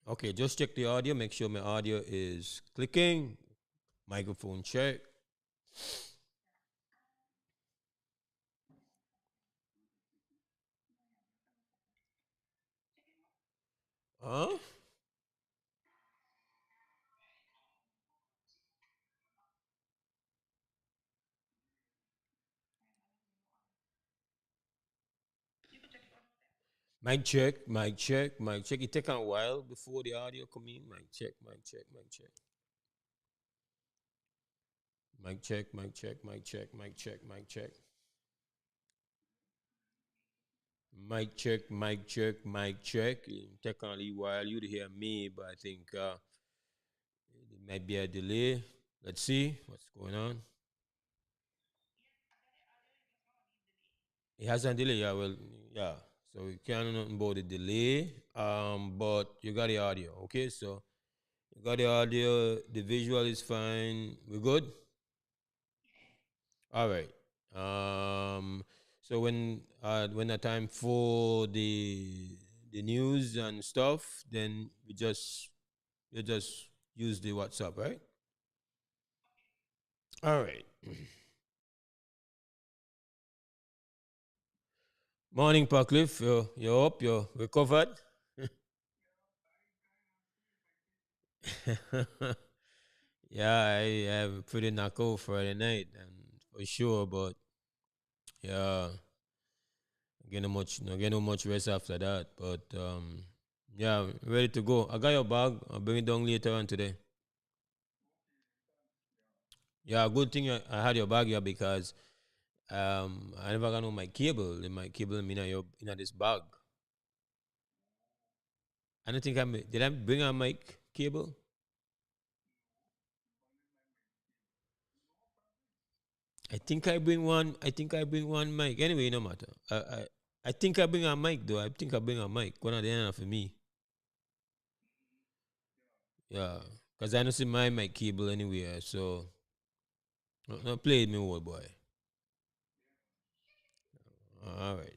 Okay, just check the audio. Make sure my audio is clicking. Microphone check. Huh? Mic check, mic check, mic check. It take a while before the audio come in. Mic check, mic check, mic check. Mic check, mic check, mic check, mic check, mic check. Mic check, mic check, mic check. It take a little while you to hear me, but I think it might be a delay. Let's see what's going on. It has a delay, yeah. Well, yeah. So we can't know nothing about the delay. But you got the audio, okay? So you got the audio, the visual is fine. We good? All right. So when the time for the news and stuff, then you just use the WhatsApp, right? All right. Morning, Parkliff. You're up. You're recovered. Yeah, I have pretty knuckle Friday night, and for sure. But yeah, not getting no much rest after that. But yeah, ready to go. I got your bag. I'll bring it down later on today. Yeah, good thing I had your bag here because I never got no my cable. My cable in this bag. I don't think did I bring a mic cable? I think I bring one. I think I bring one mic. Anyway, no matter. I think I bring a mic though. I think I bring a mic. One at the end for me. Yeah, because I don't see my mic cable anywhere. So no play with me, old boy. All right.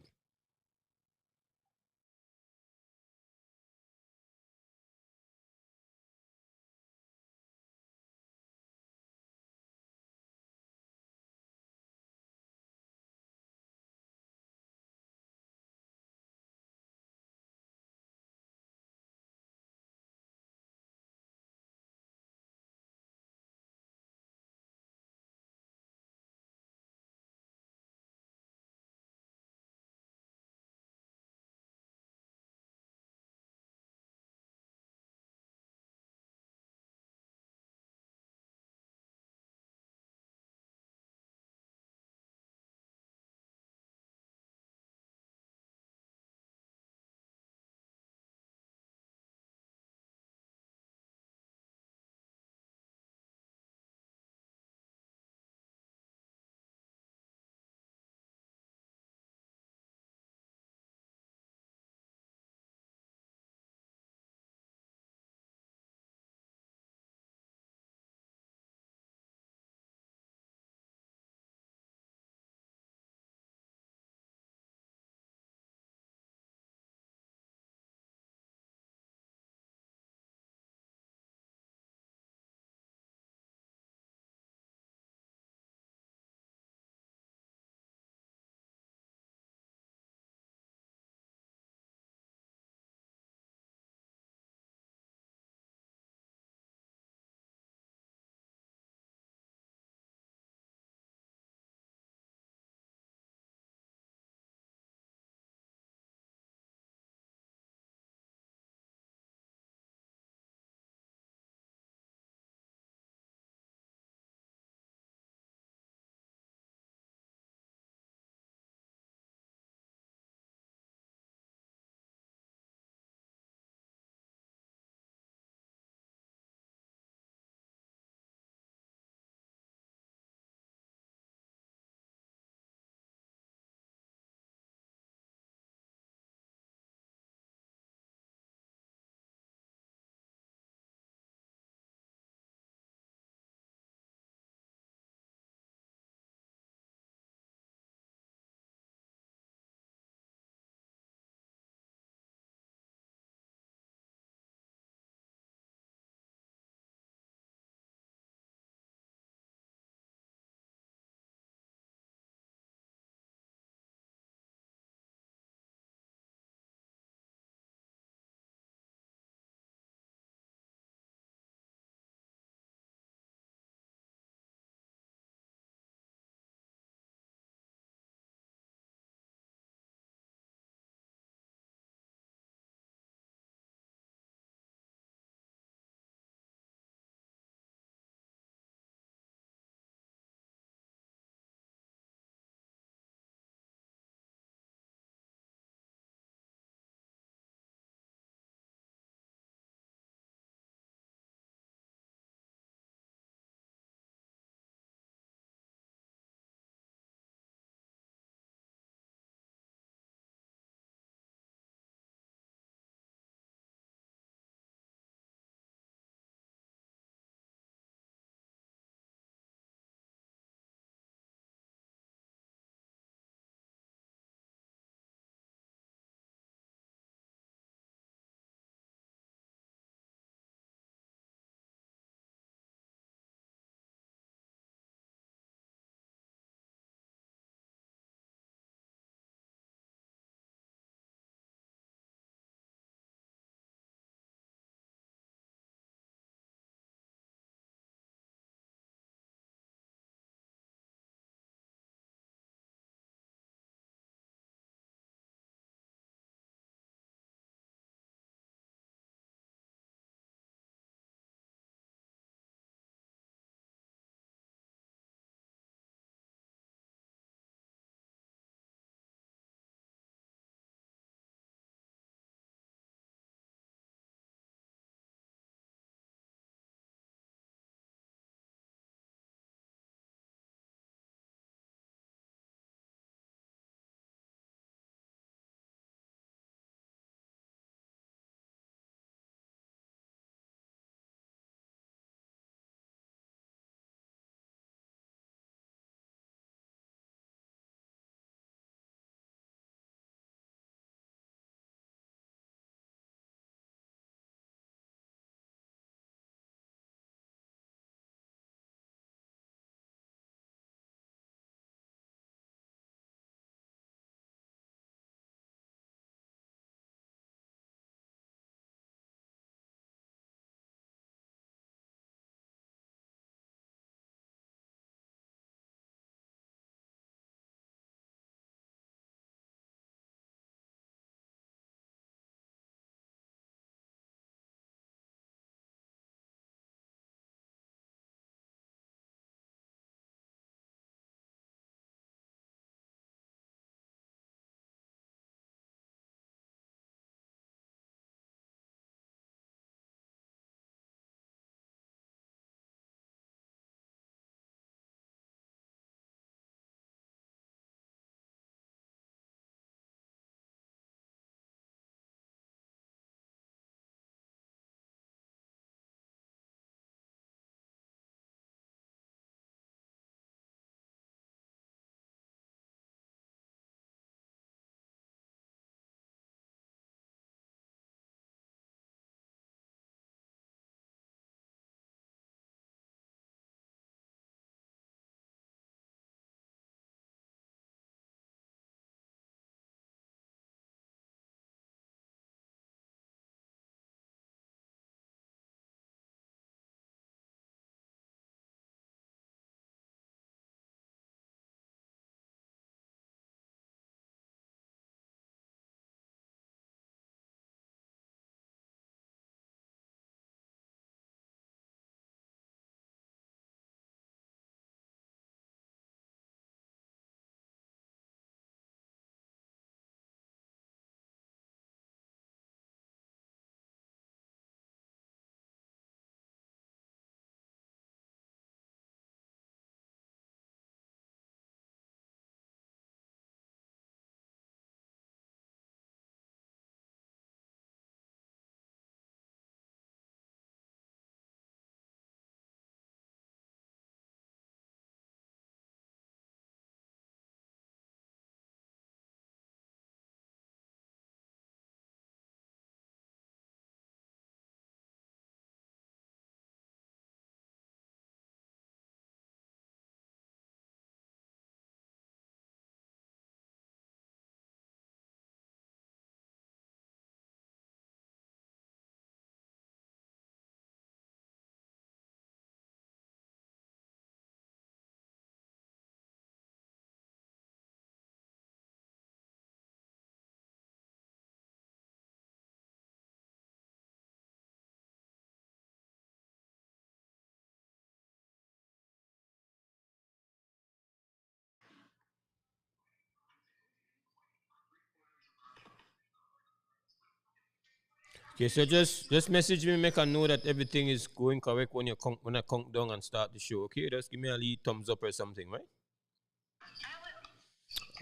Okay, so just message me, make I know that everything is going correct when when I count down and start the show. Okay, just give me a little thumbs up or something, right?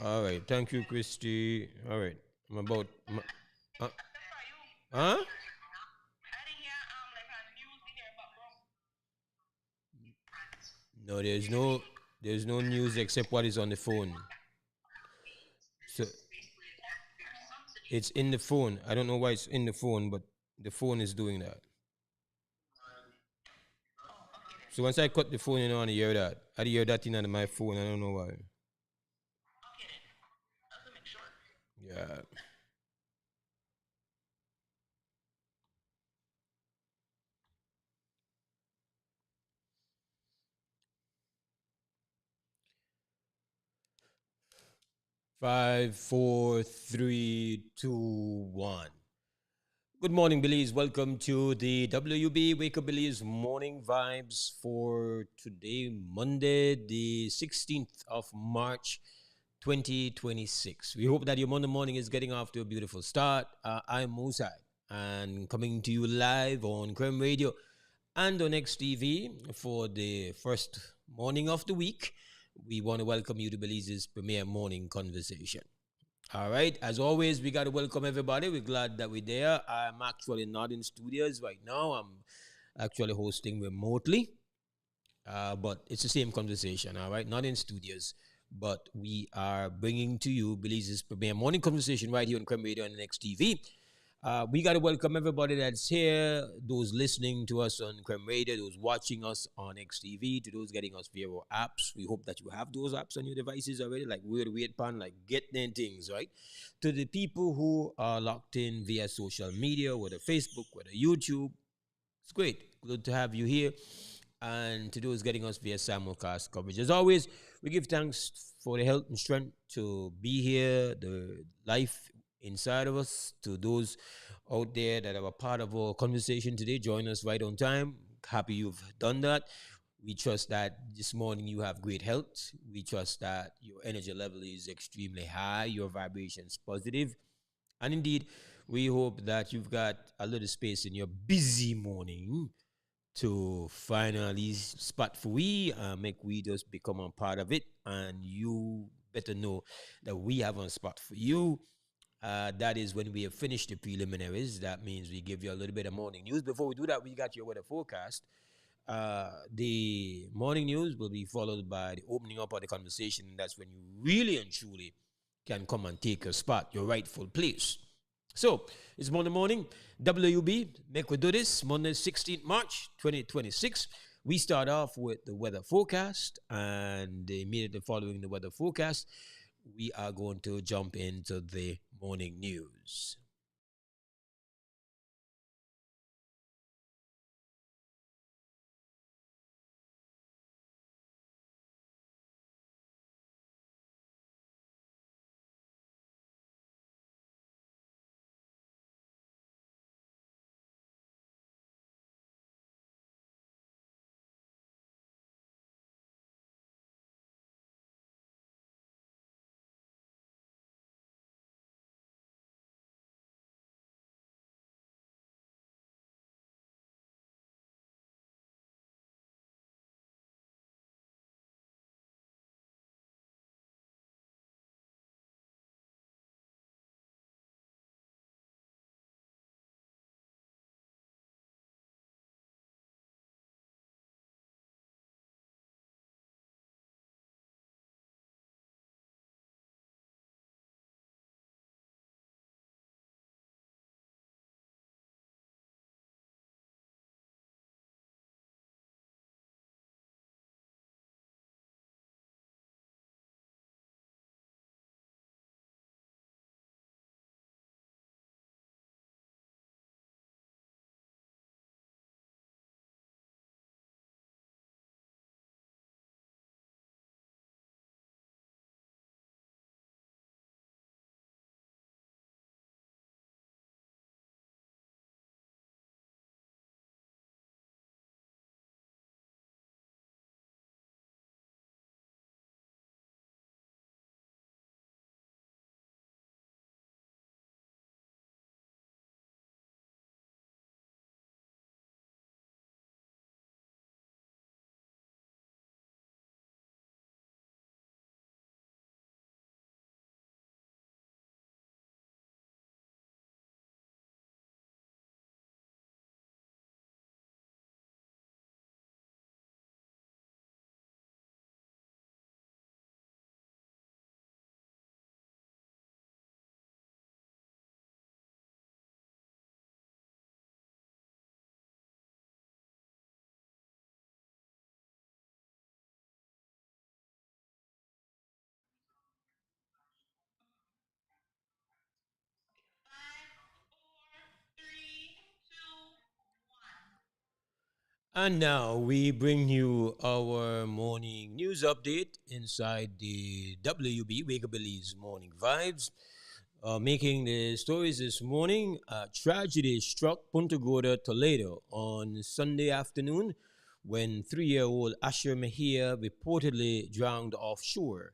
All right, thank you, Christy. All right, I'm about. Uh, huh? No, there's no news except what is on the phone. So it's in the phone. I don't know why it's in the phone, but the phone is doing that. So once I cut the phone, you know, and I hear that. I hear that in on my phone. I don't know why. Yeah. 5, 4, 3, 2, 1. Good morning, Belize. Welcome to the WUB Wake Up Belize morning vibes for today, Monday, the 16th of March, 2026. We hope that your Monday morning is getting off to a beautiful start. I'm Musai and coming to you live on Creme Radio and on XTV for the first morning of the week. We want to welcome you to Belize's premier morning conversation. All right. As always, we got to welcome everybody. We're glad that we're there. I'm actually not in studios right now. I'm actually hosting remotely, but it's the same conversation. All right. Not in studios, but we are bringing to you Belize's premier morning conversation right here on Creme Radio and Next TV. We got to welcome everybody that's here, those listening to us on Creme Radio, those watching us on XTV, to those getting us via our apps. We hope that you have those apps on your devices already, like Weird Weird Pan, like Get Them Things, right? To the people who are locked in via social media, whether Facebook, whether YouTube, it's great. Good to have you here. And to those getting us via simulcast coverage. As always, we give thanks for the health and strength to be here, the life inside of us, to those out there that are a part of our conversation today. Join us right on time. Happy you've done that. We trust that this morning you have great health. We trust that your energy level is extremely high, your vibration is positive, and indeed, we hope that you've got a little space in your busy morning to finally spot for we, make we just become a part of it, and you better know that we have a spot for you. That is when we have finished the preliminaries. That means we give you a little bit of morning news. Before we do that, we got your weather forecast. The morning news will be followed by the opening up of the conversation. That's when you really and truly can come and take a spot, your rightful place. So it's Monday morning. WUB, make we do this. Monday, 16th March, 2026. We start off with the weather forecast, and immediately following the weather forecast, we are going to jump into the morning news. And now we bring you our morning news update inside the WB Wake Up Belize Morning Vibes. Making the stories this morning, tragedy struck Punta Gorda, Toledo on Sunday afternoon when 3-year-old Asher Mejia reportedly drowned offshore.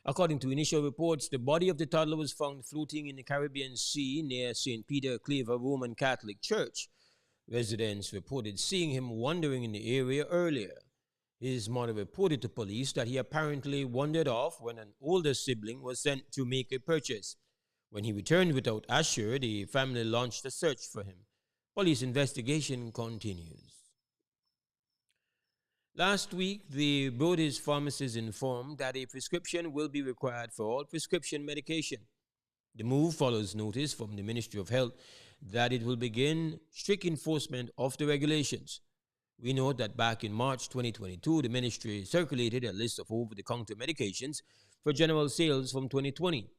According to initial reports, the body of the toddler was found floating in the Caribbean Sea near St. Peter Claver Roman Catholic Church. Residents reported seeing him wandering in the area earlier. His mother reported to police that he apparently wandered off when an older sibling was sent to make a purchase. When he returned without Asher, the family launched a search for him. Police investigation continues. Last week, the Brody's pharmacist informed that a prescription will be required for all prescription medication. The move follows notice from the Ministry of Health that it will begin strict enforcement of the regulations. We note that back in March 2022, the ministry circulated a list of over the counter medications for general sales from 2020.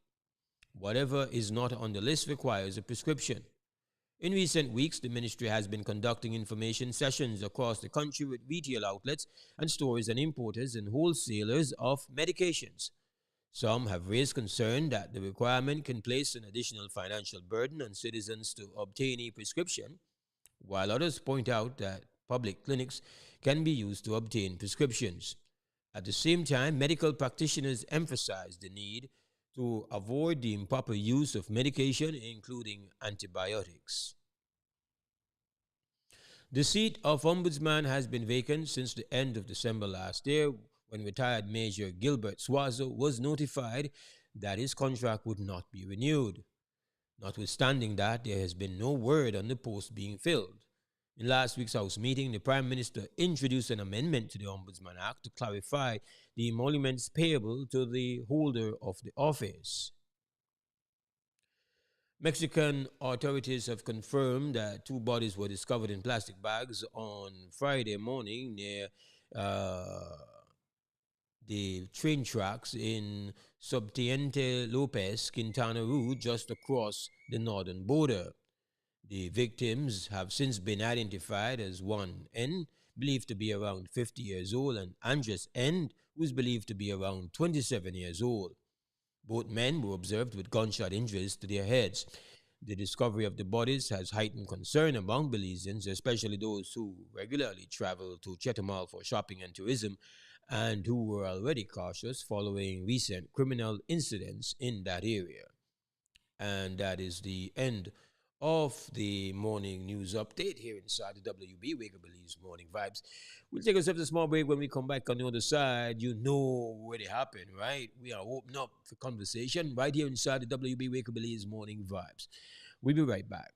Whatever is not on the list requires a prescription. In recent weeks, the ministry has been conducting information sessions across the country with retail outlets and stores and importers and wholesalers of medications. Some have raised concern that the requirement can place an additional financial burden on citizens to obtain a prescription, while others point out that public clinics can be used to obtain prescriptions. At the same time, medical practitioners emphasize the need to avoid the improper use of medication, including antibiotics. The seat of Ombudsman has been vacant since the end of December last year, when retired Major Gilbert Swazo was notified that his contract would not be renewed. Notwithstanding that, there has been no word on the post being filled. In last week's House meeting, the Prime Minister introduced an amendment to the Ombudsman Act to clarify the emoluments payable to the holder of the office. Mexican authorities have confirmed that two bodies were discovered in plastic bags on Friday morning near uh, the train tracks in Subteniente Lopez, Quintana Roo, just across the northern border. The victims have since been identified as one N, believed to be around 50 years old, and Andres N, who is believed to be around 27 years old. Both men were observed with gunshot injuries to their heads. The discovery of the bodies has heightened concern among Belizeans, especially those who regularly travel to Chetumal for shopping and tourism, and who were already cautious following recent criminal incidents in that area. And that is the end of the morning news update here inside the WB Wake Up Belize Morning Vibes. We'll take ourselves a small break. When we come back on the other side, you know what it happened, right? We are opening up for conversation right here inside the WB Wake Up Belize Morning Vibes. We'll be right back.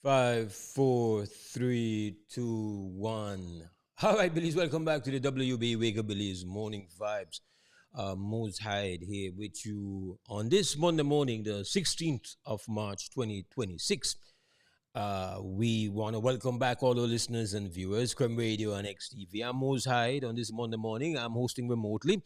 5, 4, 3, 2, 1. All right, Belize, welcome back to the WB Wake Up Belize Morning Vibes. Mose Hyde here with you on this Monday morning, the 16th of March, 2026. We want to welcome back all our listeners and viewers, Creme Radio and XTV. I'm Mose Hyde on this Monday morning. I'm hosting remotely,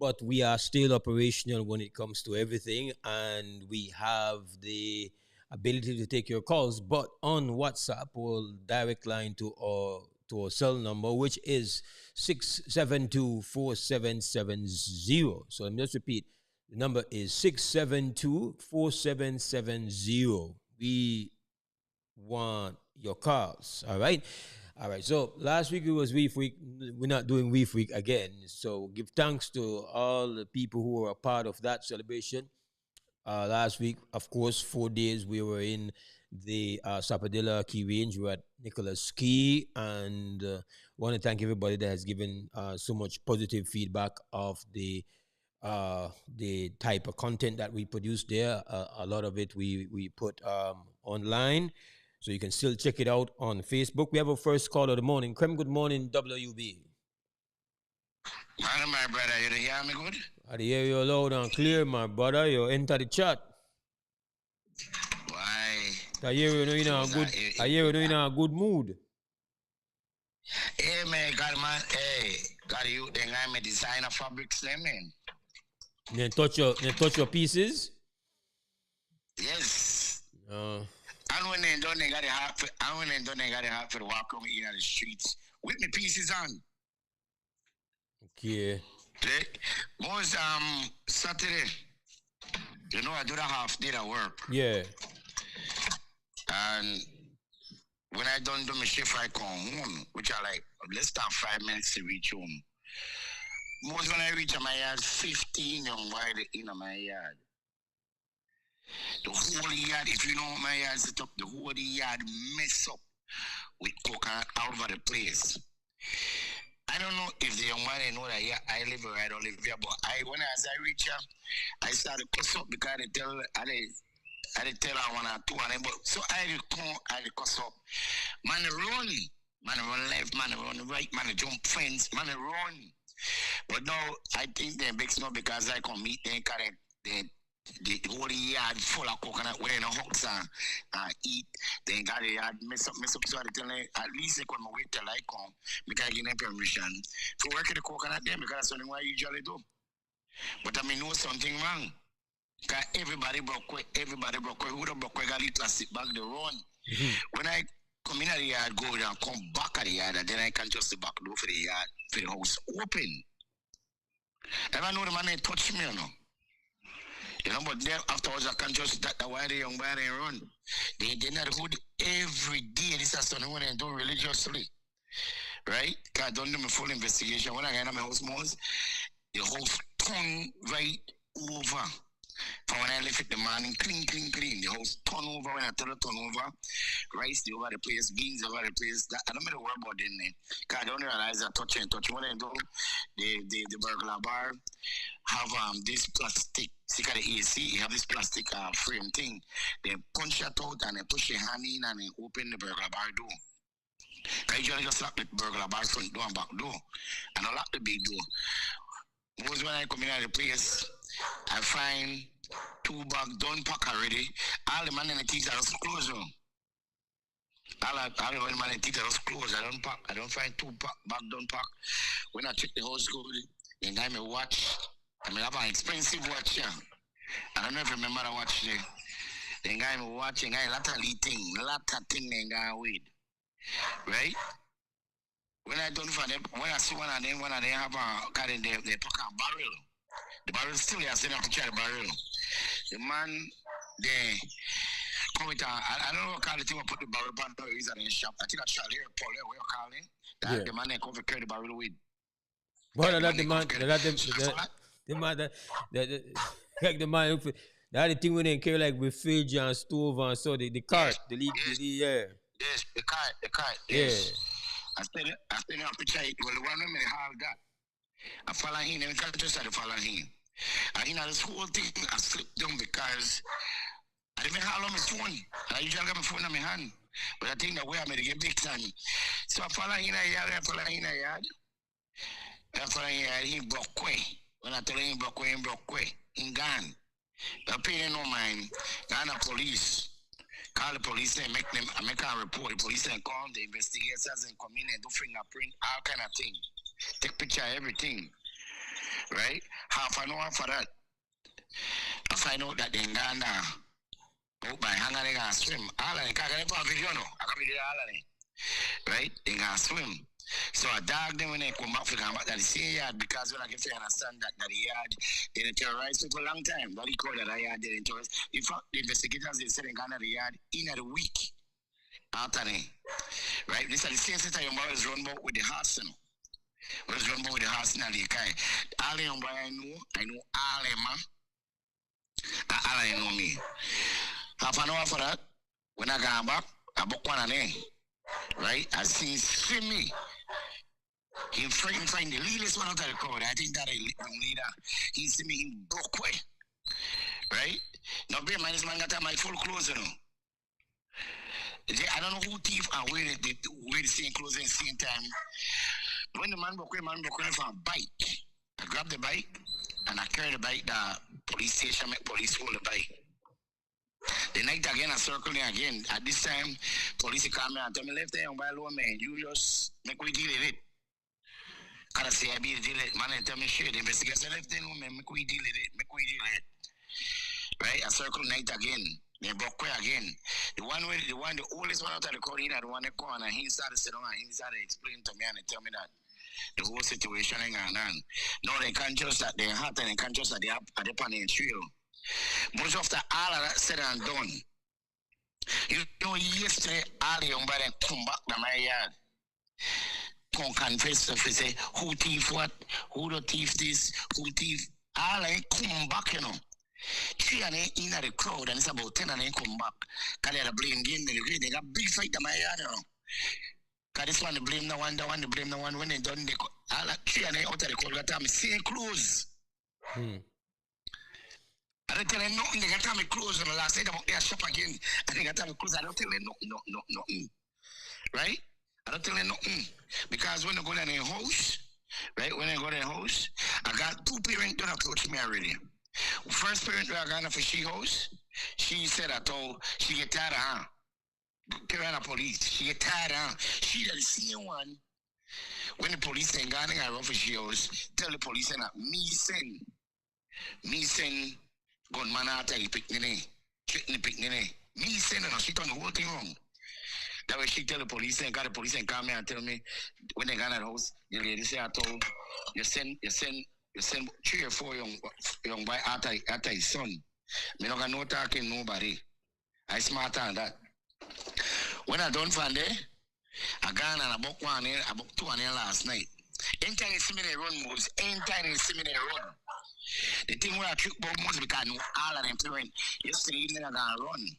but we are still operational when it comes to everything, and we have the ability to take your calls, but on WhatsApp, we'll direct line to our cell number, which is 672-4770. So let me just repeat. The number is 672-4770. We want your calls. All right. All right. So last week it was Reef Week. We're not doing Reef Week again. So give thanks to all the people who were a part of that celebration. Last week, of course, 4 days we were in the Sapadilla Key Range. We were at Nicholas Key, and want to thank everybody that has given so much positive feedback of the type of content that we produce there. A lot of it we put online, so you can still check it out on Facebook. We have our first call of the morning. Krem, good morning, WB. Morning, my brother. You hear me good? I hear you loud and clear, my brother. You enter the chat. Why? I hear you in a good. I hear you in a good mood. Hey man, God man. Hey, God you. Then I'm a designer fabrics, man. Then touch your pieces. Yes. And when they done, they got it hard for. And when they done, they got it hard for to walk on me in the streets with me pieces on. Okay. Was Saturday, you know, I do the half day at work. Yeah. And when I done do my shift, I come home, which are like less than 5 minutes to reach home. Most when I reach my yard, 15 young wide in my yard. The whole yard, if you know my yard set up, the whole yard mess up with coconut all over the place. I don't know if the young man know that I live where I don't live here, but as I reach here, I started to cuss up because I tell her one or two and but so I cuss up. Man run left, man run right, man jump fence, man run. But now I think they're mixing up because I come meet them the whole yard full of coconut when in a house and eat. Then got the yard mess up. So I tell them at least they come wait till I come because I give them permission to work with the coconut then because that's something I usually do. But I mean know something wrong. Because everybody broke away. Who the broke away got the plastic bag the run. When I come in at the yard, go down, come back at the yard, and then I can just the back door for the yard, for the house open. And I know the man ain't touch me, you know. You know, but then afterwards I can just that why the young boy they run. They not hood every day. This is something when they do religiously. Right? Because I done them a full investigation. When I got in my house most, the house turn right over. From when I left it the morning, clean. The house turn over when I tell it turn over. Rice over the place, beans over the place. That, I don't know what about in there. Because I don't realize that touching. When I do, the burglar bar have this plastic, see the AC, you have this plastic frame thing. They punch it out and they push your hand in and they open the burglar bar door. Because usually just lock the burglar bar front door and back door. And I lock the big door. Most when I come in at the place, I find 2 bags done pack already. All the man in the teeth are just closed. All the man in the teeth are just closed. I don't pack. I don't find 2 bags done pack. When I check the house code, then I may watch. I mean, I have an expensive watch here. I don't know if you remember the watch there. Then I may watching. I lot of thing then go with. Right? When I done for them, when I see one of them have a car in they pack a barrel. The barrel still here, so they have to try the barrel. The man, they come with I don't know what kind of thing I put the barrel on the is in the shop. I think I shall hear Paul, what you call it? That the man they come to carry the barrel with. Well, that the man, like the man, that the thing when they carry like with fridge and stove and so the cart, the lead, Yes, the cart, yes. I said up to try it. Well, the one woman have that. I follow him, and I just had to follow him. And you know, this whole thing I slipped down because I didn't have my phone. I usually got my phone in my hand. But I think the way I made it get big time. So I follow in a yard, he broke away. When I tell him broke away, in Ghana. The opinion no mind. Ghana police. Call the police and make a report. The police and call the investigators and come in and do fingerprint, all kind of thing. Take picture of everything. Right? Half an hour for that. I find out that in Ghana, by hanging they gonna swim. All of them can't get a video no. I can video all of them. Right? They gonna swim. So I dog them when they come back to the same yard because when I get to understand that the yard they terrorize people a long time. That he called that yard they terrorize. In fact, the investigators they said in Ghana the yard in a week after them. Right? This is the same thing your mother is run about with the horse, you know. What is run about with the horse in the car? All them boy I know all them man. All I know me. Half an hour for that. When I got back, I booked one of them. Right? I see me. He find the leaders one out of the crowd. I think that a leader. He see me, he broke away. Right? Now, bear in mind, this man got my full clothes, you know. I don't know who thief and wear the same clothes at the same time. When the man broke away from a bike. I grabbed the bike and I carried the bike to the police station, make police hold the bike. The night again, I circled again. At this time, police come and tell me, left there, by low man, you just make we deal with it. Can I say I be the deal it? Man, and tell me shit. The investigator left there, man, make we deal with it. Right? I circled night again. They broke away again. The oldest one out of the corner, the one that corner, he started to sit down and he started to explain to me and tell me that the whole situation ain't going on. No, they can't just that they're hot and they can't just that they're at the panel trail. But after all of that said and done, you know, yesterday, all the young boys come back to my yard. Come confess to say, who thief what, who the thief this, who thief, all of them come back, you know. 3 of them in the crowd, and it's about 10 of them come back. Because they blame game, they got big fight in my yard, you know. Because this one, they blame the one, they blame the one. When they done, all 3 of them out of the crowd got time, same clothes. I don't tell them nothing. They got time to close on the last night about their shop again. And they got time to close. I don't tell them nothing. Right? I don't tell them nothing. Because when they go to their house, right? When they go to their house, I got 2 parents that approach me already. First parent that I got for she house, she said I told she get tired of her. Carrying the police. She get tired of her. She the same one. When the police ain't got her for she house, tell the police that me send gunman after he picked me, treating the picnic. Me sending her, she done the whole thing wrong. That way she tell the police and got the police and come here and tell me when they got at the house, the lady say I told you send 3 or 4 young boy after his son. Me not got no talking nobody. I smarter than that. When I done from there, I gone and I booked 1 here, I booked 2 on here last night. Anytime you see me they run moves, anytime you see me they run. The thing where I trick about most because I know all of them parents. Yesterday evening I gonna run.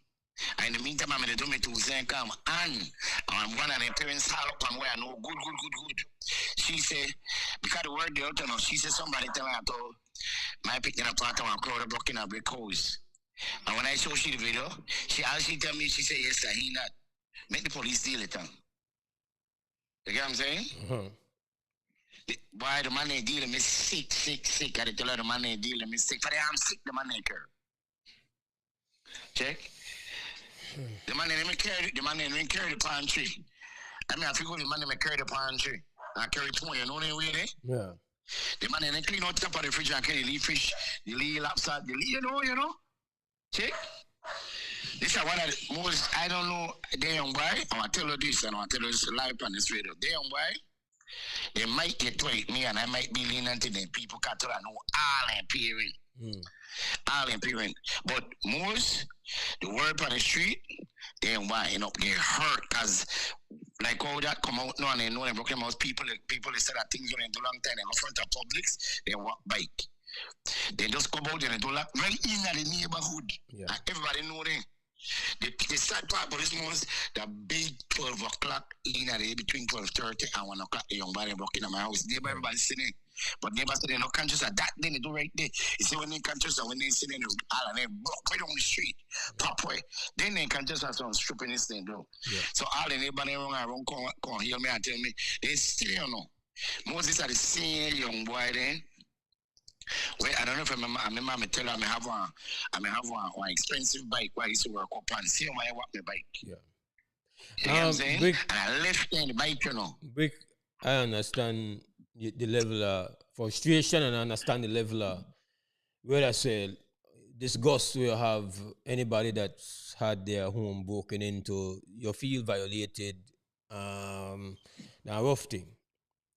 And in the meantime I'm gonna do me to say come and one of them parents haul up and where I know good. She said, because the word the other know, she said somebody tell me I told my picking a part of my crowd blocking a brick house. And when I show she the video, she tell me, she said yes sir, he not. Make the police deal it. You get what I'm saying? Boy, the man ain't dealing me sick. I tell her the man ain't dealing me sick. But I'm sick, the man ain't care. Check. The man ain't carry the palm tree. I mean, I figure the man ain't carry the palm tree. I carry 20, you know what I mean? Yeah. The man ain't clean out top of the fridge and carry the leaf fish, the leaf lobster, the leaf, you know? Check. This is one of the most, I don't know, they young boy, I want to tell you this, and I want to tell you this live on this radio. They young boy, they might get to it, me, and I might be leaning to them. People can't tell I know all in parent. All in parent. But most, the word on the street, they young boy, you know, get hurt, because like all that come out now and they know they broken most people they say that things don't do long time, they go front of Publix, they walk bike. They just come out and they do that right in the neighborhood. Yeah. And everybody know them. The sad part about this month, the big 12 o'clock in the day between 12:30 and 1 o'clock, the young body walking in my house. Everybody sitting. But neighbors say they're not conscious of that, then they do right there. You see, when they conscious of when they see them, all and they block right on the street, pop way. Then they conscious of some stripping this thing, though. Yeah. So all the neighbors around come hear me and tell me, they still, you know. Moses are the same young boy then. Well, I don't know if I remember me tell her I have one expensive bike where I used to work up on. See how I walk my bike. Yeah. You know what I'm saying? Brick, and I left there in the bike, you know. Brick, I understand the level of frustration and I understand the level of where I say disgust will have anybody that's had their home broken into. You feel violated. Now rough thing.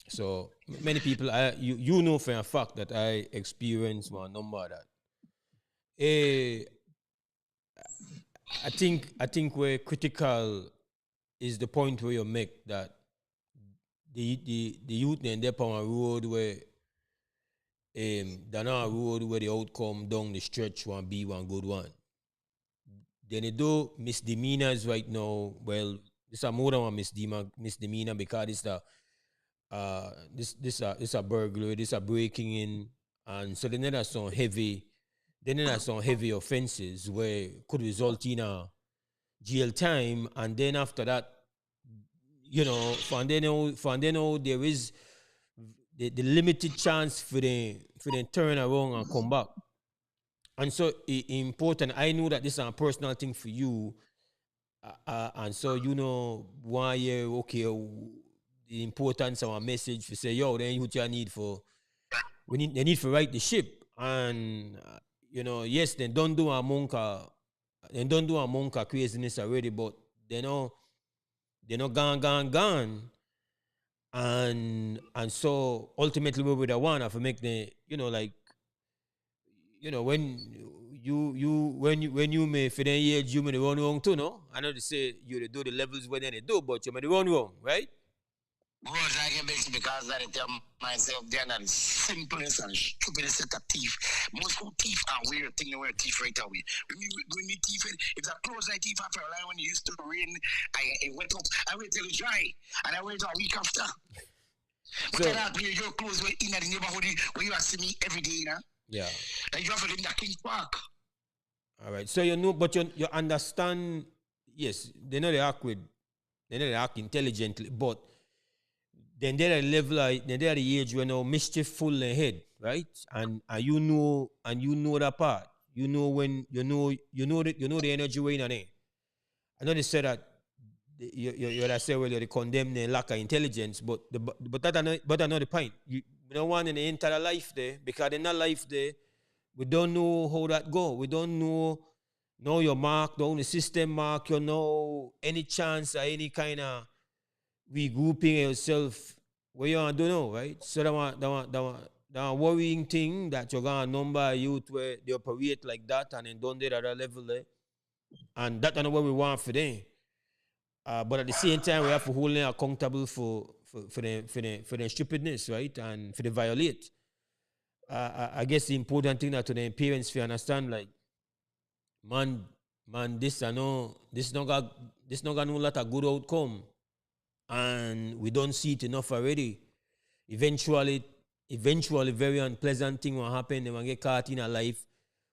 So many people, you know for a fact that I experienced one number of that. I think where critical is the point where you make that the youth and they're on a road where they're not a road where the outcome down the stretch one be one good one. Then they do misdemeanors right now. Well, this are more than one misdemeanor because it's the this a burglary, this a breaking in, and so then there's some heavy offenses where could result in a jail time, and then after that, you know, from then on there is the limited chance for them turn around and come back. And so important. I know that this is a personal thing for you, and so you know 1 year, okay, the importance of a message to say, yo, then what you need for they need to right the ship, and you know, yes, they don't do a monka craziness already, but they know gone. And so ultimately we would have want to make the, you know, like, you know, when you may for the age you may run wrong too, no? I know they say you do the levels when they do, but you may run wrong, right? Because I can make because I tell myself they're not the simplest and stupidest set of teeth. Most of teeth are weird thing to wear teeth right away. When the teeth, it's a close eye teeth after a line when it used to rain, I went up, I wait till it dry, and I wait a week after. But then I'll be your clothes in the neighborhood where you see me every day, you know? Yeah. Like you have to live in the King's Park. All right. So you know, but you understand, yes, they know they act intelligently, but then they're at a level, then they're at the age where now mischief full ahead, right? And you know that part. You know when you know the energy way in there. I know they said that you say well you condemn the lack of intelligence, but another point. You don't want in the entire life there, because in that life there, we don't know how that go. We don't know your mark, don't the system mark, you know any chance or any kind of regrouping yourself where you don't know, right? So that worrying thing that you're gonna number youth where they operate like that and then don't do that at a level there. And that's not what we want for them. But at the same time, we have to hold them accountable for the stupidness, right? And for the violate. I guess the important thing that to the parents to understand, like, man, this not got no lot of good outcome, and we don't see it enough already. Eventually, very unpleasant thing will happen. They will get caught in a life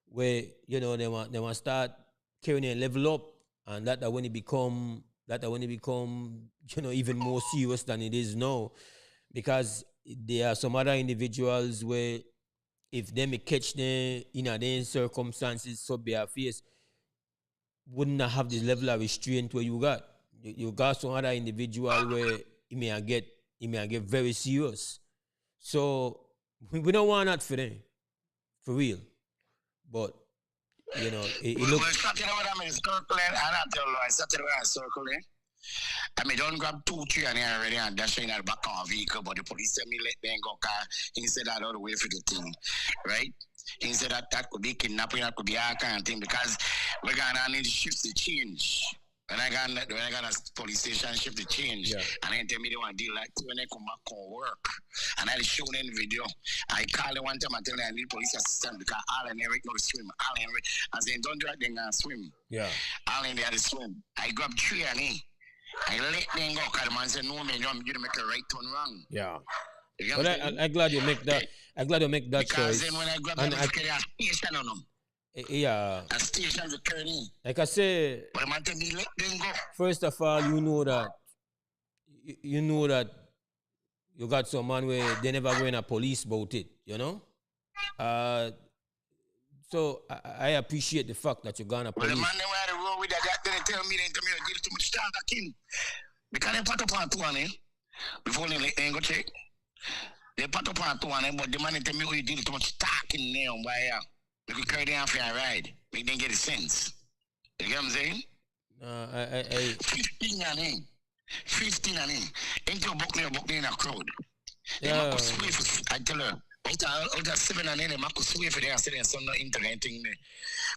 where, you know, they want start carrying a level up, and that when it become, you know, even more serious than it is now, because there are some other individuals where if they may catch them in their circumstances, so be a face, wouldn't have this level of restraint where you got. You got some other individual where it may get very serious. So we don't want that for them, for real. But you know, it looks. I mean, don't grab 2, 3 and already and dash in the back of a vehicle, but the police tell me let them go car. He said that all the way for the thing, right? He said that could be kidnapping, that could be all kind of thing, because we're gonna need to shift the change. When I got a police station shift the change, yeah. And then tell me they want to deal like when they come back on work. And I show them the video. I call them one time and tell them I need police assistance because all in Eric know swim. All in Eric, I say don't do that, they gonna swim. Yeah. All in there to swim. I grab 3 and I let them go because the man said no man, you don't make a right turn wrong. Yeah. But I'm glad you make that. I'm glad you make that because choice. Then when I grab them, I carry a station on them. Yeah. A station to carry in. Like I say, but man tell me let them go. First of all, you know that you got some man where they never go in a police about it, you know? So I appreciate the fact that you're gonna police. Well, the man they were the road with that, they tell me they deal too much talking. Because they put up on 2 before they go check. They put up on 2 but the man they tell me you deal too much talking there on why they could carry them for a ride. Make them get a sense. You get what I'm saying? 15 and in. 15 and in. Ain't your book in a crowd. Yeah. I tell her. Out of 7 and 8, I could swear for there, say there's some interventing there.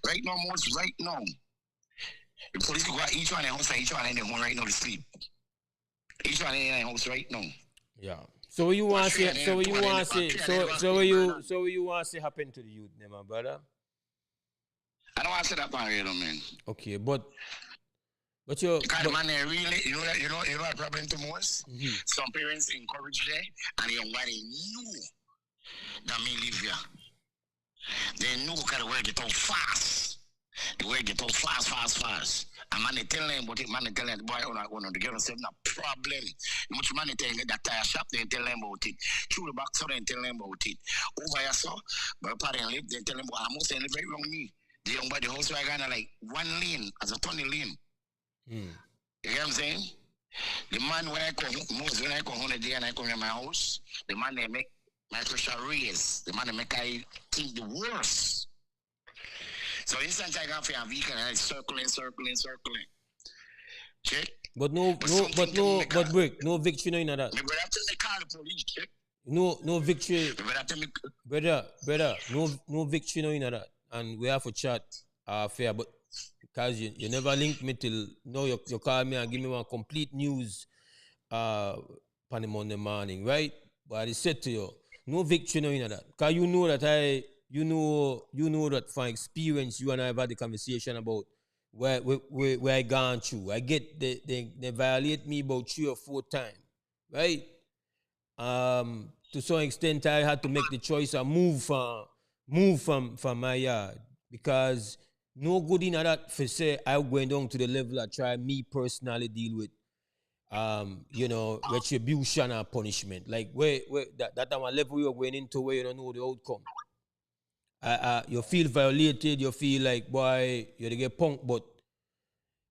Right now, the police go out each one in the house, each one in the home right now to sleep. Each one in the house right now. Yeah. So what you want to say? So what you want to say? So what you want to say happen to the youth, my brother? I don't want to say that part, man. Okay, but you. Because man, they really, you know what problem to most? Mm-hmm. Some parents encourage them, and they knew that me live here. They knew kind of where get out fast. The way get out fast. And man, they tell them about it. Man, they tell them, boy, they get themselves no problem. Much man, they tell them that tire shop, they tell them about it. Through the back, so they tell them about it. Over here, so, but parents live, they tell them, well, most they live right wrong me. The young boy, the house, I got like 1 lane, as a 20 lane. You get what I'm saying? The man, when I come home a day and I come to my house, the man, they make my pressure raise. The man make I think the worst. So instant I got for a vehicle and I circling. Check. But break. No victory no in that. But after they call the police, check. No victory. Brother, no victory no in that. And we have to chat fair, but because you never linked me till now you call me and give me one complete news on the Monday morning, right? But I said to you, no victory no in that. Because you know that you know that from experience you and I have had the conversation about where I gone through. I get they violate me about 3 or 4 times, right? To some extent I had to make the choice and move from my yard because no good in that for say I'm going down to the level I try me personally deal with retribution and punishment. Like where that one level you're going into where you don't know the outcome. You feel violated, you feel like boy, you're to get punked, but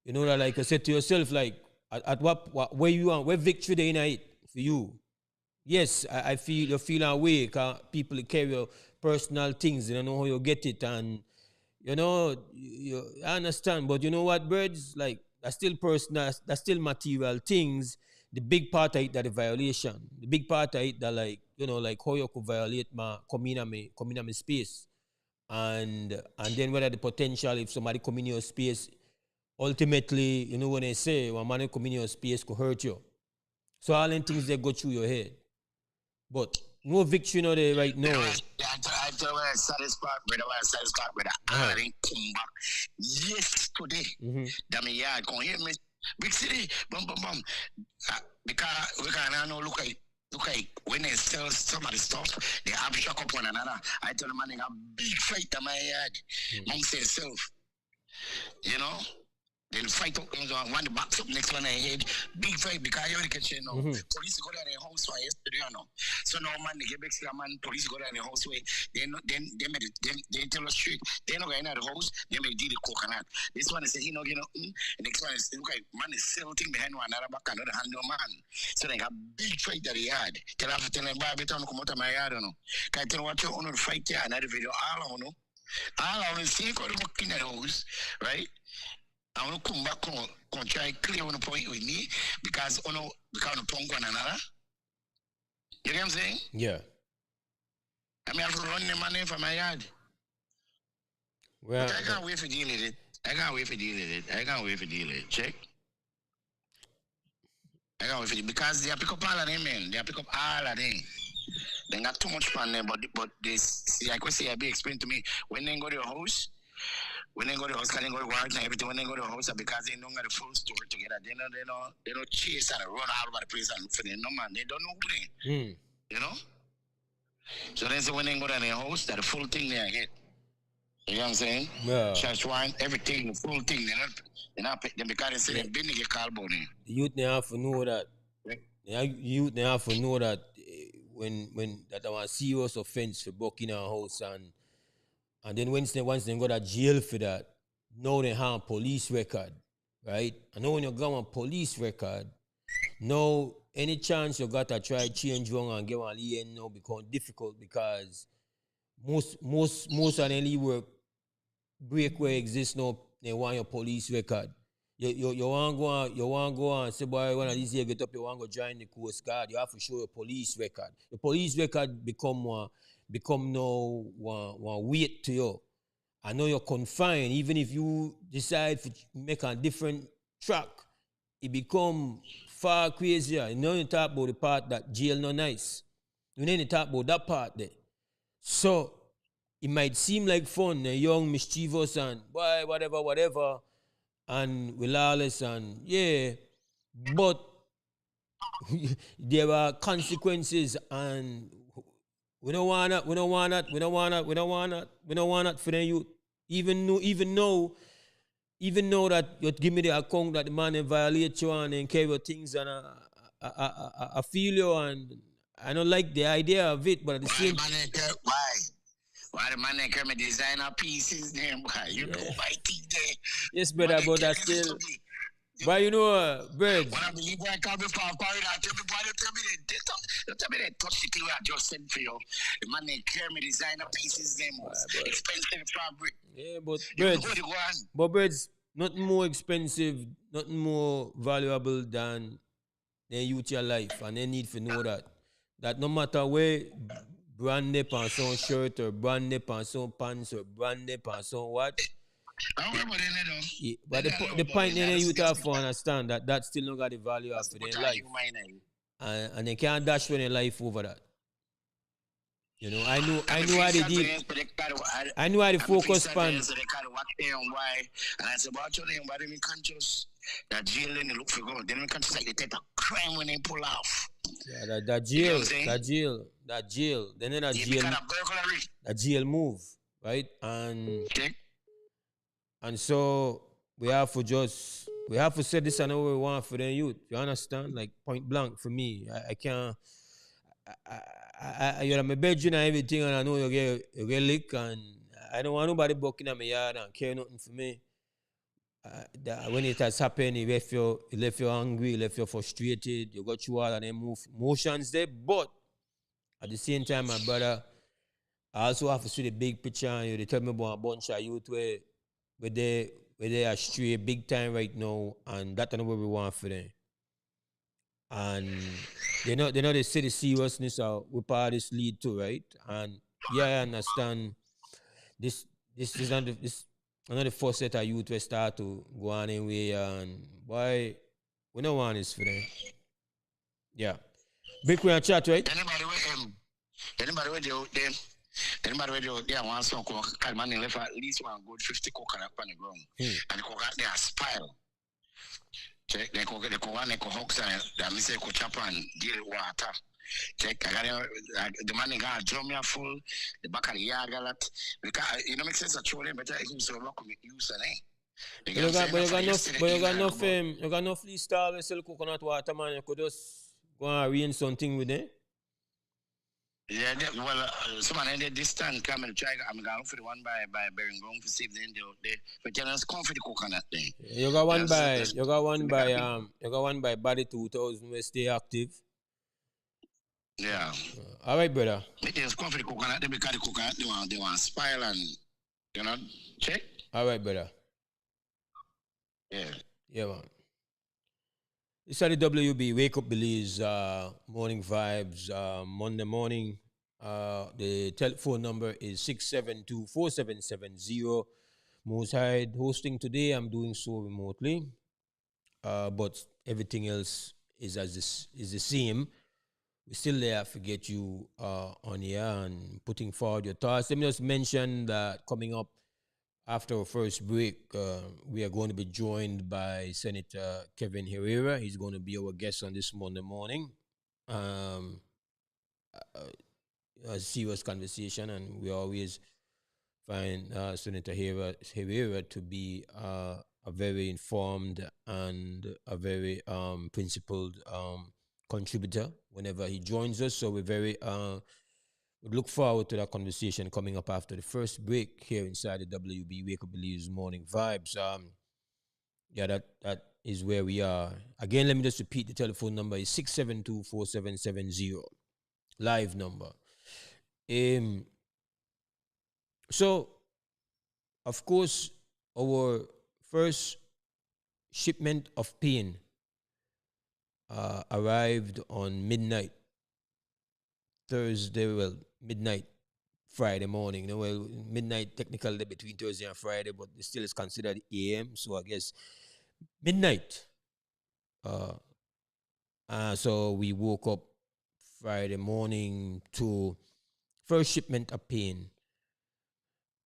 you know that like I said to yourself, like at what where you are, where victory they in it for you. Yes, I feel you feel that way because people carry your personal things, they don't know how you get it, and you know, I understand, but you know what, birds, like that's still personal, that's still material things. The big part of it that the violation. The big part of it that like, you know, like how you could violate my come in my space. And then whether the potential if somebody come in your space, ultimately, you know when they say one man come in your space could hurt you. So all them things they go through your head. But no victory no there right now. I tell you when I satisfied, brother. I didn't come back yesterday. That me yard come hear me. Big city, bum. Because we can now look at when they sell some of the stuff, they have shock up one another. I tell them, man, they have big fight in my yard. Mom say self. You know? They'll fight up, one the backs up, next one ahead. Big fight because you already can say no. Police go down in the house for yesterday or no. So now man, they get back to man, police go down in the house where they tell us straight. They not going out the house, they may do the coconut. This one is say, and next one is look like man is selling behind one another back another handle man. So they got big fight that they had. Tell them Bobby to come out of my yard or no. Can I tell what you want to fight here? Another video all on no. All on the same kind of working in the house, right? I want to come back and try clear on the point with me because on punk one another. You get what I'm saying? Yeah. I mean, I have to run the money from my yard. Well, but I can't wait for deal with it. I can't wait for deal with it. Check. I can't wait for it because they pick up all of them, man. They pick up all of them. They got too much fun there, but they see, like I say, I be explained to me when they go to your house. When they go to the house, can they go to work and everything? When they go to the house, because they don't got the full story together, they don't chase and run all over the place and look for them. No man, they don't know who they. You know? So then, so when they go to their house, that the full thing they get. You know what I'm saying? Yeah. Church wine, everything, the full thing. They're not because they say they've been to get called about it. The youth they have to know that. The youth they have to know that when that was a serious offense for bucking our house and then once they go to jail for that, now they have a police record, right? I know when you go on police record, now any chance you got to try change wrong and get one lien now become difficult because most of the legal work break where exists now, they want your police record. You want to go and say, boy, one of these years get up, you want to go join the Coast Guard, you have to show your police record. The police record become now one weight to you. I know you're confined, even if you decide to make a different track, it become far crazier. You know, you talk about the part that jail no nice. You need to talk about that part there. So it might seem like fun, young, mischievous, and boy, whatever, and we lawless, and yeah, but there are consequences, and we don't want that for the youth. Even know that you give me the account that the man violate you and carry your things, and I feel you, and I don't like the idea of it, but at the same time, why the man come and designer pieces name? Why you know my thing there? Yes, brother, but that's still. But you know, birds. When I believe I come before I tell me they touch the thing I just sent for you. The man they carry me designer pieces name was expensive fabric. Yeah, but birds, nothing more expensive, nothing more valuable than their youth your life, and they need to know that no matter where brand up on some shirt or brand up on some pants or brand up on some what. I don't remember that. Yeah, but the point then you have to understand that still not got the value of their life, and they can't dash for their life over that. You know, I knew how they did. I knew how to focus on. And I said, "Watch your name, why they conscious that jail then they look for gold. Then they conscious like they take a crime when they pull off." Yeah, that jail. Then that jail move, right? And so we have to say this and what we want for the youth. You understand? Like point blank for me. I can't. You're my bedroom and everything, and I know you get lick, and I don't want nobody bucking at my yard and care nothing for me. When it has happened, it left you angry, it left you frustrated, you got you all and then motions there. But at the same time, my brother, I also have to see the big picture, and they tell me about a bunch of youth where they are stray big time right now, and that's not what we want for them. And they know they see the seriousness of what part this lead to, right? And yeah, I understand this is not the first set of youth we start to go on anyway, and why we don't want this for them. Yeah. Big we chat, right? Anybody with them. Anybody where they want some coconut, man, left at least one good 50 coconut on the ground. And the coconut they are spiral. Check they coconut they hooks and that means they chop and deal water. Check I got the man got a drum full, the back of the yard got that. Because you know make sense of children better use so rock with use and you got enough freestyle with sell coconut water, man. You could just go and arrange something with them. Yeah, someone ended this time come and try. I'm going for the one by Bering Ground for see if they but tell us come for the coconut thing. You got one by Body 2000 where stay active. Yeah. All right, brother. They just come for the coconut. They because the coconut they want spiral and you know check. All right, brother. Yeah. Yeah, man. It's at the WUB Wake Up Belize morning vibes Monday morning. The telephone number is 672-4770. Most High hosting today. I'm doing so remotely, but everything else is the same. We're still there to get you on here and putting forward your thoughts. Let me just mention that coming up after our first break, we are going to be joined by Senator Kevin Herrera. He's going to be our guest on this Monday morning. a serious conversation, and we always find Senator Herrera to be a very informed and a very principled contributor whenever he joins us. So we're very we look forward to that conversation coming up after the first break here inside the WB Wake Up Belize Morning Vibes. Yeah, that is where we are. Again, let me just repeat the telephone number is 672-4770. Live number. So of course, our first shipment of pain arrived on midnight Thursday, well, midnight Friday morning. Well, midnight technically between Thursday and Friday, but it still is considered AM. So I guess midnight. So we woke up Friday morning to first shipment of pain.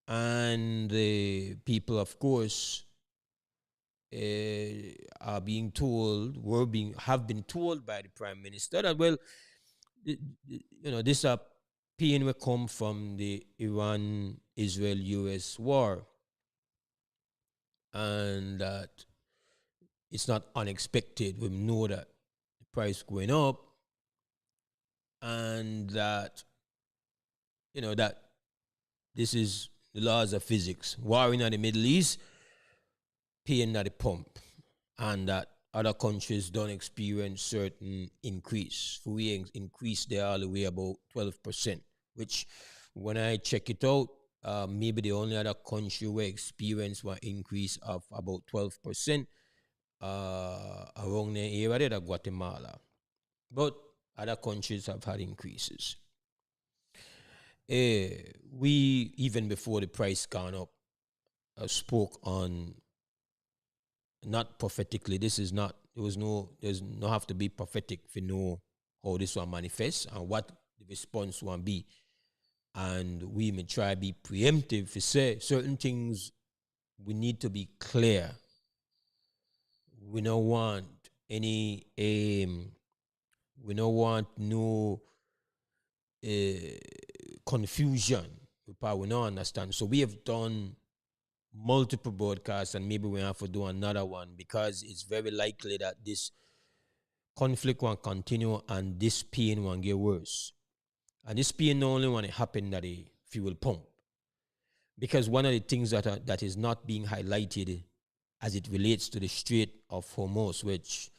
And the people, of course, are being told, have been told by the Prime Minister that, well, this pain will come from the Iran-Israel-US war, and that it's not unexpected. We know that the price going up, and that that this is the laws of physics. War in the Middle East, pain at the pump, and that other countries don't experience certain increase. We increase there all the way about 12%, which when I check it out, maybe the only other country where experience one increase of about 12% around the area there, Guatemala. But other countries have had increases. We, even before the price gone up, spoke on, not prophetically, there's no have to be prophetic to know how this one manifests and what the response will be. And we may try to be preemptive to say certain things we need to be clear. We don't want any we don't want no confusion. We don't understand. So we have done multiple broadcasts, and maybe we have to do another one, because it's very likely that this conflict will continue and this pain will get worse. And this pain not only when it happened at the fuel pump, because one of the things that is not being highlighted as it relates to the Strait of Hormuz, which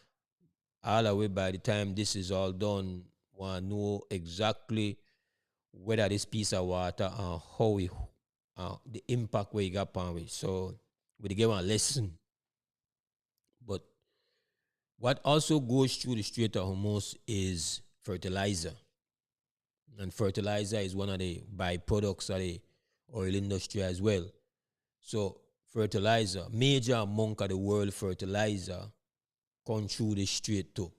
all the way by the time this is all done, we'll know exactly whether this piece of water and how the impact where you got on it. So we give a lesson. But what also goes through the Strait of Hormuz is fertilizer. And fertilizer is one of the byproducts of the oil industry as well. So fertilizer, major amount of the world fertilizer come through the strait too.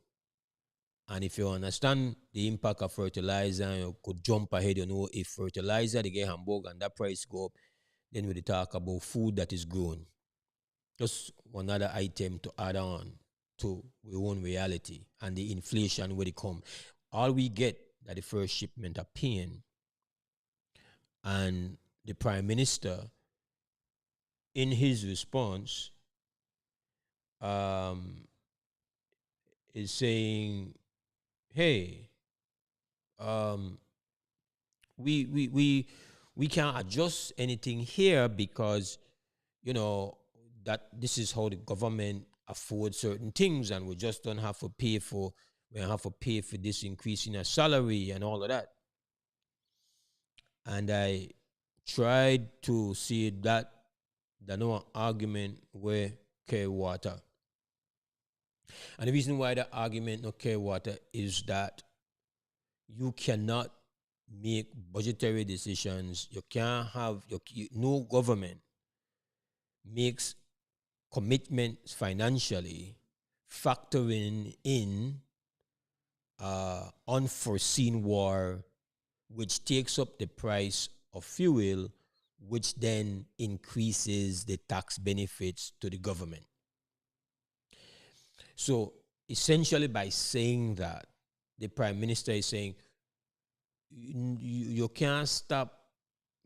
And if you understand the impact of fertilizer, you could jump ahead, if fertilizer, they get hamburger and that price go up, then we talk about food that is grown. Just another item to add on to our own reality and the inflation where they come. All we get that the first shipment of pain, and the Prime Minister, in his response, is saying, hey, we can't adjust anything here because that this is how the government affords certain things, and we just don't have to pay for this increase in our salary and all of that. And I tried to see that no argument where care water. And the reason why the argument no care water is that you cannot make budgetary decisions. You can't have no government makes commitments financially factoring in unforeseen war, which takes up the price of fuel, which then increases the tax benefits to the government. So essentially, by saying that, the Prime Minister is saying, you can't stop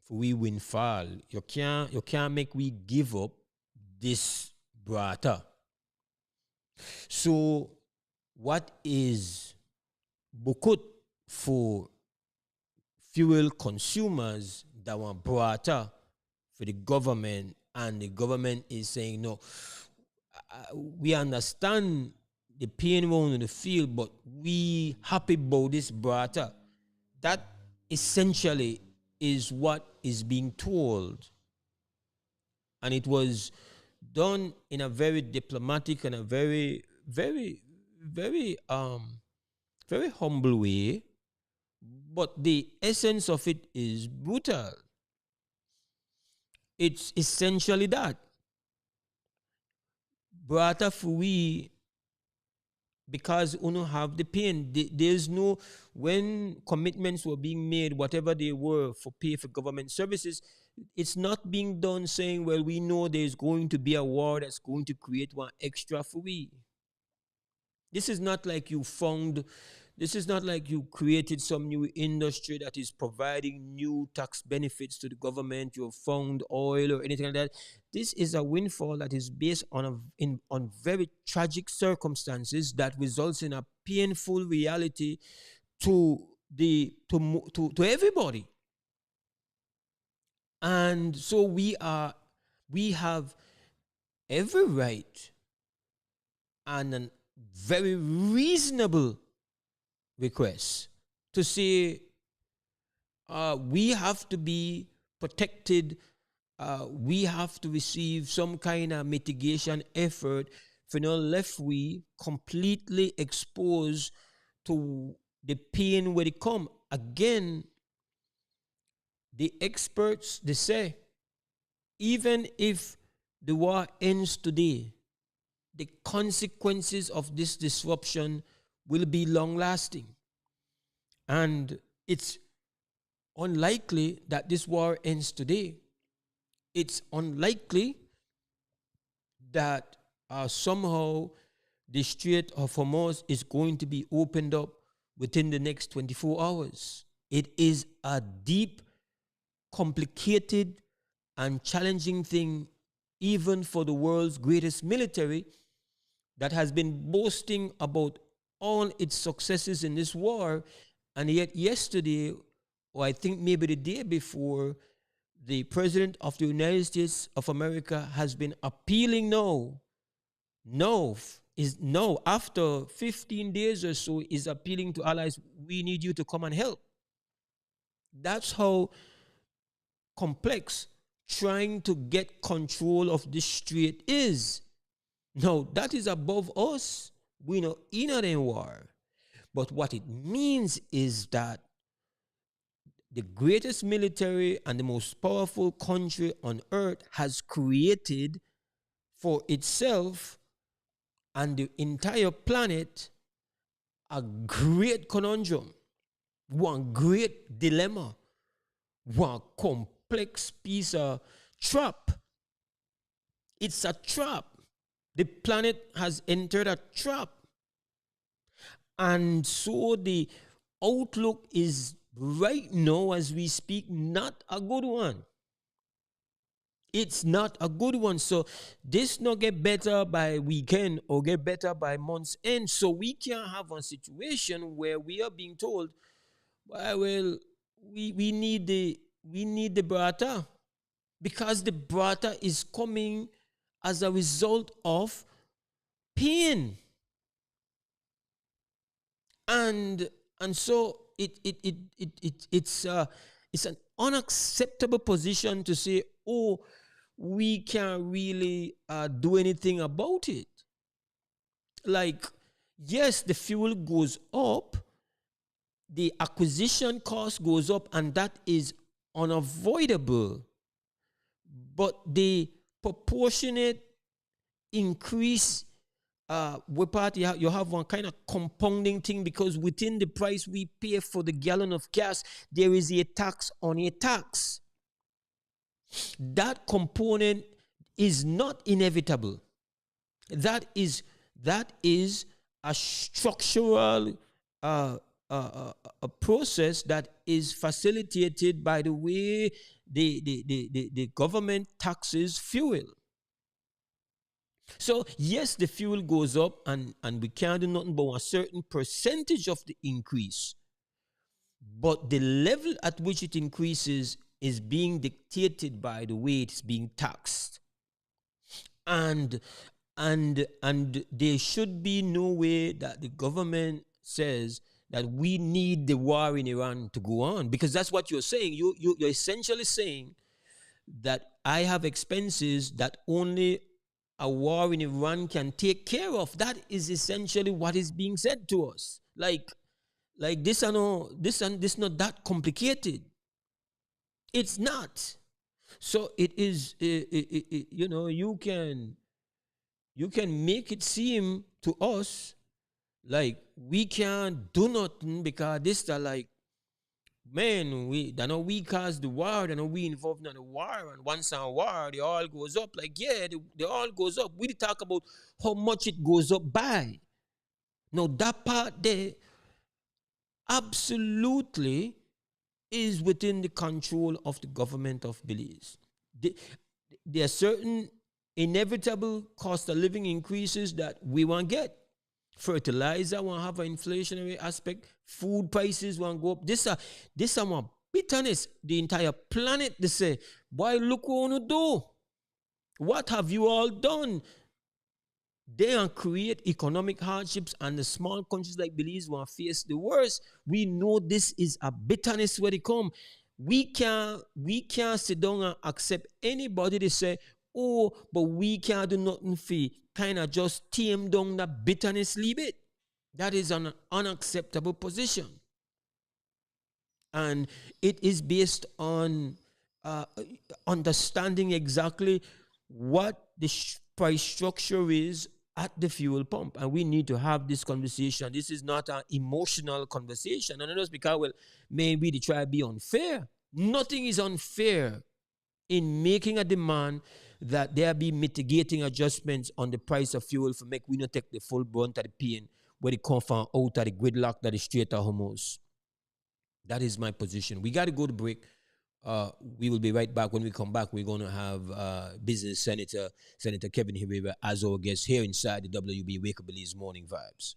for we windfall. You can't make we give up this brata. So what is bukut for fuel consumers that want brata for the government, and the government is saying no. We understand the pain we in the field, but we happy about this brata. That essentially is what is being told, and it was done in a very diplomatic and a very, very, very very humble way. But the essence of it is brutal. It's essentially that brata fui, because uno have the pain. There's no, when commitments were being made, whatever they were for pay for government services, it's not being done saying, well, we know there's going to be a war that's going to create one extra for we. This is not like you found, this is not like you created some new industry that is providing new tax benefits to the government. You have found oil or anything like that. This is a windfall that is based on very tragic circumstances that results in a painful reality to to everybody. And so we have every right and a very reasonable request to say we have to be protected. We have to receive some kind of mitigation effort for not left we completely exposed to the pain where it come. Again, the experts, they say, even if the war ends today, the consequences of this disruption will be long lasting. And it's unlikely that this war ends today. It's unlikely that somehow the Strait of Hormuz is going to be opened up within the next 24 hours. It is a deep, complicated, and challenging thing, even for the world's greatest military that has been boasting about all its successes in this war. And yet yesterday, or I think maybe the day before, the President of the United States of America has been appealing after 15 days or so, is appealing to allies, we need you to come and help. That's how complex trying to get control of this strait is. No, that is above us. We know in a war. But what it means is that the greatest military and the most powerful country on earth has created for itself and the entire planet a great conundrum, one great dilemma, one complex piece of trap. It's a trap. The planet has entered a trap. And so the outlook is right now, as we speak, not a good one. It's not a good one. So this not get better by weekend or get better by month's end. So we can't have a situation where we are being told, well, we need the brata, because the brata is coming as a result of pain. And so it's an unacceptable position to say, oh, we can't really do anything about it. Like, yes, the fuel goes up, the acquisition cost goes up, and that is unavoidable. But the proportionate increase, you have one kind of compounding thing, because within the price we pay for the gallon of gas, there is a tax on a tax. That component is not inevitable. That is a structural a process that is facilitated by the way the government taxes fuel. So yes, the fuel goes up, and we can't do nothing but a certain percentage of the increase. But the level at which it increases is being dictated by the way it's being taxed. And there should be no way that the government says that we need the war in Iran to go on, because that's what you're saying. You're essentially saying that I have expenses that only a war in Iran can take care of. That is essentially what is being said to us. Like this and all, this not that complicated. It's not. So it is. You can make it seem to us like we can't do nothing because this are like, man, they know we caused the war, they know we involved in the war, and once a war, the oil goes up. Like, yeah, the oil goes up. We talk about how much it goes up by. Now that part there absolutely is within the control of the government of Belize. The- there are certain inevitable cost of living increases that we won't get. Fertilizer won't have an inflationary aspect. Food prices won't go up. This are one bitterness. The entire planet, they say, boy, look what you do. What have you all done? They can create economic hardships, and the small countries like Belize will face the worst. We know this is a bitterness where they come. We can't sit down and accept anybody to say, oh, but we can't do nothing for kind of just tame down that bitterness, leave it. That is an unacceptable position. And it is based on uh, understanding exactly what the price structure is at the fuel pump. And we need to have this conversation. This is not an emotional conversation. And not just because, well, maybe they try to be unfair. Nothing is unfair in making a demand that there be mitigating adjustments on the price of fuel for make we not take the full brunt of the pain where they come from out of the gridlock that is straight to Hormuz. That is my position. We got to go to break. We will be right back. When we come back, we're going to have business Senator Kevin Herrera as our guest here inside the WB Wake Up Belize Morning Vibes.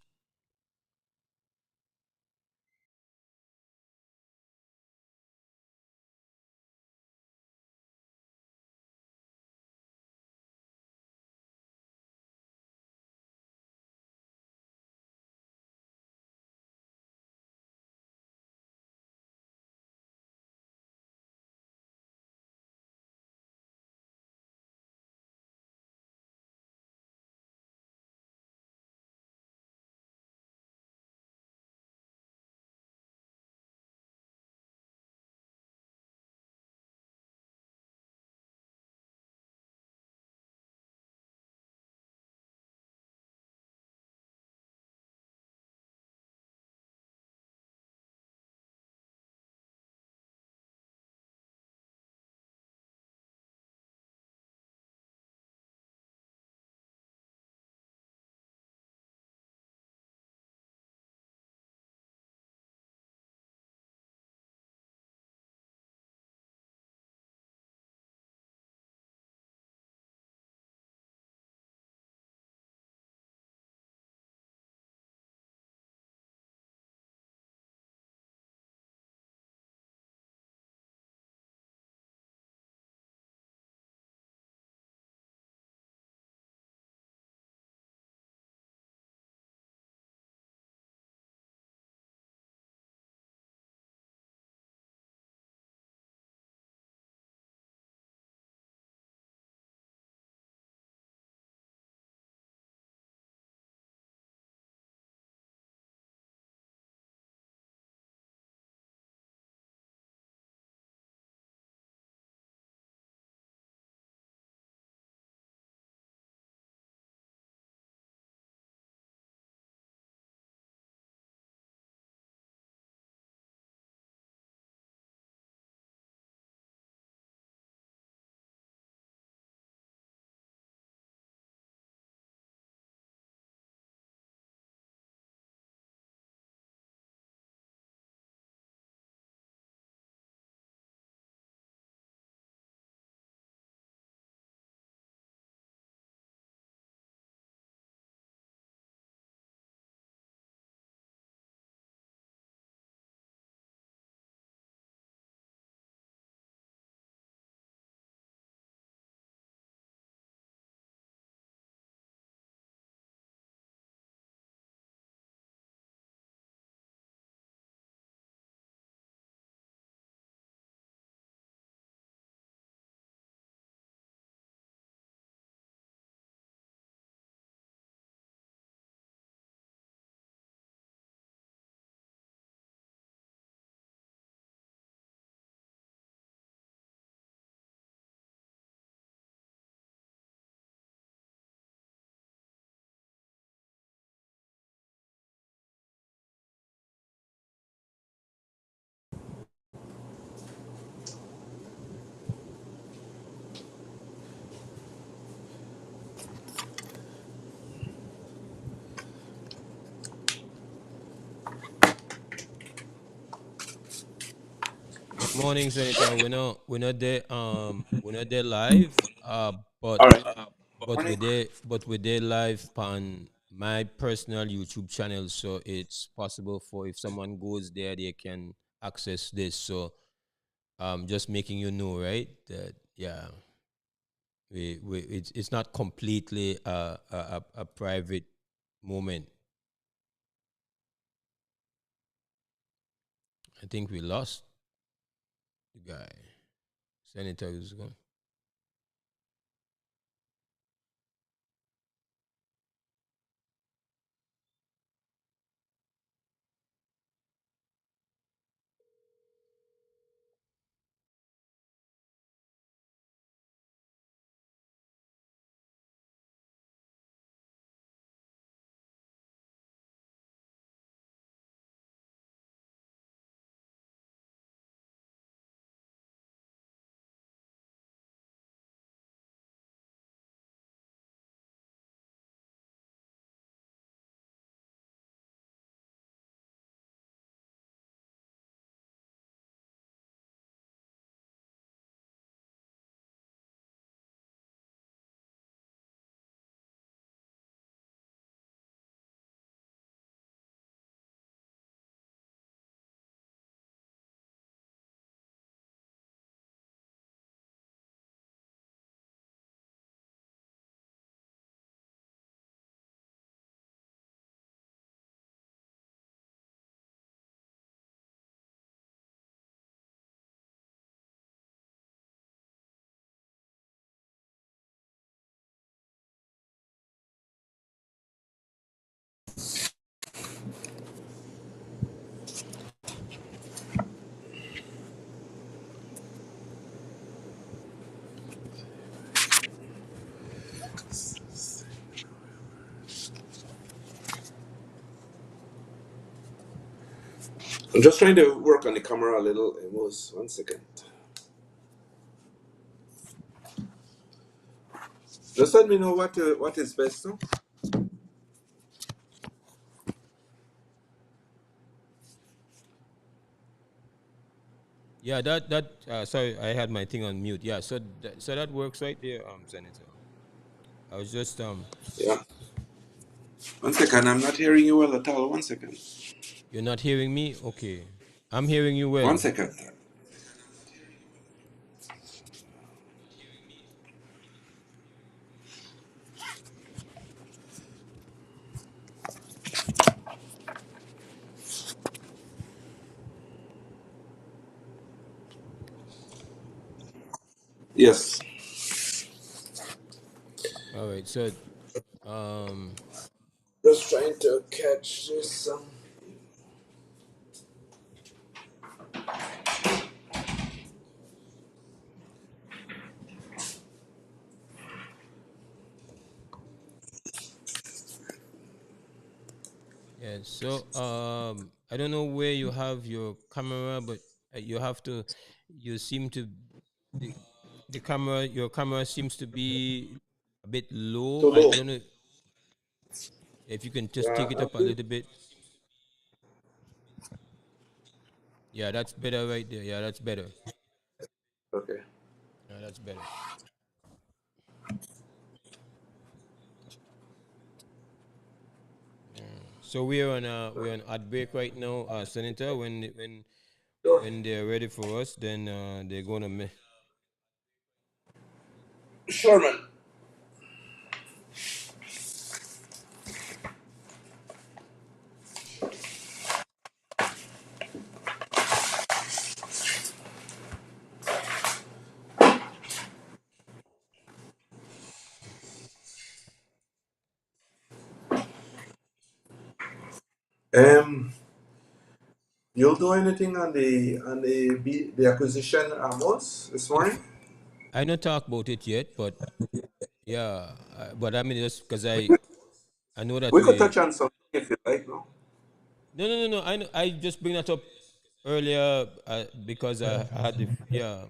morning, Senator. We're not there live. But All right. we're Morning. there, live on my personal YouTube channel, so it's possible for if someone goes there, they can access this. So just making you know, right? That yeah, we it's not completely a private moment. I think we lost the guy. Senator is gone. I'm just trying to work on the camera a little. It was 1 second. Just let me know what is best. No? Yeah, sorry, I had my thing on mute. Yeah, so that works right there, Senator. I was just Yeah. 1 second. I'm not hearing you well at all. 1 second. you're not hearing me? Okay. I'm hearing you well. 1 second. Yes. All right. So um Just trying to catch this. yeah, so I don't know where you have your camera, but you have to you seem to the your camera seems to be a bit low. Too low. I don't know if you can just Yeah. take it up a little bit. Yeah, that's better right there. Yeah, that's better. Okay. Yeah, that's better. So we're on ad break right now, Senator. Sure. When they're ready for us, then they're gonna. Sure, man. You'll do anything on the acquisition Amos this morning? I don't talk about it yet, but yeah, but I mean just because We could, I know that we could we touch on something if you like, no? no. I just bring that up earlier because I had the yeah,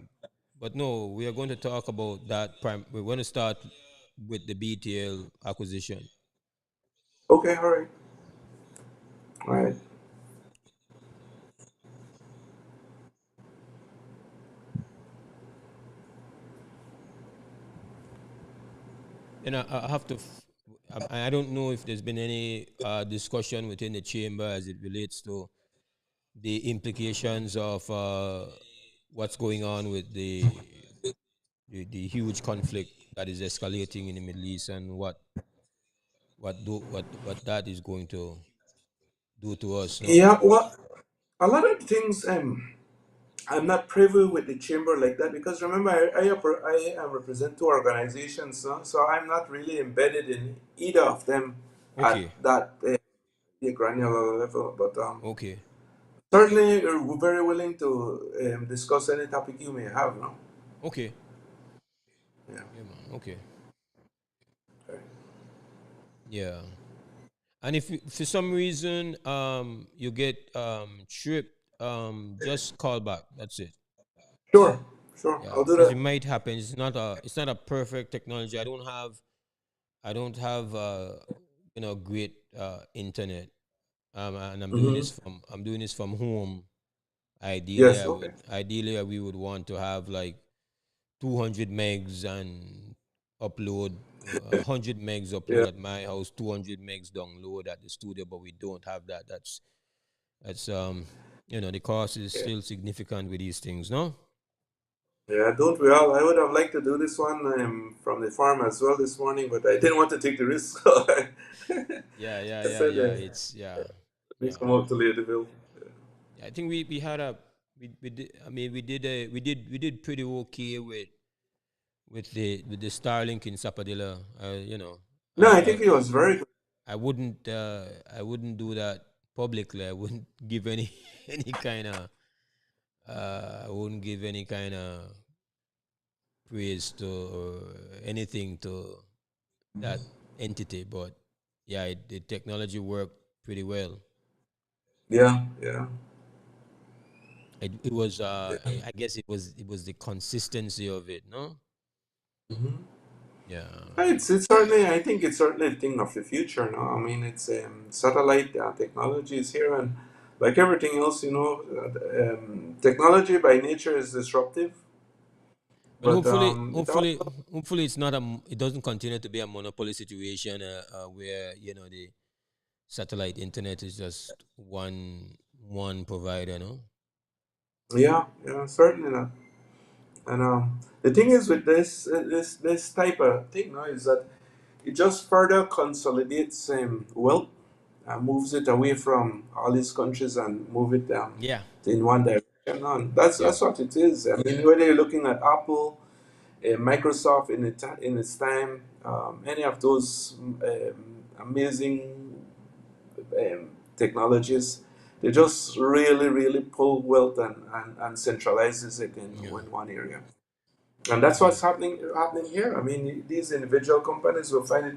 but no, we are going to talk about that. We're going to start with the BTL acquisition. Okay, all right. All right. I have to. I don't know if there's been any discussion within the chamber as it relates to the implications of what's going on with the huge conflict that is escalating in the Middle East and what that is going to do to us. No. Yeah, well, a lot of things I'm not privy with the chamber like that because remember I represent two organizations, so I'm not really embedded in either of them at Okay. that the granular level. But Okay. certainly we're very willing to discuss any topic you may have. No, Okay. yeah. Yeah, man. Okay. Okay. Yeah. And if for some reason you get tripped, just call back. That's it. Sure, sure, Yeah, I'll do because it that. might happen. It's not a perfect technology. I don't have great internet. And Hmm. I'm doing this from home. Yes, okay. Ideally we would want to have like 200 megs and upload 100 megs Yeah, upload at my house, 200 megs download at the studio, but we don't have that. That's the cost is yeah. still significant with these things, no? Yeah, don't we all? I would have liked to do this one from the farm as well this morning, but I didn't want to take the risk. So Yeah, yeah, I yeah, said, yeah. It's yeah, let me yeah. come up to Ladyville. Yeah, I think we had a we did. I mean, we did pretty okay with the Starlink in Sapadilla. No, I I think it was very good. I wouldn't do that publicly. I wouldn't give any any kind of I wouldn't give any kind of praise to or anything to that entity. But yeah, the technology worked pretty well. Yeah, yeah, It was yeah. I guess it was the consistency of it, no? Hmm. Yeah, It's certainly, I think it's certainly a thing of the future. No, I mean, it's satellite technology is here, and like everything else, technology by nature is disruptive, but but hopefully, it hopefully, also, hopefully, it doesn't continue to be a monopoly situation where the satellite internet is just one provider, no? yeah, yeah, certainly not. And the thing is with this type of thing, no, is that it just further consolidates wealth, moves it away from all these countries and move it Yeah, in one direction. And yeah, that's what it is. I mean, whether you're looking at Apple, Microsoft in its time, any of those amazing technologies, they just really, really pull wealth and centralizes it yeah, in one area. And that's yeah, what's happening here. I mean, these individual companies will find it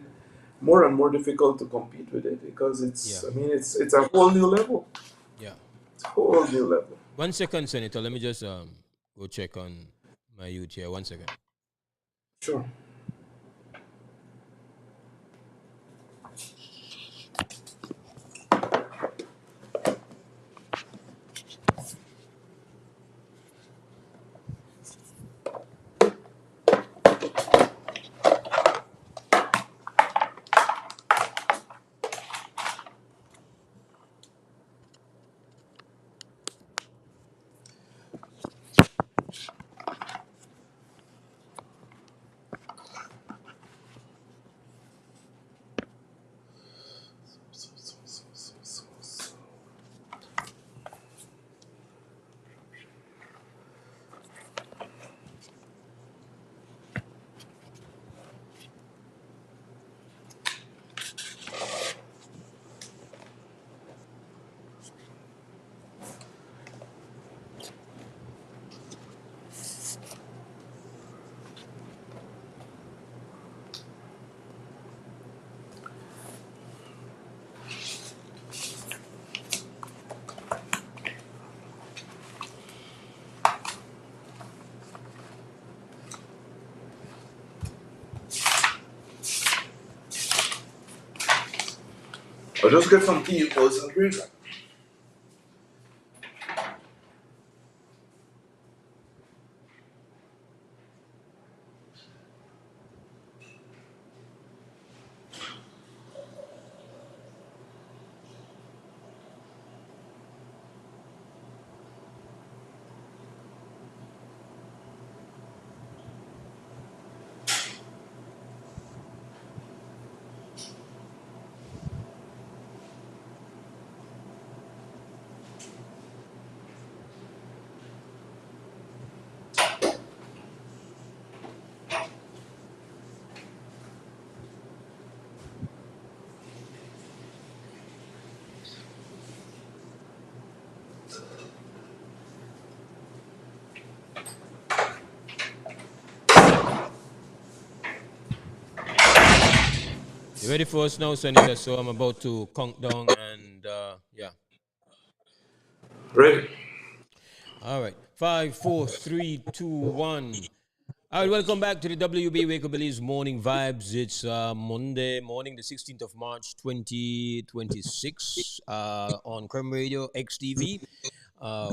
more and more difficult to compete with it because yeah, it's a whole new level. yeah. It's a whole new level. 1 second, Senator. Let me just go check on my youth here. 1 second. Sure. I'll just get some tea, boys and girls. You ready for us now, Senator? So I'm about to count down and yeah. Ready? All right. 5, 4, 3, 2, 1. All right, welcome back to the WB Wake Up Belize Morning Vibes. It's Monday morning, the 16th of March, 2026, on Creme Radio XTV.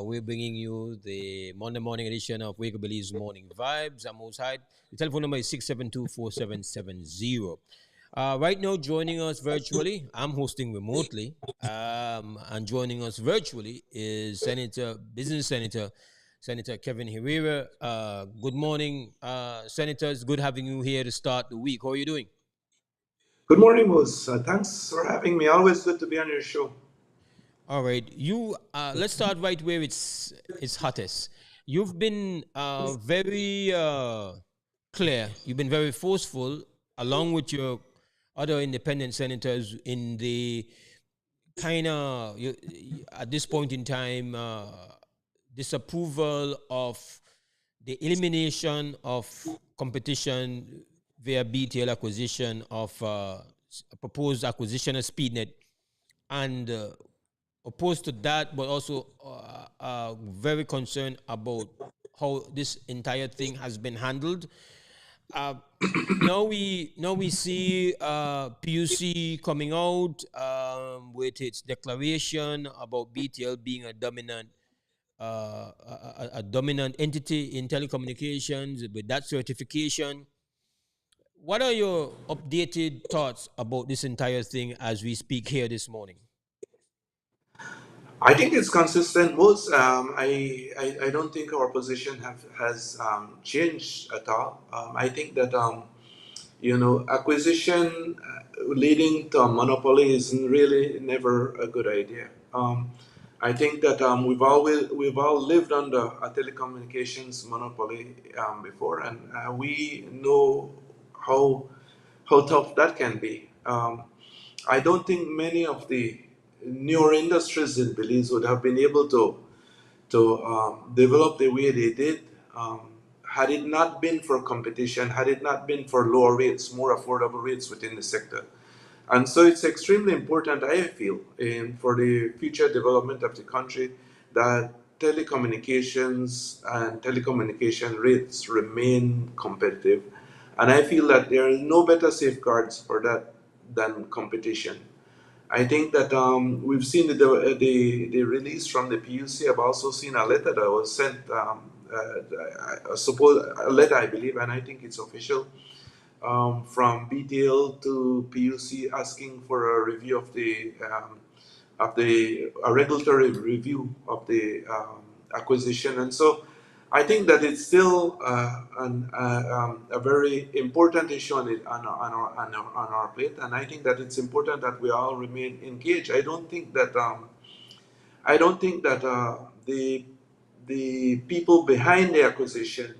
We're bringing you the Monday morning edition of Wake Up Belize Morning Vibes. I'm Oside. The telephone number is 672-4770. Right now, joining us virtually, I'm hosting remotely, and joining us virtually is Business Senator Kevin Herrera. Good morning, Senator. It's good having you here to start the week. How are you doing? Good morning, Moose. Thanks for having me. Always good to be on your show. All right, let's start right where it's hottest. You've been very clear. You've been very forceful, along with your other independent senators, in the kind of at this point in time disapproval of the elimination of competition via BTL acquisition of proposed acquisition of SpeedNet, and opposed to that, but also very concerned about how this entire thing has been handled. Uh, now we see PUC coming out with its declaration about BTL being a dominant entity in telecommunications with that certification. What are your updated thoughts about this entire thing as we speak here this morning? I think it's consistent, Moose. I don't think our position has changed at all. I think that acquisition leading to a monopoly is really never a good idea. I think that we've all lived under a telecommunications monopoly before, and we know how how tough that can be. I don't think many of the newer industries in Belize would have been able to develop the way they did had it not been for competition, had it not been for lower rates, more affordable rates within the sector. And so it's extremely important, I feel, for the future development of the country that telecommunications and telecommunication rates remain competitive. And I feel that there are no better safeguards for that than competition. I think that we've seen the release from the PUC. I've also seen a letter that was sent, I suppose a letter, I believe, and I think it's official, from BTL to PUC asking for a review of the a regulatory review of the acquisition, and so I think that it's still a very important issue on our plate, and I think that it's important that we all remain engaged. I don't think that the people behind the acquisition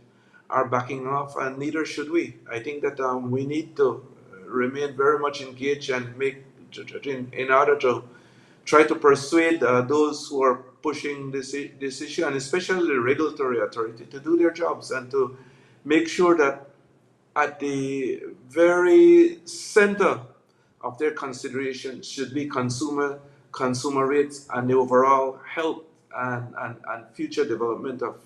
are backing off, and neither should we. I think that we need to remain very much engaged and in order to try to persuade those who are pushing this issue, and especially the regulatory authority, to do their jobs and to make sure that at the very center of their consideration should be consumer rates and the overall health and future development of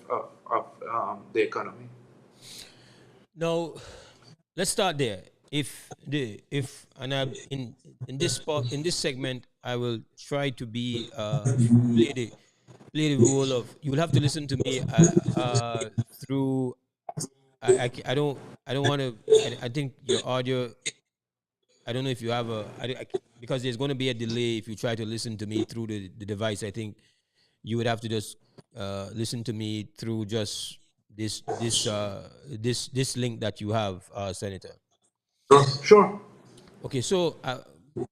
the economy. Now, let's start there. If and I in this spot in this segment, I will try to be play the play the role of, you will have to listen to me through. I don't want to. I think your audio. I don't know if you have because there's going to be a delay if you try to listen to me through the device. I think you would have to just listen to me through just this link that you have, Senator. Sure. Okay, so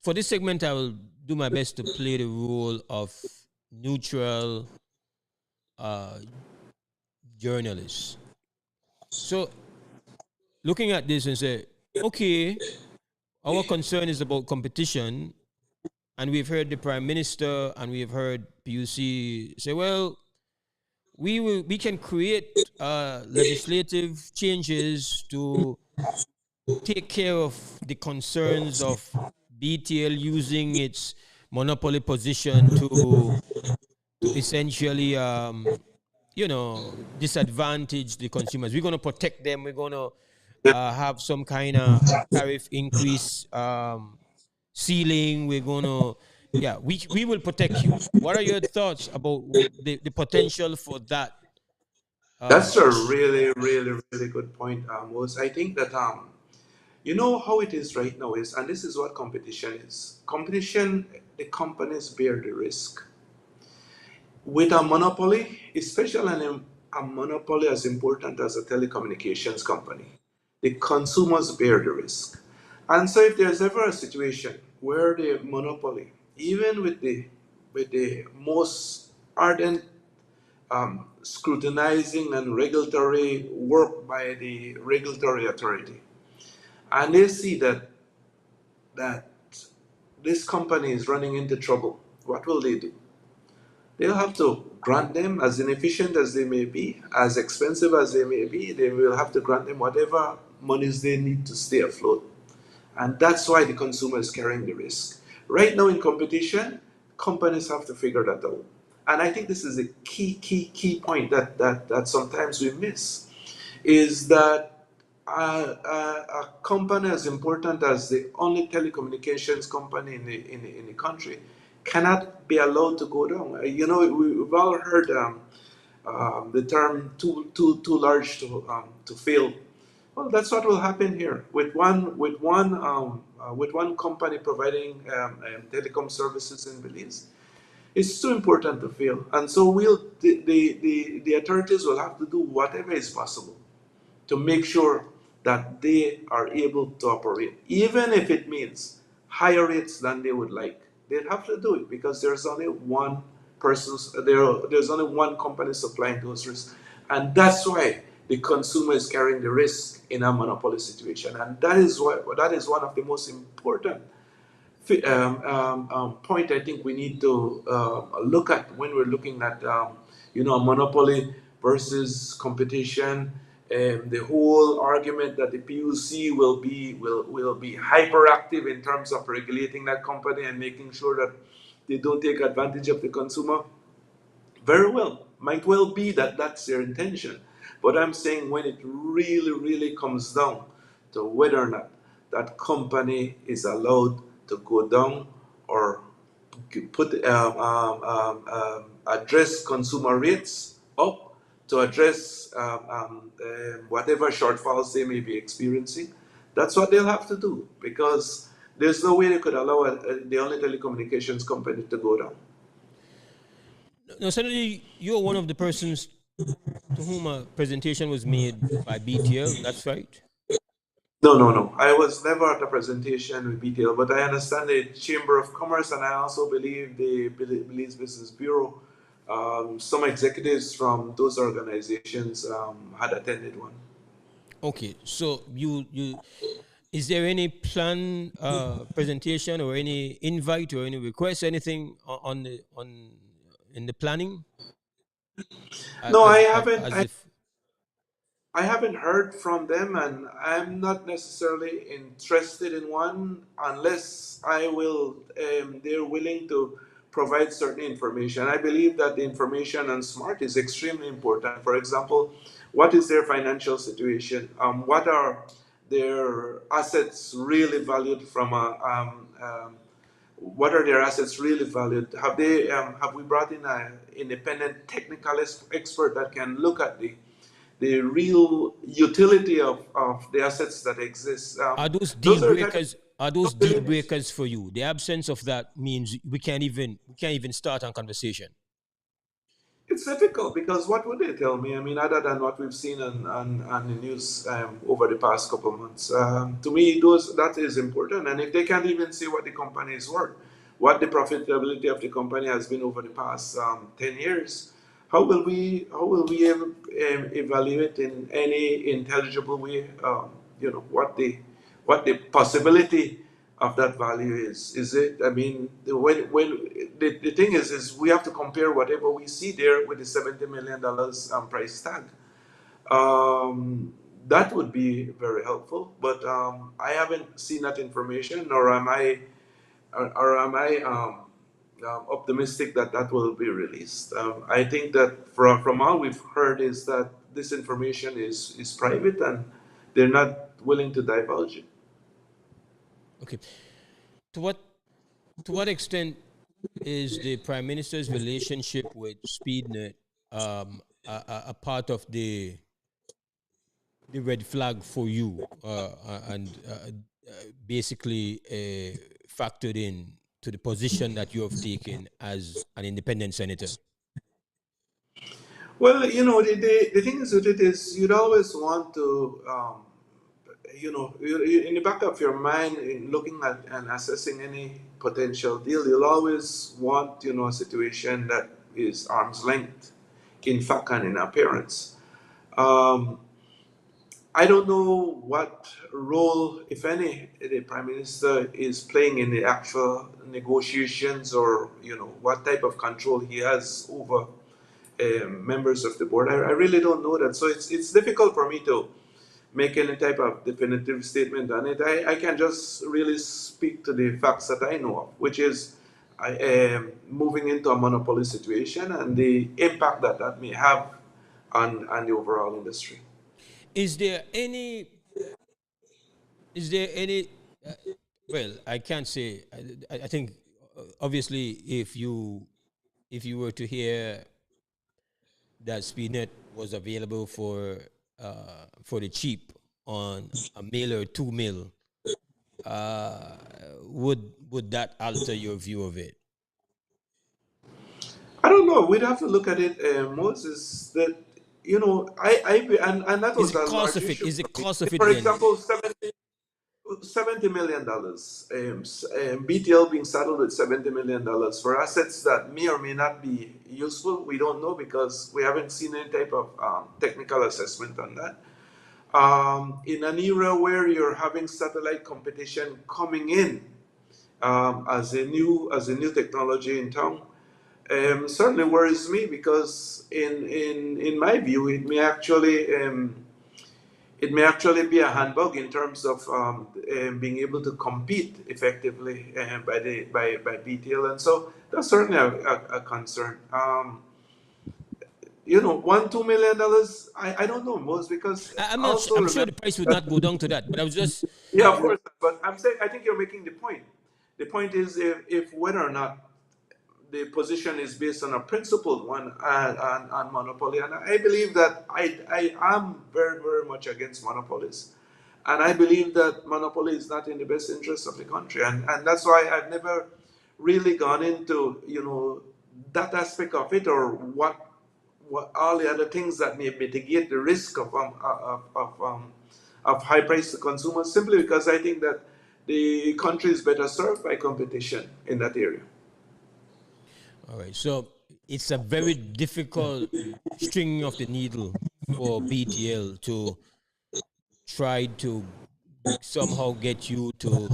for this segment, I will do my best to play the role of neutral uh, journalist. So, looking at this and say, okay, our concern is about competition, and we've heard the Prime Minister and we've heard PUC say, well, we can create legislative changes to take care of the concerns of BTL using its monopoly position to essentially disadvantage the consumers. We're going to protect them. We're going to Yeah, have some kind of tariff increase ceiling. We're going to, yeah, we will protect you. What are your thoughts about the potential for that? that's Um, a really, really, really good point, was I think that you know how it is right now is, and this is what competition is. Competition, the companies bear the risk. With a monopoly, especially a monopoly as important as a telecommunications company, the consumers bear the risk. And so if there's ever a situation where the monopoly, even with the most ardent scrutinizing and regulatory work by the regulatory authority, and they see that this company is running into trouble, what will they do? They'll have to grant them, as inefficient as they may be, as expensive as they may be, they will have to grant them whatever monies they need to stay afloat. And that's why the consumer is carrying the risk. Right now in competition, companies have to figure that out. And I think this is a key point that sometimes we miss is that a company as important as the only telecommunications company in the country cannot be allowed to go down. You know, we've all heard the term too large to fail. Well, that's what will happen here with one company providing telecom services in Belize. It's too important to fail, and so the authorities will have to do whatever is possible to make sure that they are able to operate, even if it means higher rates than they would like. They'd have to do it because there's only one company supplying those risks, and that's why the consumer is carrying the risk in a monopoly situation, and that is one of the most important point I think we need to look at when we're looking at monopoly versus competition. The whole argument that the PUC will be hyperactive in terms of regulating that company and making sure that they don't take advantage of the consumer. Very well, might well be that that's their intention. But I'm saying when it really, really comes down to whether or not that company is allowed to go down or address consumer rates up to address whatever shortfalls they may be experiencing, that's what they'll have to do because there's no way they could allow the only telecommunications company to go down. now, suddenly, you're one of the persons to whom a presentation was made by BTL. That's right. No, no, no. I was never at a presentation with BTL, but I understand the Chamber of Commerce and I also believe the Belize Business Bureau. Some executives from those organizations had attended one. Okay, so you is there any plan presentation or any invite or any request, anything on in the planning No, as if I haven't heard from them, and I'm not necessarily interested in one unless they're willing to provide certain information. I believe that the information on SMART is extremely important. For example, what is their financial situation? What are their assets really valued from a what are their assets really valued? Have we brought in an independent technical expert that can look at the real utility of the assets that exist? are those Those deal are the type of breakers? Are those deal breakers for you? The absence of that means we can't even start a conversation. It's difficult because what would they tell me? I mean, other than what we've seen on the news over the past couple of months, to me, that is important. And if they can't even say what the company is worth, what the profitability of the company has been over the past 10 years, how will we evaluate in any intelligible way? What the possibility of that value is. Is it? I mean, when the thing is we have to compare whatever we see there with the $70 million price tag. Um, that would be very helpful. But I haven't seen that information, nor am I, optimistic that that will be released. I think that from all we've heard is that this information is private and they're not willing to divulge it. Okay. To what to what extent is the Prime Minister's relationship with SpeedNet a part of the red flag for you, and basically factored in to the position that you have taken as an independent senator? Well, the thing is with it is you'd always want to, in the back of your mind, in looking at and assessing any potential deal, you'll always want, a situation that is arm's length in fact and in appearance. Um, I don't know what role, if any, the Prime Minister is playing in the actual negotiations, or what type of control he has over members of the board. I really don't know that, so it's difficult for me to make any type of definitive statement on it. I can just really speak to the facts that I know of, which is I am moving into a monopoly situation and the impact that that may have on the overall industry. Is there any? Is there any? Uh, well, I can't say. I think obviously, if you were to hear that SpeedNet was available for the cheap on a mil or 2 mil, uh, would that alter your view of it? I don't know. We'd have to look at it, Moses. That and that Is was it a cost large of it? issue Is for it me. cost of it For then? example, $70 million. BTL being saddled with $70 million for assets that may or may not be useful. We don't know because we haven't seen any type of technical assessment on that. In an era where you're having satellite competition coming in, as a new technology in town, certainly worries me because in my view it may actually be a handbug in terms of being able to compete effectively by BTL, and so that's certainly a concern. $1-2 million. I don't know most, because I'm not. also I'm sure remember the price would that, not go down to that. But I was just. yeah, of course, but I'm saying I think you're making the point. The point is, if whether or not the position is based on a principled one, and monopoly. And I believe that I am very, very much against monopolies. And I believe that monopoly is not in the best interest of the country. And that's why I've never really gone into, that aspect of it, or what all the other things that may mitigate the risk of high price to consumers, simply because I think that the country is better served by competition in that area. All right. So it's a very difficult stringing of the needle for BTL to try to somehow get you to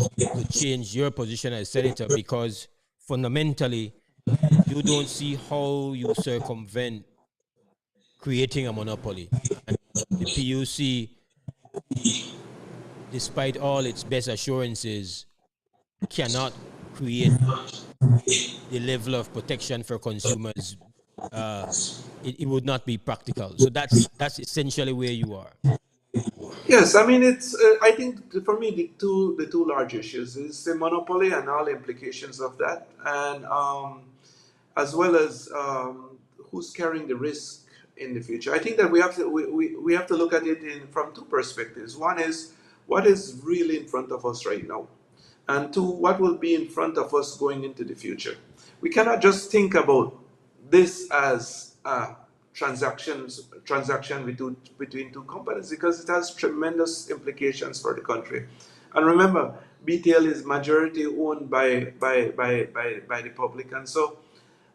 change your position as senator, because fundamentally you don't see how you circumvent creating a monopoly. And the PUC, despite all its best assurances, cannot create the level of protection for consumers. Uh, it would not be practical. So that's essentially where you are. Yes, I mean it's. I think for me the two large issues is the monopoly and all the implications of that, and as well as who's carrying the risk in the future. I think that we have to look at it from two perspectives. One is what is really in front of us right now, and two, what will be in front of us going into the future. We cannot just think about this as a transaction between two companies, because it has tremendous implications for the country. And remember, BTL is majority owned by the public, and so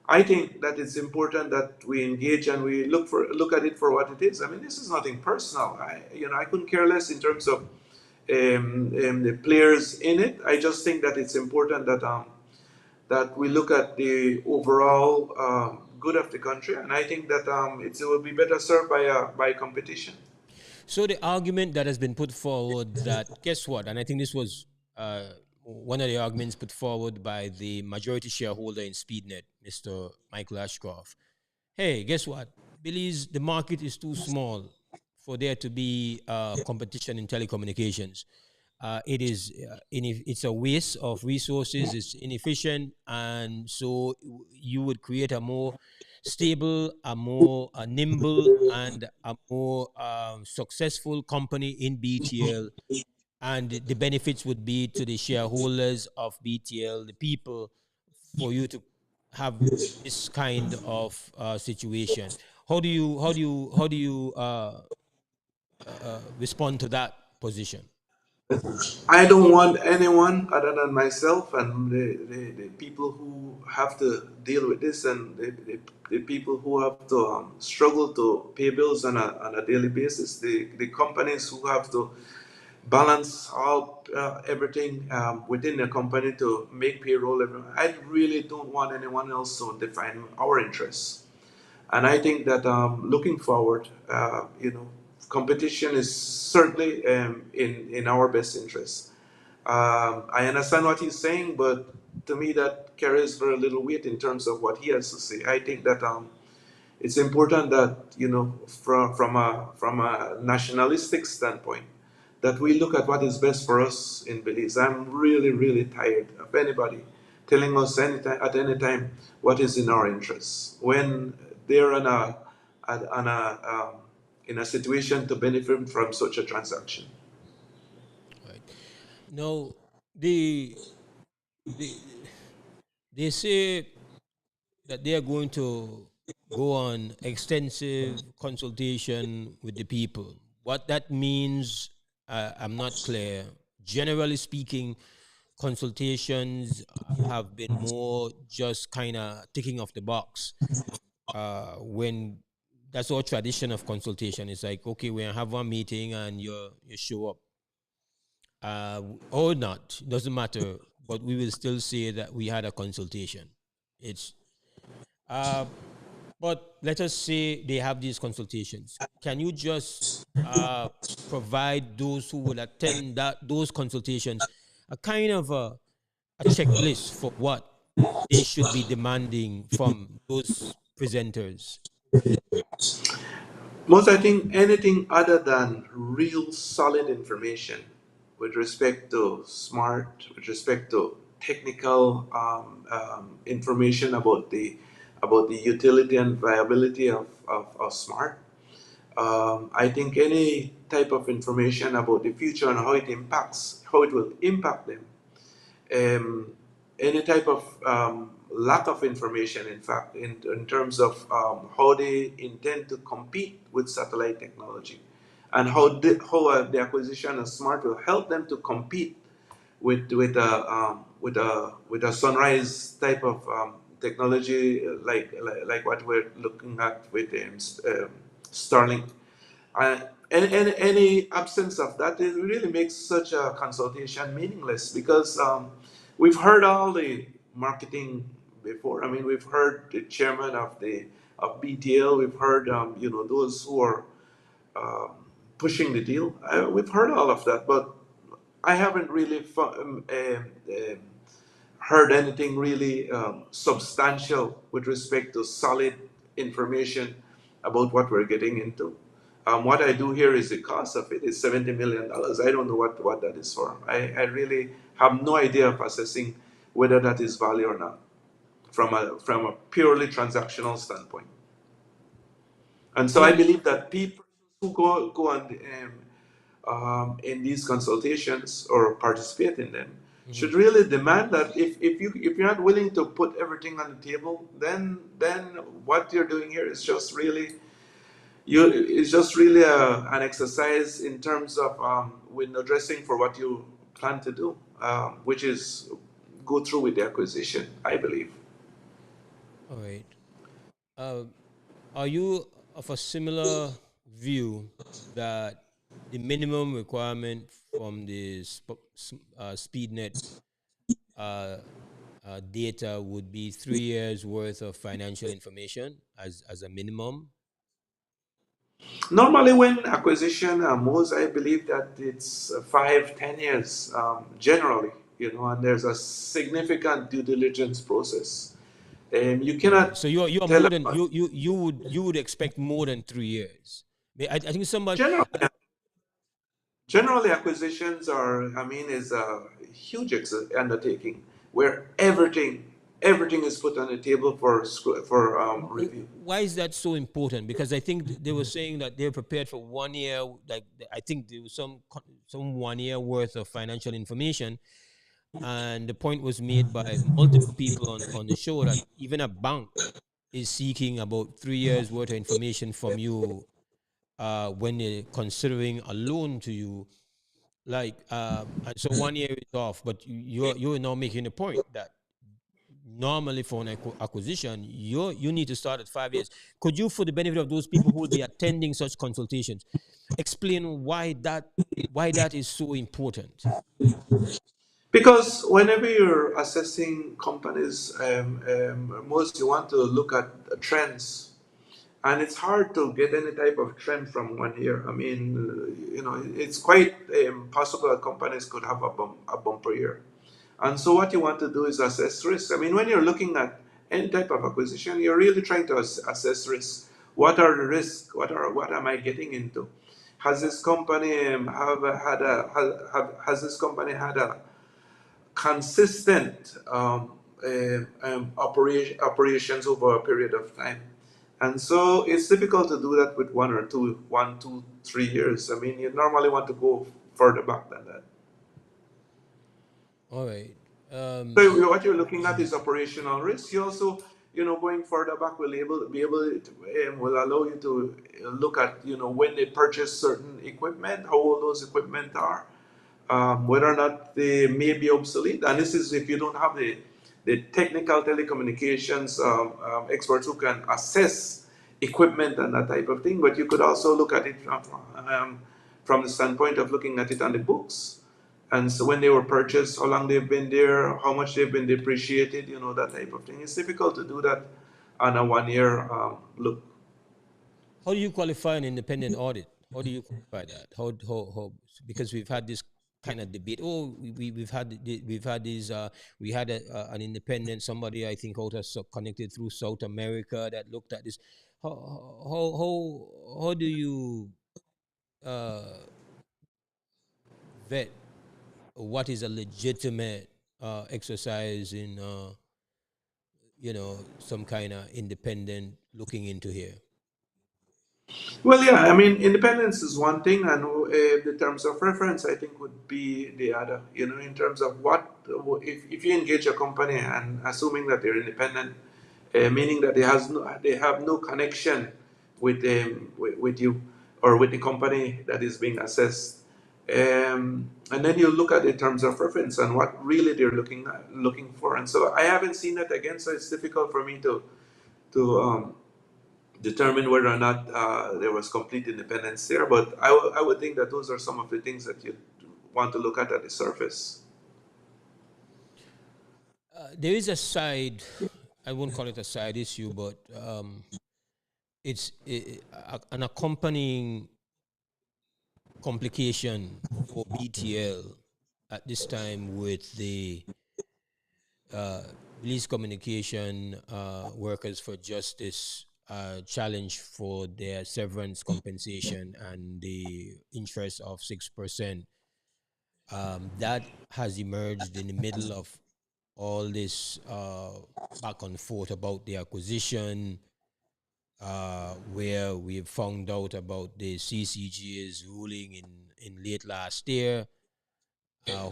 I think that it's important that we engage and we look at it for what it is. I mean, this is nothing personal. I couldn't care less in terms of the players in it. I just think that it's important that we look at the overall good of the country, and I think that it will be better served by competition. So the argument that has been put forward that guess what, and I think this was one of the arguments put forward by the majority shareholder in SpeedNet, Mr. Michael Ashcroft. Hey, guess what? Belize, the market is too small for there to be competition in telecommunications. It's a waste of resources. It's inefficient, and so you would create a more stable, a more nimble, and a more successful company in BTL. And the benefits would be to the shareholders of BTL, the people, for you to have this kind of situation. How do you respond to that position? I don't want anyone other than myself and the people who have to deal with this, and the people who have to struggle to pay bills on a daily basis, the companies who have to balance all everything within the company to make payroll. I really don't want anyone else to define our interests. And I think that looking forward, competition is certainly in our best interest. I understand what he's saying, but to me that carries very little weight in terms of what he has to say. I think that it's important that from a nationalistic standpoint, that we look at what is best for us in Belize. I'm really really tired of anybody telling us at any time what is in our interests when they're in a situation to benefit from such a transaction. Right. No, the the they say that they are going to go on extensive consultation with the people. What that means, I'm not clear. Generally speaking, consultations have been more just kind of ticking off the box. When that's our tradition of consultation. It's like, okay, we have one meeting and you show up, or not. Doesn't matter. But we will still say that we had a consultation. It's uh, but let us say they have these consultations. Can you just provide those who will attend those consultations a kind of a checklist for what they should be demanding from those presenters? Most, I think, anything other than real solid information with respect to smart, with respect to technical information about the utility and viability of smart. I think any type of information about the future and how it will impact them, um, any type of lack of information, in fact, in terms of how they intend to compete with satellite technology, and how the acquisition of smart will help them to compete with a sunrise type of technology like what we're looking at with Starlink. Any absence of that, it really makes such a consultation meaningless because we've heard all the marketing before. I mean, we've heard the chairman of BTL. We've heard those who are um, pushing the deal. We've heard all of that, but I haven't really heard anything really substantial with respect to solid information about what we're getting into. What I do here is the cost of it is $70 million. I don't know what that is for. I really have no idea of assessing whether that is value or not from a purely transactional standpoint. And so I So, believe that people who go on in these consultations or participate in them mhm. should really demand that if you're not willing to put everything on the table, then what you're doing here is just really an exercise in terms of window dressing for what you plan to do, which is go through with the acquisition, I believe. All right. Uh, are you of a similar view that the minimum requirement from the SpeedNet uh, data would be 3 years worth of financial information as a minimum? Normally, when acquisition moves, I believe that it's 5, 10 years generally, and there's a significant due diligence process. You All right. cannot So you're tell more a than you would expect more than 3 years. I think somebody. generally. Generally, acquisitions is a huge undertaking where everything is put on the table for review. Why is that so important? Because I think they were saying that they're prepared for 1 year. Like I think there was some 1 year worth of financial information, and the point was made by multiple people on the show that even a bank is seeking about 3 years worth of information from you when they're considering a loan to you. Like and so 1 year is off, but you're now making a point that normally for an acquisition, you need to start at 5 years. Could you, for the benefit of those people who will be attending such consultations, explain why that is so important? Because whenever you're assessing companies, most you want to look at trends, and it's hard to get any type of trend from 1 year. It's quite possible that companies could have a bumper year. And so what you want to do is assess risk. When you're looking at any type of acquisition, you're really trying to assess risk. What are the risks? What am I getting into? Has this company has this company had a consistent operations over a period of time? And so it's difficult to do that with 1, 2, 3 years. You normally want to go further back than that. All right. So what you're looking at is operational risk. You also, going further back will allow you to look at, when they purchase certain equipment, how old those equipment are, whether or not they may be obsolete. And this is if you don't have the technical telecommunications experts who can assess equipment and that type of thing. But you could also look at it from the standpoint of looking at it on the books. And so when they were purchased, how long they've been there, how much they've been depreciated, that type of thing. It's difficult to do that on a 1 year look. How do you qualify an independent audit? How do you qualify that? How because we've had this kind of debate. Oh, we've had these we had an independent somebody I think out of connected through South America that looked at this. How do you uh, vet what is a legitimate exercise in some kind of independent looking into here? Well, yeah, independence is one thing, and the terms of reference, I think, would be the other. In terms of if you engage a company and assuming that they're independent, meaning that they have no connection with you or with the company that is being assessed. And then you look at the terms of reference and what really they're looking for. And so I haven't seen that again, so it's difficult for me to determine whether or not there was complete independence there. But I would think that those are some of the things that you want to look at the surface. There is a side, I won't call it a side issue, but it's an accompanying complication for BTL at this time with the uh, Belize Communication Workers for Justice challenge for their severance compensation and the interest of 6%. That has emerged in the middle of all this back and forth about the acquisition, where we found out about the CCG's ruling in late last year, uh,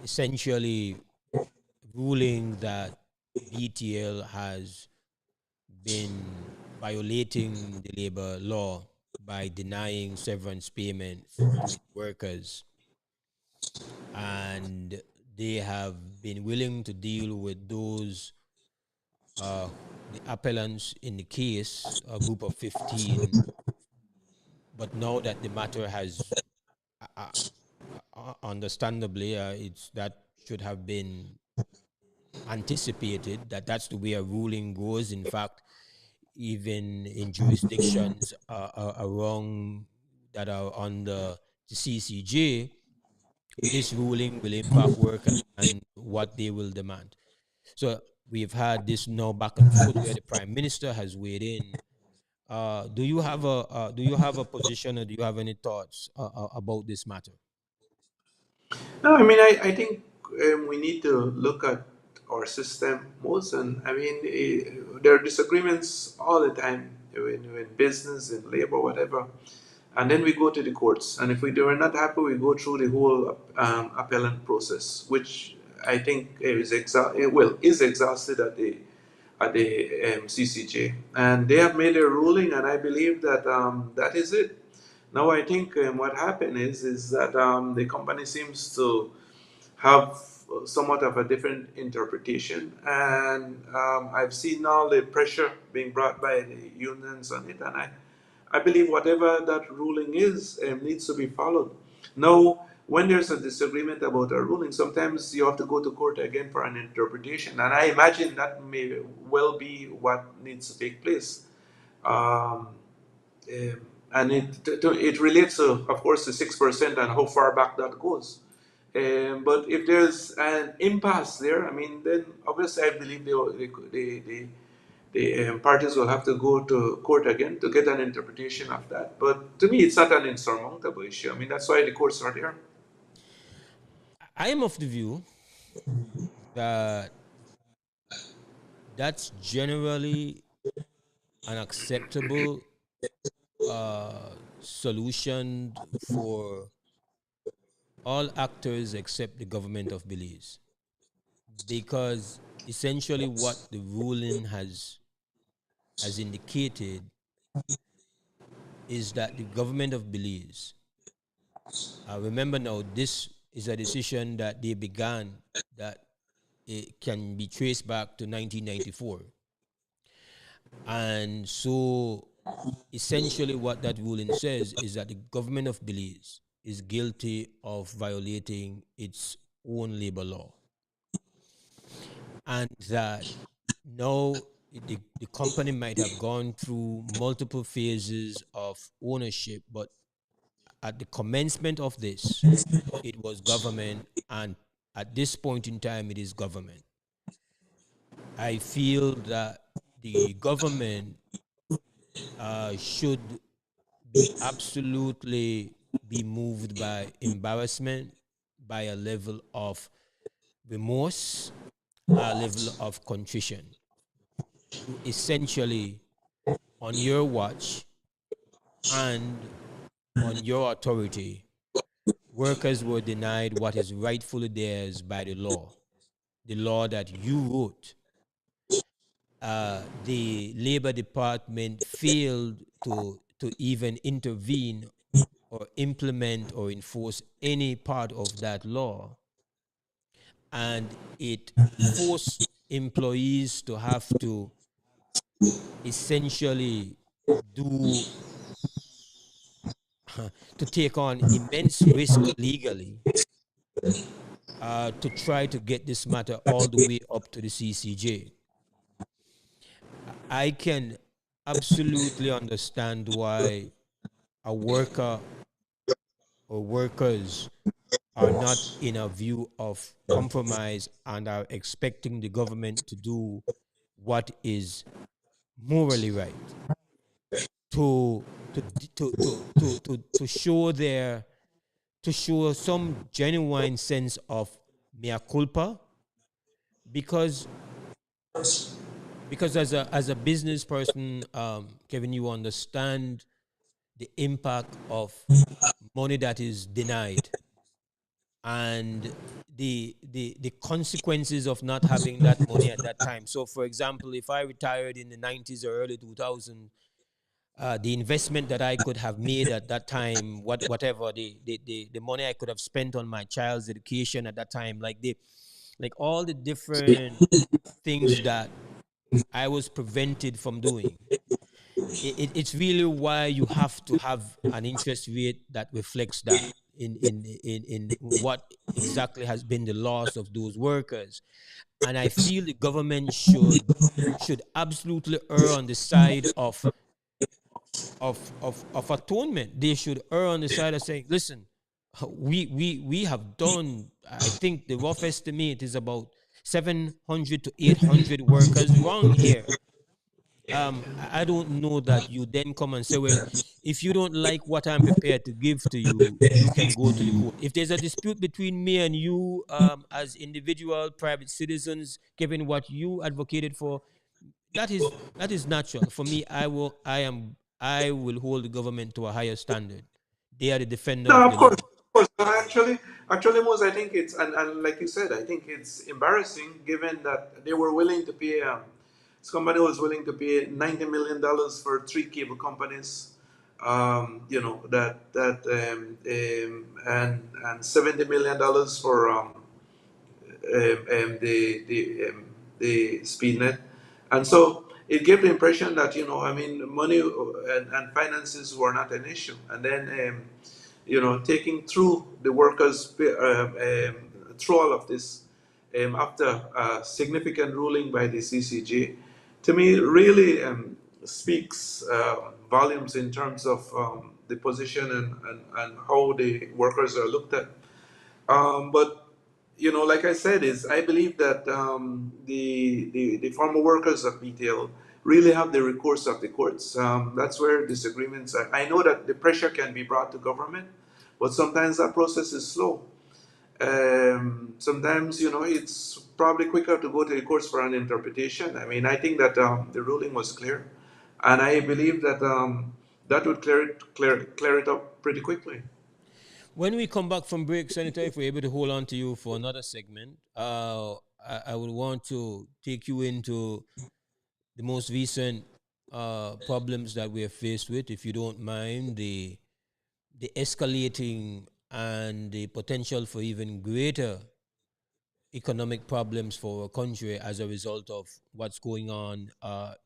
essentially ruling that BTL has been violating the labor law by denying severance payments to its workers. And they have been willing to deal with those, uh, the appellants in the case, a group of 15. But now that the matter has, uh, understandably, it's that should have been anticipated that that's the way a ruling goes. In fact, even in jurisdictions around that are under the CCJ, this ruling will impact work and what they will demand. So we've had this now back and forth where the prime minister has weighed in. Do you have a position, or do you have any thoughts about this matter? No, I mean, I think we need to look at our system most, and I mean, there are disagreements all the time in business, in labor, whatever. And then we go to the courts, and if we are not happy, we go through the whole appellant process, which I think is exhausted at the CCJ, and they have made a ruling, and I believe that that is it. Now I think what happened is that the company seems to have somewhat of a different interpretation, and I've seen all the pressure being brought by the unions on it, and I believe whatever that ruling is needs to be followed. Now, when there's a disagreement about a ruling, sometimes you have to go to court again for an interpretation, and I imagine that may well be what needs to take place. Um, um, and it relates to, of course, the 6% and how far back that goes. But if there's an impasse there, I mean, then obviously I believe the parties will have to go to court again to get an interpretation of that. But to me, it's not an insurmountable issue. I mean, that's why the courts are there. I am of the view that that's generally an acceptable solution for all actors except the government of Belize, because essentially what the ruling has indicated is that the government of Belize, remember now, this is a decision that they began, that it can be traced back to 1994. And so essentially what that ruling says is that the government of Belize is guilty of violating its own labor law. And that now the company might have gone through multiple phases of ownership, but at the commencement of this, it was government, and at this point in time, it is government. I feel that the government should be absolutely be moved by embarrassment, by a level of remorse, a level of contrition, to essentially, on your watch and on your authority, workers were denied what is rightfully theirs by the law that you wrote. The Labor Department failed to even intervene or implement or enforce any part of that law, and it forced employees to have to essentially do to take on immense risk legally to try to get this matter all the way up to the CCJ. I can absolutely understand why a worker or workers are not in a view of compromise and are expecting the government to do what is morally right, to to show their to show some genuine sense of mea culpa, because as a business person, Kevin, you understand the impact of money that is denied, and the consequences of not having that money at that time. So, for example, if I retired in the 90s or early 2000, the investment that I could have made at that time, whatever the money I could have spent on my child's education at that time, like all the different things that I was prevented from doing. It's really why you have to have an interest rate that reflects that. in what exactly has been the loss of those workers. And I feel the government should absolutely err on the side of atonement. They should err on the side of saying, listen, we have done, I think the rough estimate is about 700 to 800 workers wrong here. I don't know that you then come and say, well, if you don't like what I'm prepared to give to you, you can go to the court. If there's a dispute between me and you, as individual private citizens, given what you advocated for, that is natural. For me, I will hold the government to a higher standard. They are the defender No, of of the course, law. of course. No, actually, Mose, I think it's and like you said, I think it's embarrassing given that they were willing to pay. This company was willing to pay $90 million for three cable companies. And $70 million for the SpeedNet, and so it gave the impression that I mean, money and finances were not an issue, and then taking through the workers through all of this after a significant ruling by the CCJ, to me really speaks volumes in terms of the position and how the workers are looked at. But like I said, is I believe that the farmer workers of BTL really have the recourse of the courts. That's where disagreements are. I know that the pressure can be brought to government, but sometimes that process is slow. Sometimes it's probably quicker to go to the courts for an interpretation. I mean, I think that the ruling was clear, and I believe that that would clear it up pretty quickly. When we come back from break, Senator, if we're able to hold on to you for another segment, I would want to take you into the most recent problems that we are faced with, if you don't mind, the escalating and the potential for even greater economic problems for our country as a result of what's going on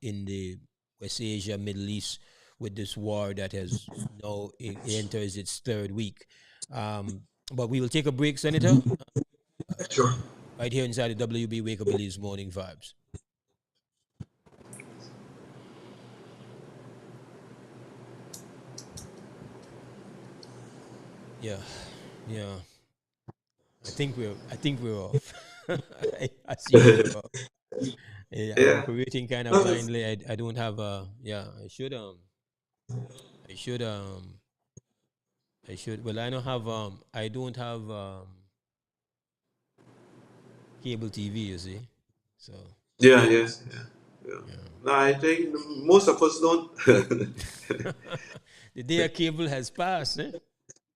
in the West Asia, Middle East, with this war that has now it enters its third week. Um, but we will take a break, Senator, Sure. right here inside the WB Wake Up Belize Morning Vibes. Yeah, yeah. I think we're off. I seem we're off. I'm Yeah. operating kind of No, it's, blindly. I don't have yeah. I should well I don't have cable TV, you see. So yeah, yeah, yeah, yeah. yeah. No, I think most of us don't. The day of cable has passed, eh?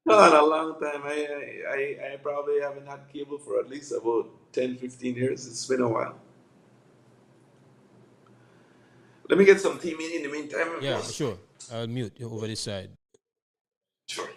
Not a long time. I probably haven't had cable for at least about 10, 15 years. It's been a while. Let me get some tea in the meantime, Yeah, boss. sure. I'll mute over this side. Sure.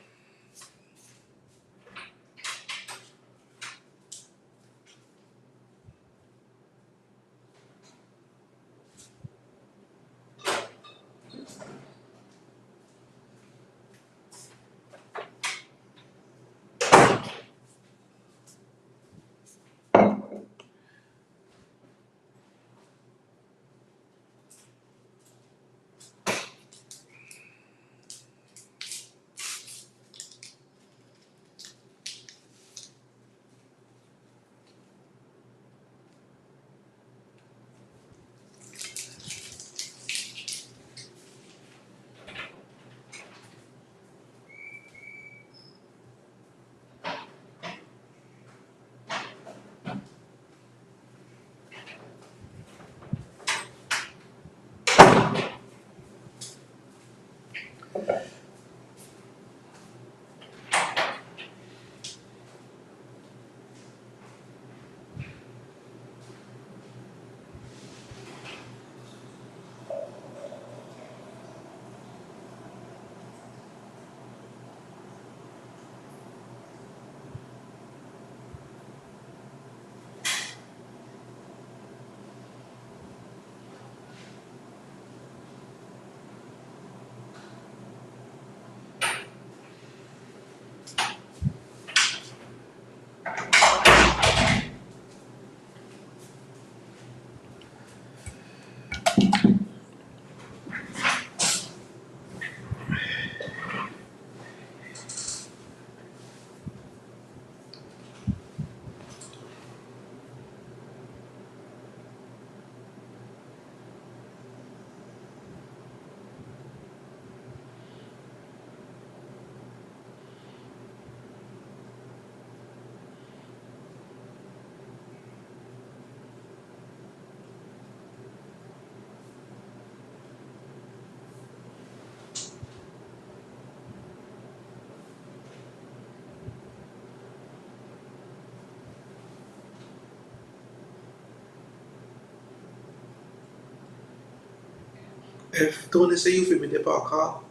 If Tony say you feel me, the power call.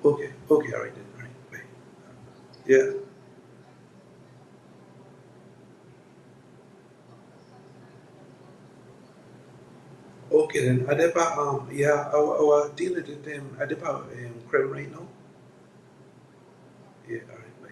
Okay, okay, all right then, all right, bye. Yeah. Okay then. Adepa, yeah, our dealer did Adepa creme right now. Yeah, all right, bye.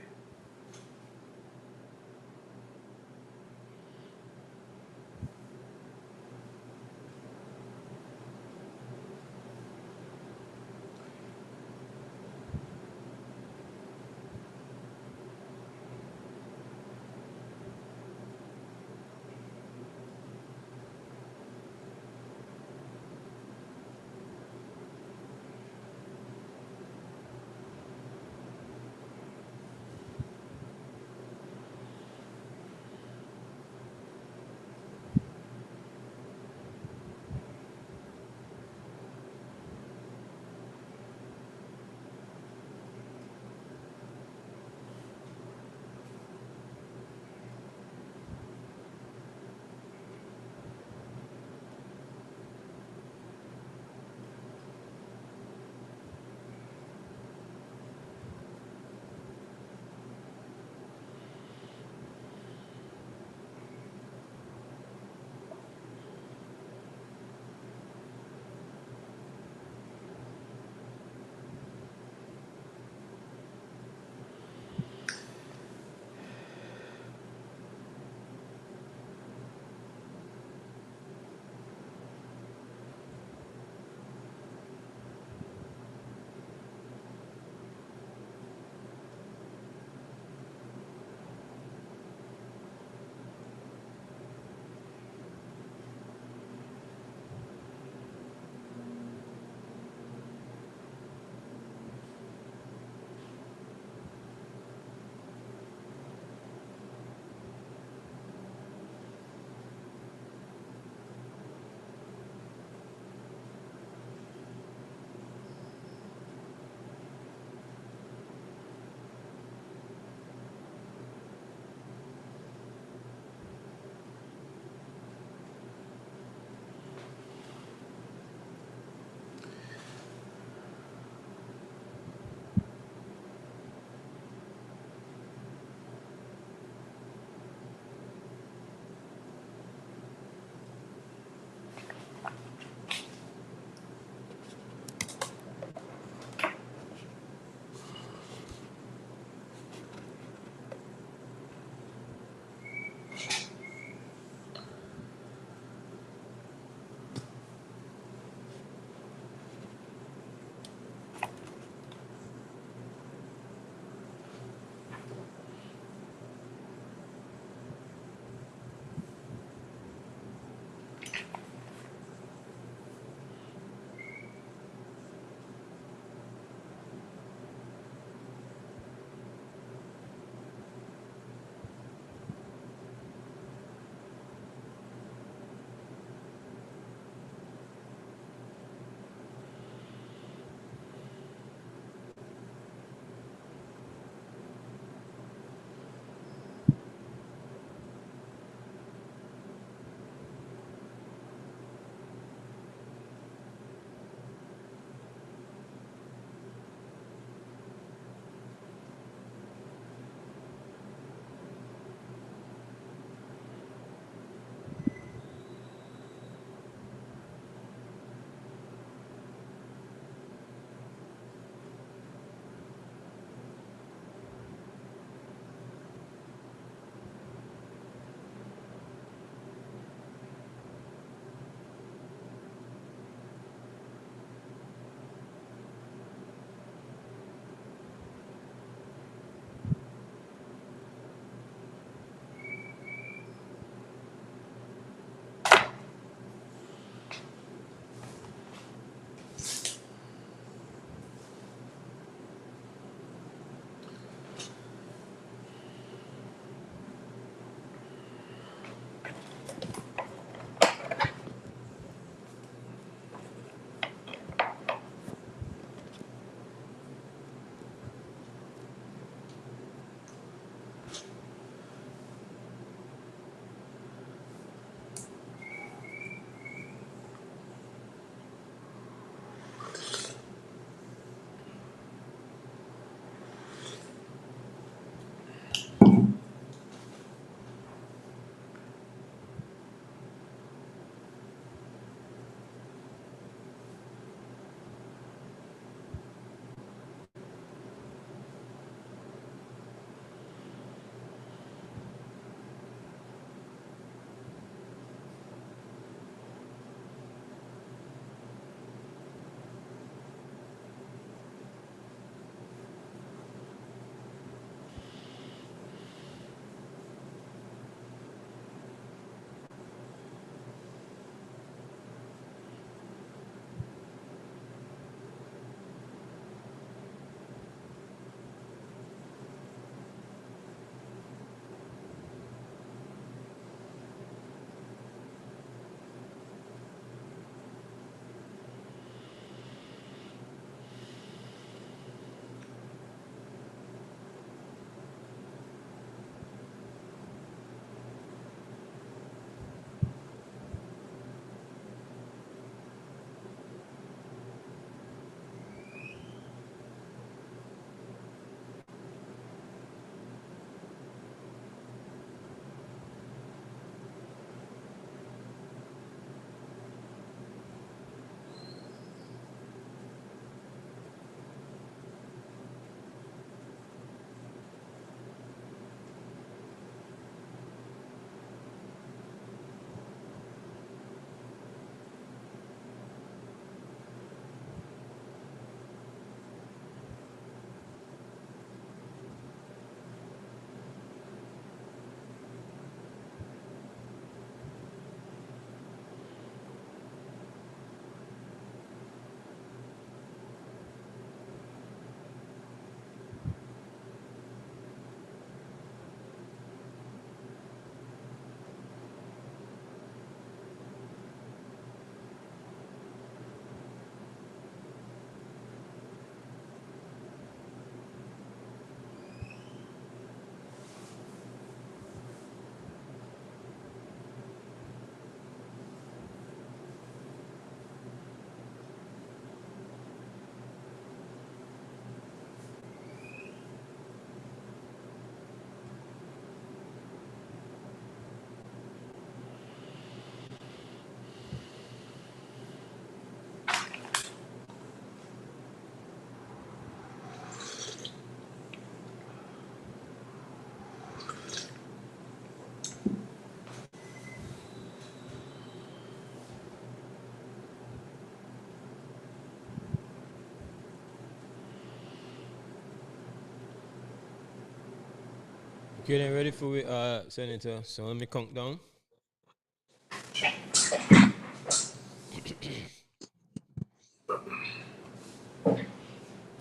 Okay, then ready for it, Senator. So let me count down.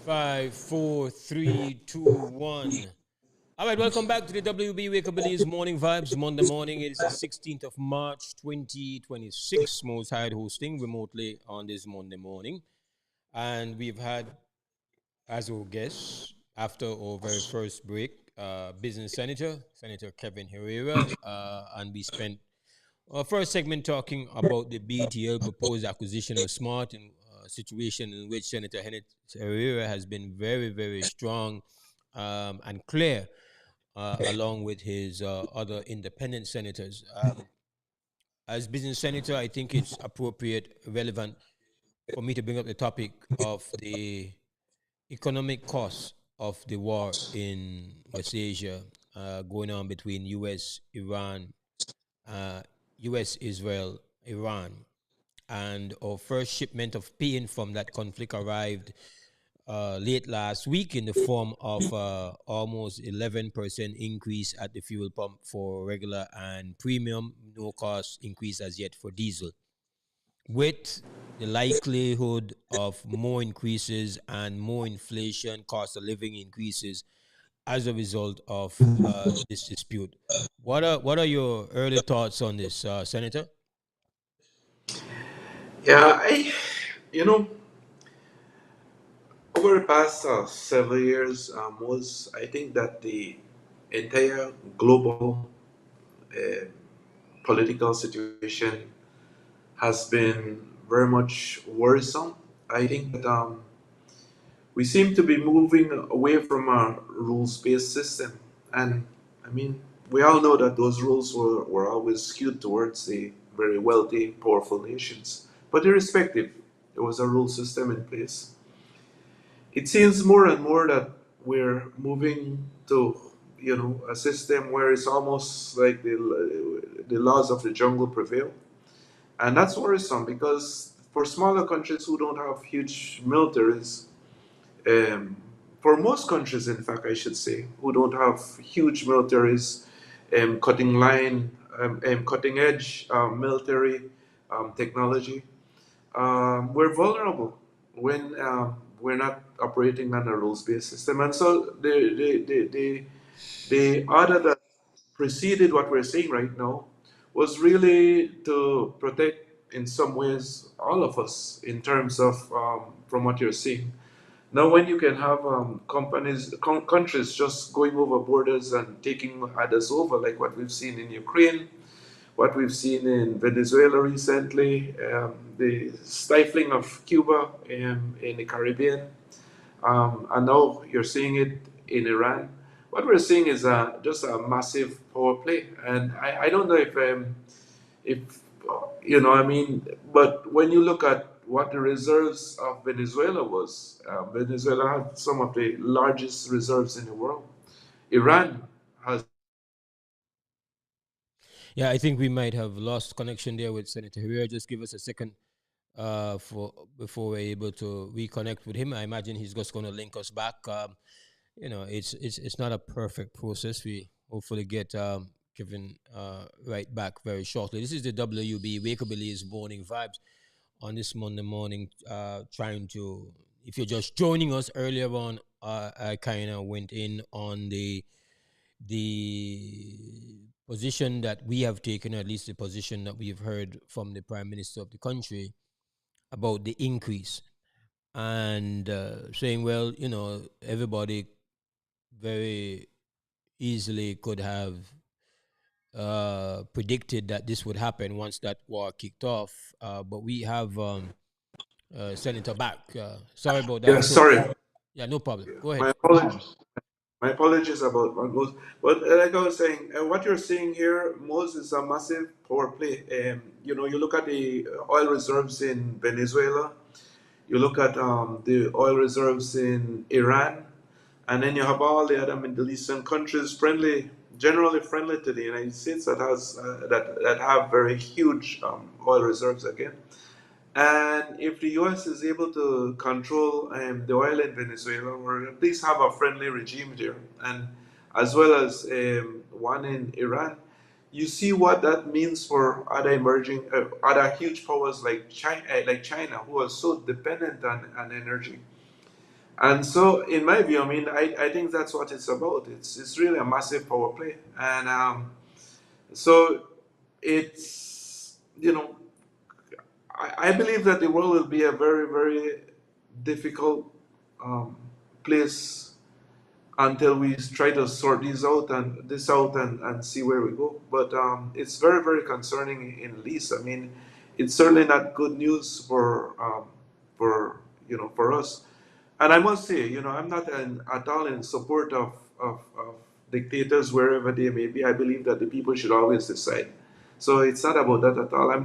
5, 4, 3, 2, 1. All right, welcome back to the WB Wake Up Belize Morning Vibes. Monday morning, it is the 16th of March, 2026. Most Hide hosting remotely on this Monday morning. And we've had, as our guests, after our very first break, Business Senator, Senator Kevin Herrera, and we spent our first segment talking about the BTL proposed acquisition of Smart, and a situation in which Senator Herrera has been very, very strong and clear, along with his other independent senators. As business senator, I think it's appropriate, relevant for me to bring up the topic of the economic costs of the war in West Asia, going on between U.S., Iran, uh, U.S., Israel, Iran. And our first shipment of pain from that conflict arrived late last week in the form of almost 11% increase at the fuel pump for regular and premium, no cost increase as yet for diesel, with the likelihood of more increases and more inflation, cost of living increases as a result of this dispute. What are your early thoughts on this, Senator? Yeah, you know, over the past several years, was I think that the entire global uh, political situation has been very much worrisome. I think that we seem to be moving away from a rules-based system, and I mean, we all know that those rules were always skewed towards the very wealthy, powerful nations. But irrespective, there was a rule system in place. It seems more and more that we're moving to, a system where it's almost like the laws of the jungle prevail, and that's worrisome because for smaller countries who don't have huge militaries, um, for most countries, in fact, I should say, who don't have huge militaries, cutting edge military technology, we're vulnerable when we're not operating on a rules-based system. And so the order that preceded what we're seeing right now was really to protect, in some ways, all of us in terms of from what you're seeing. Now, when you can have countries just going over borders and taking others over, like what we've seen in Ukraine, what we've seen in Venezuela recently, the stifling of Cuba in the Caribbean, and now you're seeing it in Iran. What we're seeing is just a massive power play, and I don't know if I mean, but when you look at what the reserves of Venezuela was, Venezuela had some of the largest reserves in the world. Iran has. Yeah, I think we might have lost connection there with Senator Herrera. Just give us a second for before we're able to reconnect with him. I imagine he's just going to link us back. It's not a perfect process. We hopefully get Kevin right back very shortly. This is the WB Wake Up Belize Morning Vibes on this Monday morning. Trying to, if you're just joining us earlier on, I kind of went in on the position that we have taken, or at least the position that we've heard from the Prime Minister of the country about the increase, and saying, well, everybody very easily could have predicted that this would happen once that war kicked off. But we have Senator back. Sorry about Yeah, that. So, sorry. yeah, no problem. Go ahead. My apologies. My apologies about what goes. But like I was saying, what you're seeing here, Moses, is a massive power play. You look at the oil reserves in Venezuela, you look at the oil reserves in Iran, and then you have all the other Middle Eastern countries generally friendly to the United States that have very huge oil reserves again. And if the US is able to control the oil in Venezuela, or at least have a friendly regime there, and as well as one in Iran. You see what that means for other emerging, other huge powers like China, who are so dependent on energy. And so, in my view, I mean, I think that's what it's about. It's really a massive power play, and so it's I believe that the world will be a very very difficult um, place until we try to sort this out and see where we go. But it's very very concerning in least. I mean, it's certainly not good news for for us. And I must say, I'm not at all in support of dictators wherever they may be. I believe that the people should always decide. So it's not about that at all. I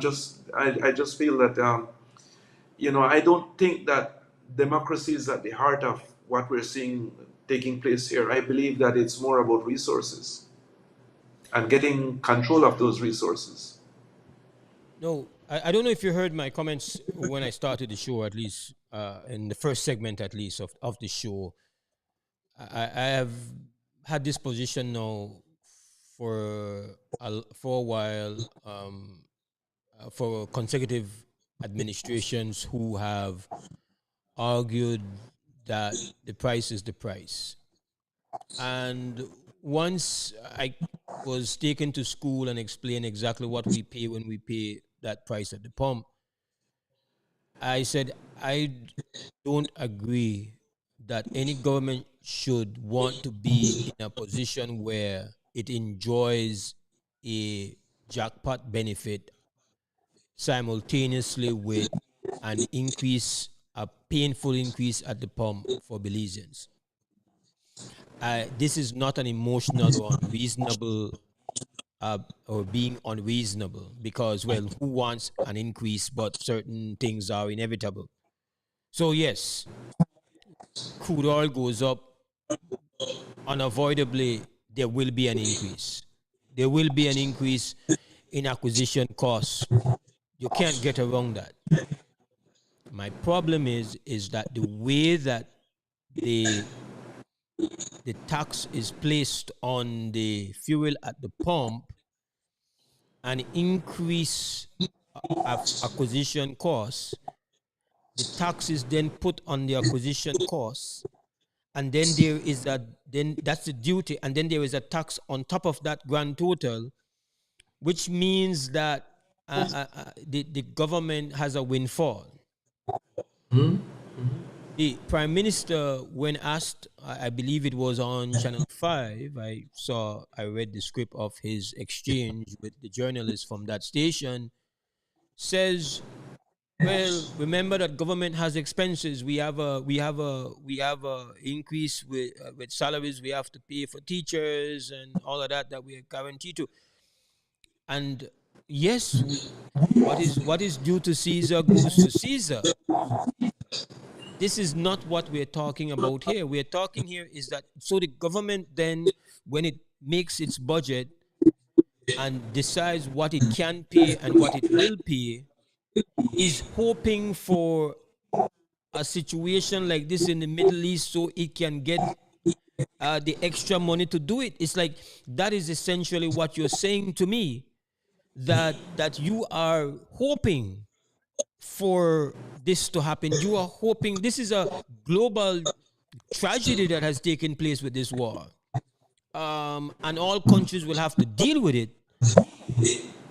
just feel that I don't think that democracy is at the heart of what we're seeing taking place here. I believe that it's more about resources and getting control of those resources. No, I don't know if you heard my comments when I started the show, at least in the first segment, at least of the show. I have had this position now for a while, for consecutive administrations who have argued that the price is the price. And once I was taken to school and explained exactly what we pay when we pay that price at the pump, I said don't agree that any government should want to be in a position where it enjoys a jackpot benefit simultaneously with a painful increase at the pump for Belizeans. This is not an emotional or unreasonable or being unreasonable because, well, who wants an increase but certain things are inevitable? So, yes, crude oil goes up, unavoidably, there will be an increase. There will be an increase in acquisition costs. You can't get around that. My problem is that the way that the the tax is placed on the fuel at the pump and increase of acquisition costs, the tax is then put on the acquisition costs, and then that's the duty, and then there is a tax on top of that grand total, which means that the government has a windfall. The prime minister, when asked, I believe it was on Channel 5, I read the script of his exchange with the journalist from that station, says, well, remember that government has expenses. We have a increase with salaries we have to pay for teachers and all of that we are guaranteed to. And yes, what is due to Caesar goes to Caesar. This is not what we're talking about here. We're talking here is that so the government then, when it makes its budget and decides what it can pay and what it will pay, is hoping for a situation like this in the Middle East so it can get the extra money to do it. It's like that is essentially what you're saying to me, that you are hoping for this to happen. You are hoping this is a global tragedy that has taken place with this war. And all countries will have to deal with it.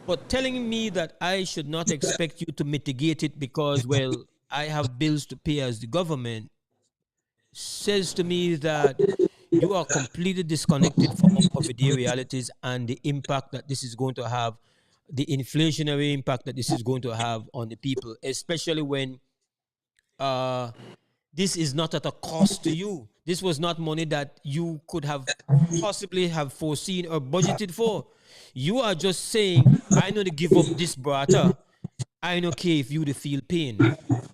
But telling me that I should not expect you to mitigate it because, well, I have bills to pay as the government says to me that you are completely disconnected from everyday realities and the impact that this is going to have, the inflationary impact that this is going to have on the people, especially when uh, this is not at a cost to you. This was not money that you could have possibly have foreseen or budgeted for. You are just saying, I know to give up this brata. I don't care if you to feel pain.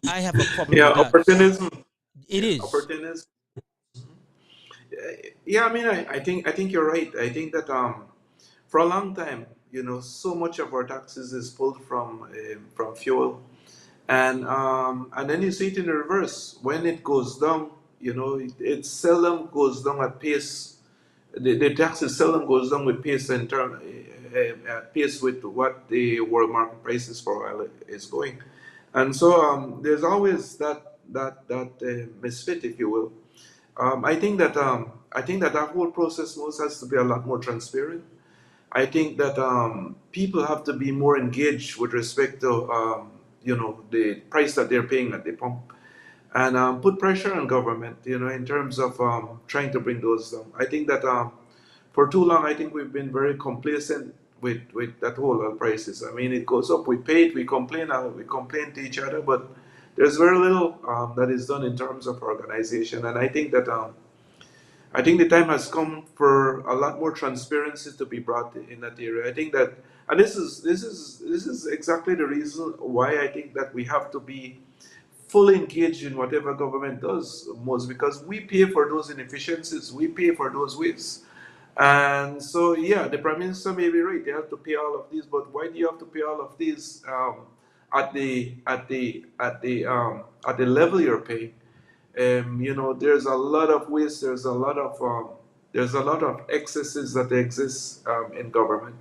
I have a problem Yeah, with that. opportunism. It Yeah, is. opportunism. Yeah, I mean, I think you're right. I think that for a long time, so much of our taxes is pulled from fuel, and then you see it in the reverse when it goes down. It seldom goes down at pace the taxes seldom goes down with pace in term pace with what the world market prices for oil is going, and so there's always that misfit, if you will. I think that that whole process most has to be a lot more transparent. I think that people have to be more engaged with respect to the price that they're paying at the pump, and put pressure on government, in terms of trying to bring those down. I think that for too long, I think we've been very complacent with that whole oil prices. I mean, it goes up, we pay it, we complain to each other, but there's very little that is done in terms of organization. And I think the time has come for a lot more transparency to be brought in that area. I think that, and this is exactly the reason why I think that we have to be fully engaged in whatever government does most, because we pay for those inefficiencies, we pay for those wastes. And so, yeah, the prime minister may be right. They have to pay all of these, but why do you have to pay all of these at the level you're paying? There's a lot of waste. There's a lot of excesses that exist in government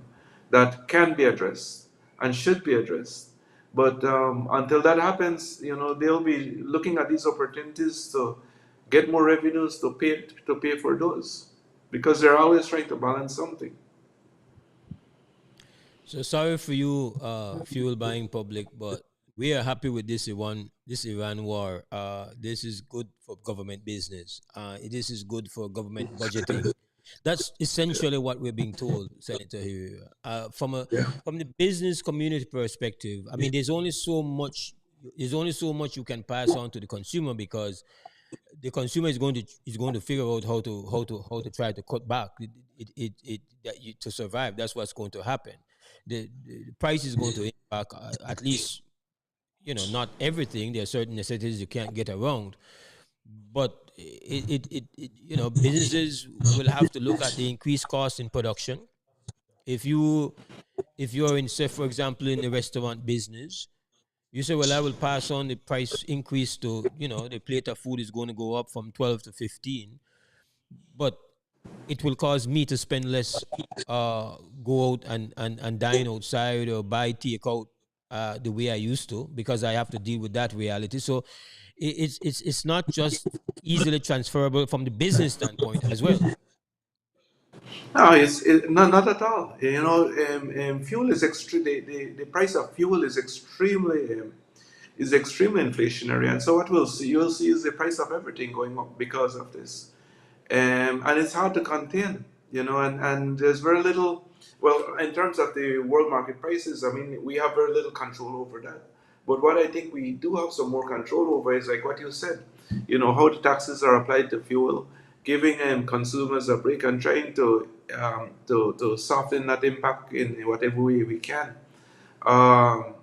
that can be addressed and should be addressed. But until that happens, they'll be looking at these opportunities to get more revenues to pay for those, because they're always trying to balance something. So sorry for you, fuel buying public, but we are happy with this Iran war. This is good for government business. This is good for government budgeting. That's essentially what we're being told, Senator here. Yeah. From the business community perspective, I mean, there's only so much you can pass on to the consumer, because the consumer is going to figure out how to try to cut back to survive. That's what's going to happen. The price is going to impact, at least, not everything. There are certain necessities you can't get around, but businesses will have to look at the increased cost in production. If you're in, say, for example, in the restaurant business, you say, well, I will pass on the price increase to, the plate of food is going to go up from 12 to 15, but it will cause me to spend less, go out and dine outside or buy takeout the way I used to, because I have to deal with that reality. So it's not just easily transferable from the business standpoint as well. No, not at all. Fuel is the price of fuel is extremely inflationary, and so what you'll see is the price of everything going up because of this. And it's hard to contain, and there's very little. Well, in terms of the world market prices, I mean, we have very little control over that. But what I think we do have some more control over is like what you said, how the taxes are applied to fuel, giving consumers a break and trying to soften that impact in whatever way we can. Um,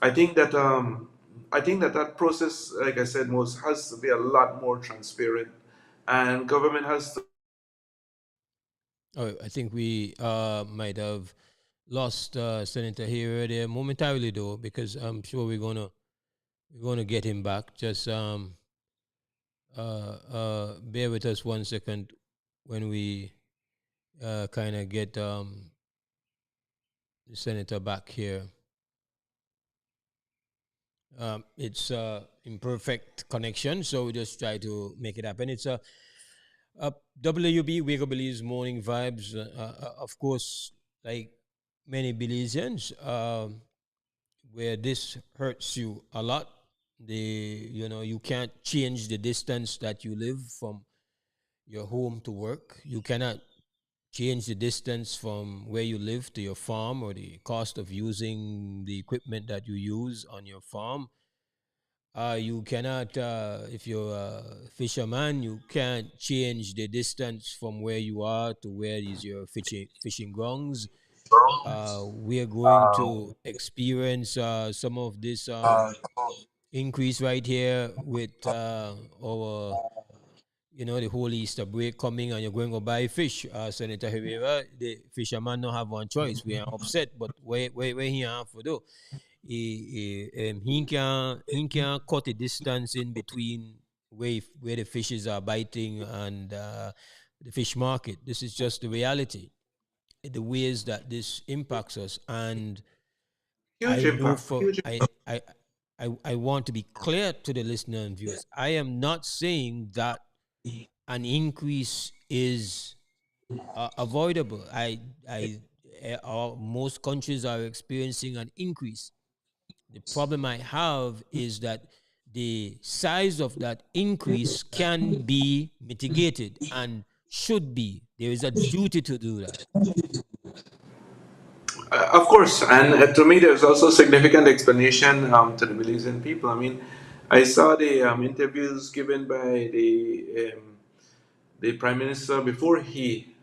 I think that that process, like I said, most has to be a lot more transparent, and government has to. Oh, I think we might have lost Senator here there momentarily, though, because I'm sure we're gonna get him back. Just bear with us 1 second when we kind of get the senator back here. It's imperfect connection, so we just try to make it happen. It's a WUB Belize morning vibes. Of course, like many Belizeans, where this hurts you a lot. You can't change the distance that you live from your home to work. You cannot change the distance from where you live to your farm, or the cost of using the equipment that you use on your farm. You cannot, if you're a fisherman, you can't change the distance from where you are to where is your fishing grounds. We are going to experience some of this increase right here with our, the whole Easter break coming, and you're going to buy fish. Senator Herrera, the fisherman don't have one choice. We are upset, but where he have to do? He can cut the distance in between where the fishes are biting and the fish market. This is just the reality, the ways that this impacts us. And Huge I know impact. for Huge impact. I want to be clear to the listener and viewers. I am not saying that an increase is avoidable. Most countries are experiencing an increase. The problem I have is that the size of that increase can be mitigated and should be. There is a duty to do that. Of course, and to me, there's also significant explanation to the Belizean people. I mean, I saw the interviews given by the prime minister before he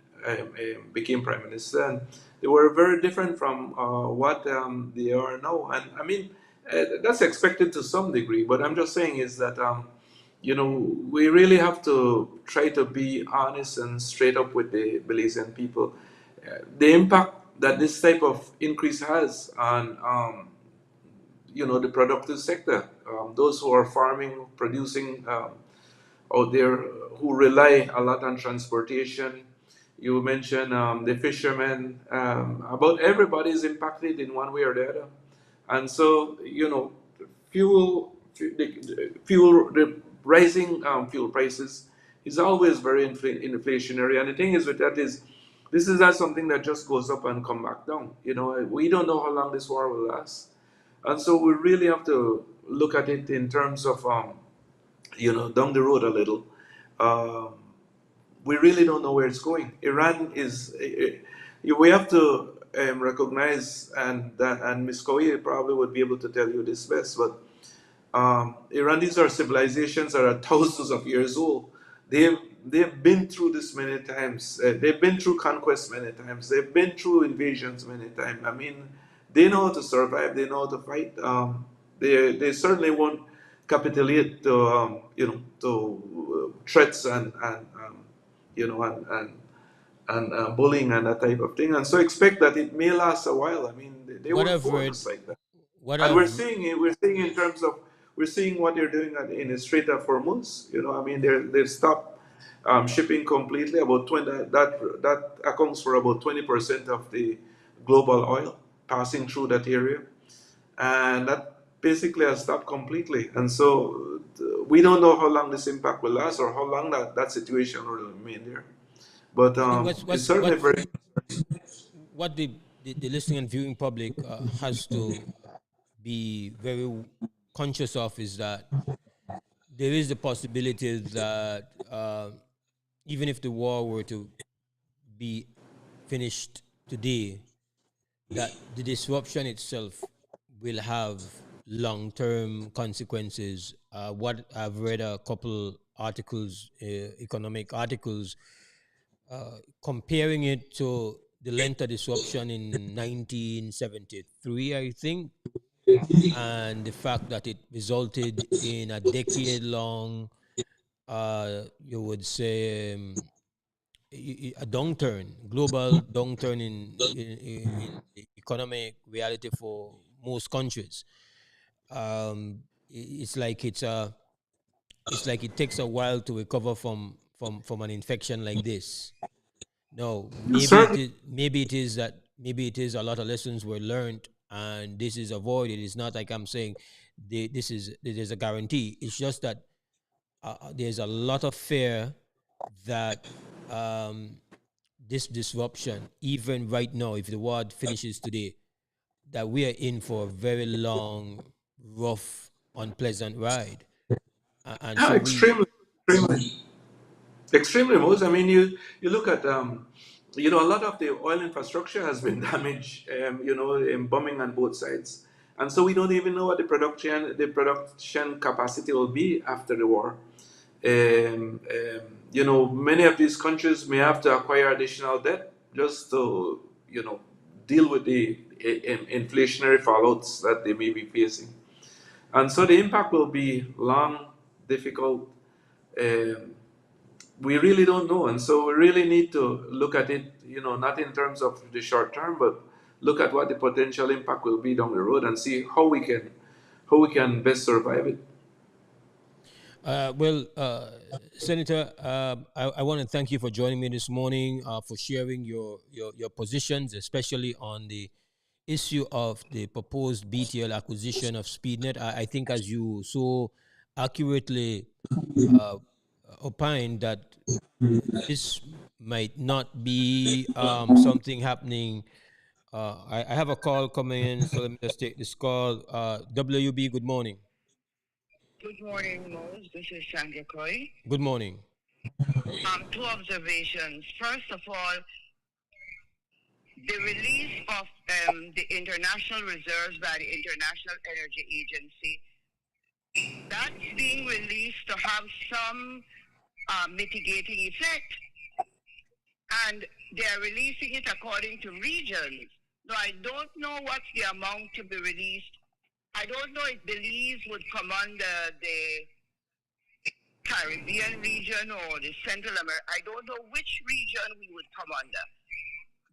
became prime minister, and they were very different from what they are now. And I mean, that's expected to some degree. But I'm just saying is that we really have to try to be honest and straight up with the Belizean people. The impact that this type of increase has on the productive sector, those who are farming, producing out there, who rely a lot on transportation. You mentioned the fishermen. About everybody is impacted in one way or the other, and so the rising fuel prices is always very inflationary. And the thing is with that is, this is not something that just goes up and come back down. We don't know how long this war will last, and so we really have to look at it in terms of down the road a little. Um, we really don't know where it's going. Iran is. We have to recognize, and Ms. Koye probably would be able to tell you this best, but Iranis are civilizations that are thousands of years old. They've they've been through this many times. They've been through conquest many times. They've been through invasions many times. I mean, they know how to survive. They know how to fight. They certainly won't capitulate to threats and bullying and that type of thing. And so expect that it may last a while. I mean, they What weren't I've born read, just like that. what And we're I've seeing it. We're seeing in terms of we're seeing what they're doing in the Strait of Hormuz. I mean, they've stopped shipping completely. About 20 that accounts for about 20% of the global oil passing through that area, and that basically has stopped completely. And so we don't know how long this impact will last or how long that situation will remain there. But I think it's certainly very. what the listening and viewing public has to be very conscious of is that there is the possibility that even if the war were to be finished today, that the disruption itself will have long-term consequences. What I've read a couple articles, economic articles, comparing it to the length of disruption in 1973, I think, and the fact that it resulted in a decade-long, you would say, a downturn, global downturn in the economic reality for most countries. It's like it's like it takes a while to recover from an infection like this. No, Certainly. maybe it is a lot of lessons were learned and this is avoided. It's not like I'm saying there's a guarantee. It's just that there's a lot of fear that um, this disruption, even right now, if the war finishes today, that we are in for a very long, rough, unpleasant ride. And Yeah, so we, extremely most. I mean, you look at a lot of the oil infrastructure has been damaged. In bombing on both sides, and so we don't even know what the production capacity will be after the war. Many of these countries may have to acquire additional debt just to deal with the inflationary fallouts that they may be facing. And so the impact will be long, difficult. Um, we really don't know, and so we really need to look at it, not in terms of the short term, but look at what the potential impact will be down the road and see how we can best survive it. Senator, I want to thank you for joining me this morning, for sharing your positions, especially on the issue of the proposed BTL acquisition of SpeedNet. I think, as you so accurately uh, opined, that this might not be something happening. I have a call coming in, so let me just take this call. WB, good morning. Good morning, Mose. This is Sandra Coy. Good morning. Two observations. First of all, the release of the international reserves by the International Energy Agency, that's being released to have some mitigating effect. And they're releasing it according to regions. Now, I don't know what's the amount to be released. I don't know if Belize would come under the Caribbean region or the Central America. I don't know which region we would come under.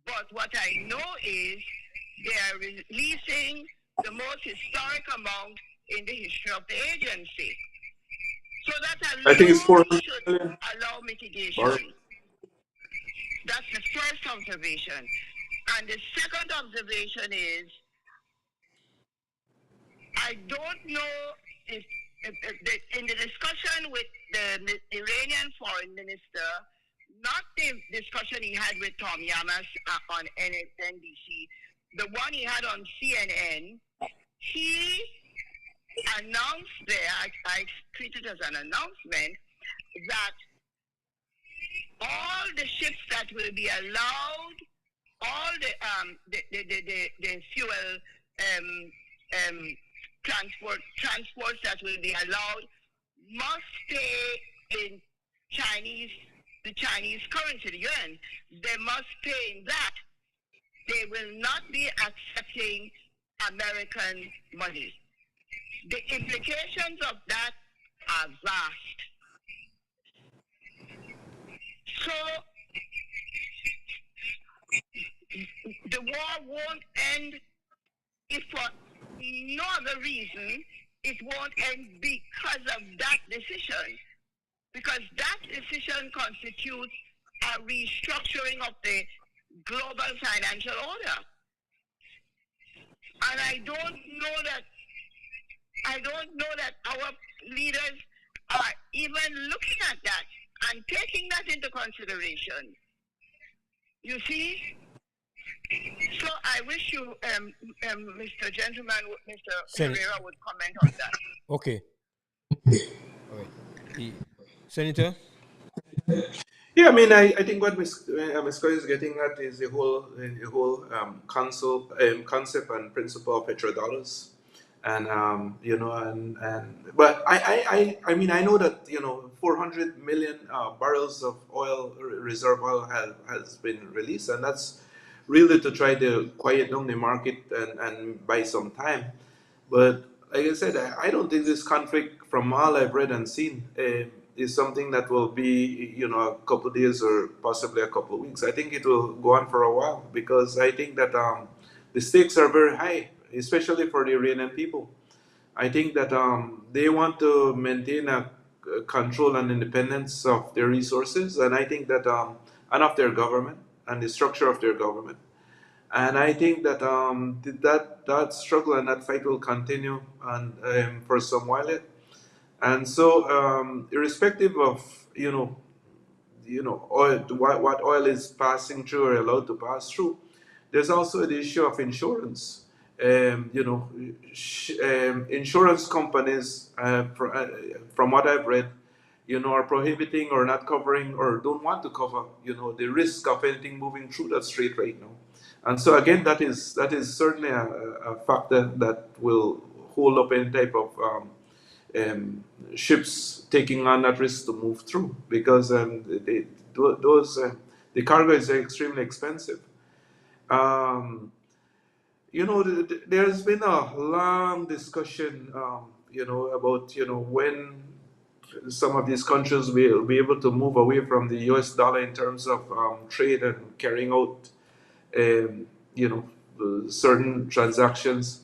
But what I know is they are releasing the most historic amount in the history of the agency. So that I think it's 400 should million. allow mitigation. That's the first observation. And the second observation is, I don't know if in the discussion with the Iranian foreign minister, not the discussion he had with Tom Yamas on NBC, the one he had on CNN, he announced there, I treat it as an announcement, that all the ships that will be allowed, all the fuel transports that will be allowed must pay in the Chinese currency, the yuan. They must pay in that. They will not be accepting American money. The implications of that are vast. So the war won't end if for no other reason. It won't end because of that decision. Because that decision constitutes a restructuring of the global financial order. And I don't know that our leaders are even looking at that and taking that into consideration. You see? So I wish you, Mr. Gentleman, Mr. Herrera would comment on that. Okay. All right. Senator? Yeah, I mean, I think what Ms. Coy is getting at is the whole concept and principle of petrodollars, and but I mean, I know that 400 million barrels of oil, reserve oil, has been released, and that's really to try to quiet down the market and buy some time. But like I said, I don't think this conflict, from all I've read and seen, is something that will be, a couple of days or possibly a couple of weeks. I think it will go on for a while, because I think that the stakes are very high, especially for the Iranian people. I think that they want to maintain a control and independence of their resources, and I think that and of their government and the structure of their government. And I think that that struggle and that fight will continue and for some while yet. And so, irrespective of oil, what oil is passing through or allowed to pass through, there's also the issue of insurance. Insurance companies, from what I've read, are prohibiting or not covering or don't want to cover, the risk of anything moving through that strait right now. And so again, that is certainly a factor that will hold up any type of ships taking on that risk to move through, because the cargo is extremely expensive. There's been a long discussion, about when some of these countries will be able to move away from the US dollar in terms of trade and carrying out, certain transactions.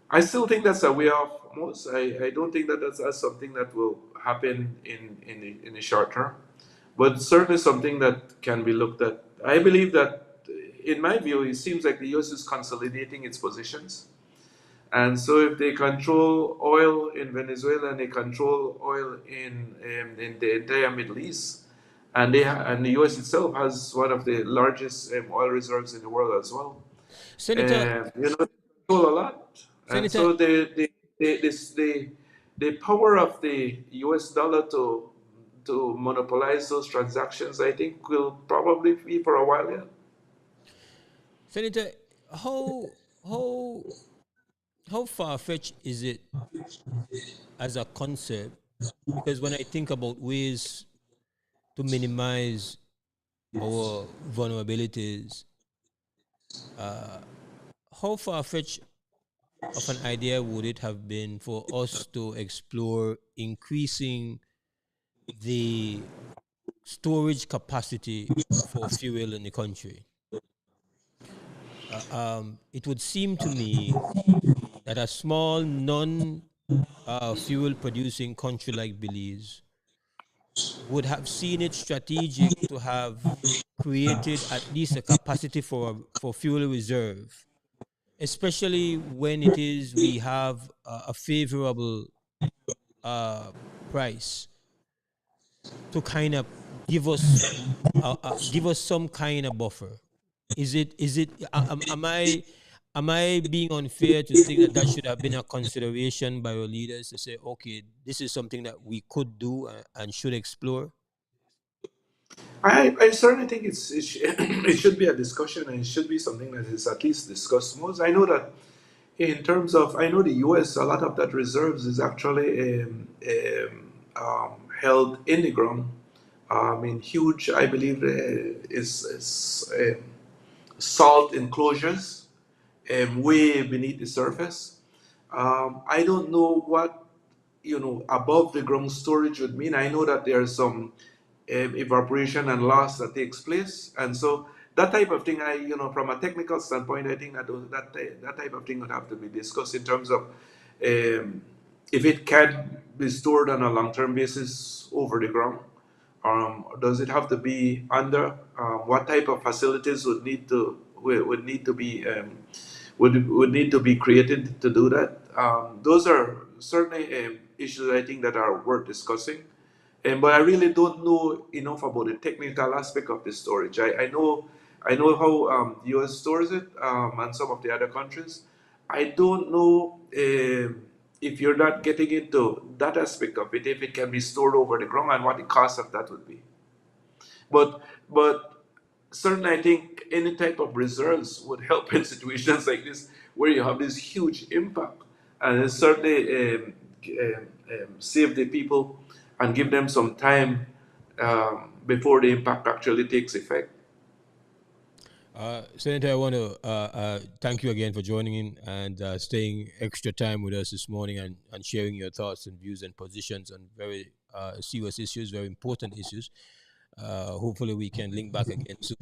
I still think that's a way off. Most I don't think that that's something that will happen in the short term, but certainly something that can be looked at. I believe that, in my view, it seems like the U.S. is consolidating its positions, and so if they control oil in Venezuela and they control oil in the entire Middle East, and the U.S. itself has one of the largest oil reserves in the world as well. Senator, They control a lot, and Senator, so the power of the U.S. dollar to monopolize those transactions, I think, will probably be for a while yet. Senator, how how how far fetched is it as a concept? Because when I think about ways to minimize our vulnerabilities, uh, how far fetched of an idea would it have been for us to explore increasing the storage capacity for fuel in the country? It would seem to me that a small non fuel producing country like Belize would have seen it strategic to have created at least a capacity for fuel reserve, especially when it is we have a favorable uh, price to kind of give us give us some kind of buffer. Is it am I being unfair to think that that should have been a consideration by our leaders to say, okay, this is something that we could do and should explore? I certainly think it should be a discussion, and it should be something that is at least discussed most. I know that in terms of, I know the US, a lot of that reserves is actually held in the ground, in huge, I believe, is salt enclosures way beneath the surface. I don't know what above the ground storage would mean. I know that there's some evaporation and loss that takes place, and so that type of thing, from a technical standpoint, I think that type of thing would have to be discussed in terms of if it can be stored on a long-term basis over the ground. Does it have to be under? What type of facilities would need to be would need to be created to do that? Those are certainly issues I think that are worth discussing. But I really don't know enough about the technical aspect of the storage. I know how the US stores it, and some of the other countries. I don't know if you're not getting into that aspect of it, if it can be stored over the ground and what the cost of that would be. But certainly, I think any type of reserves would help in situations like this where you have this huge impact, and it certainly save the people and give them some time before the impact actually takes effect. Senator, I want to thank you again for joining in and staying extra time with us this morning and sharing your thoughts and views and positions on very serious issues, very important issues. Hopefully, we can link back again soon.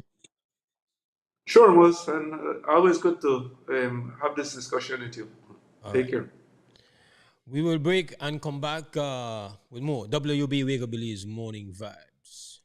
Sure, was, and always good to have this discussion with you. All Take right. care. We will break and come back with more WB Wake Up Belize morning vibes.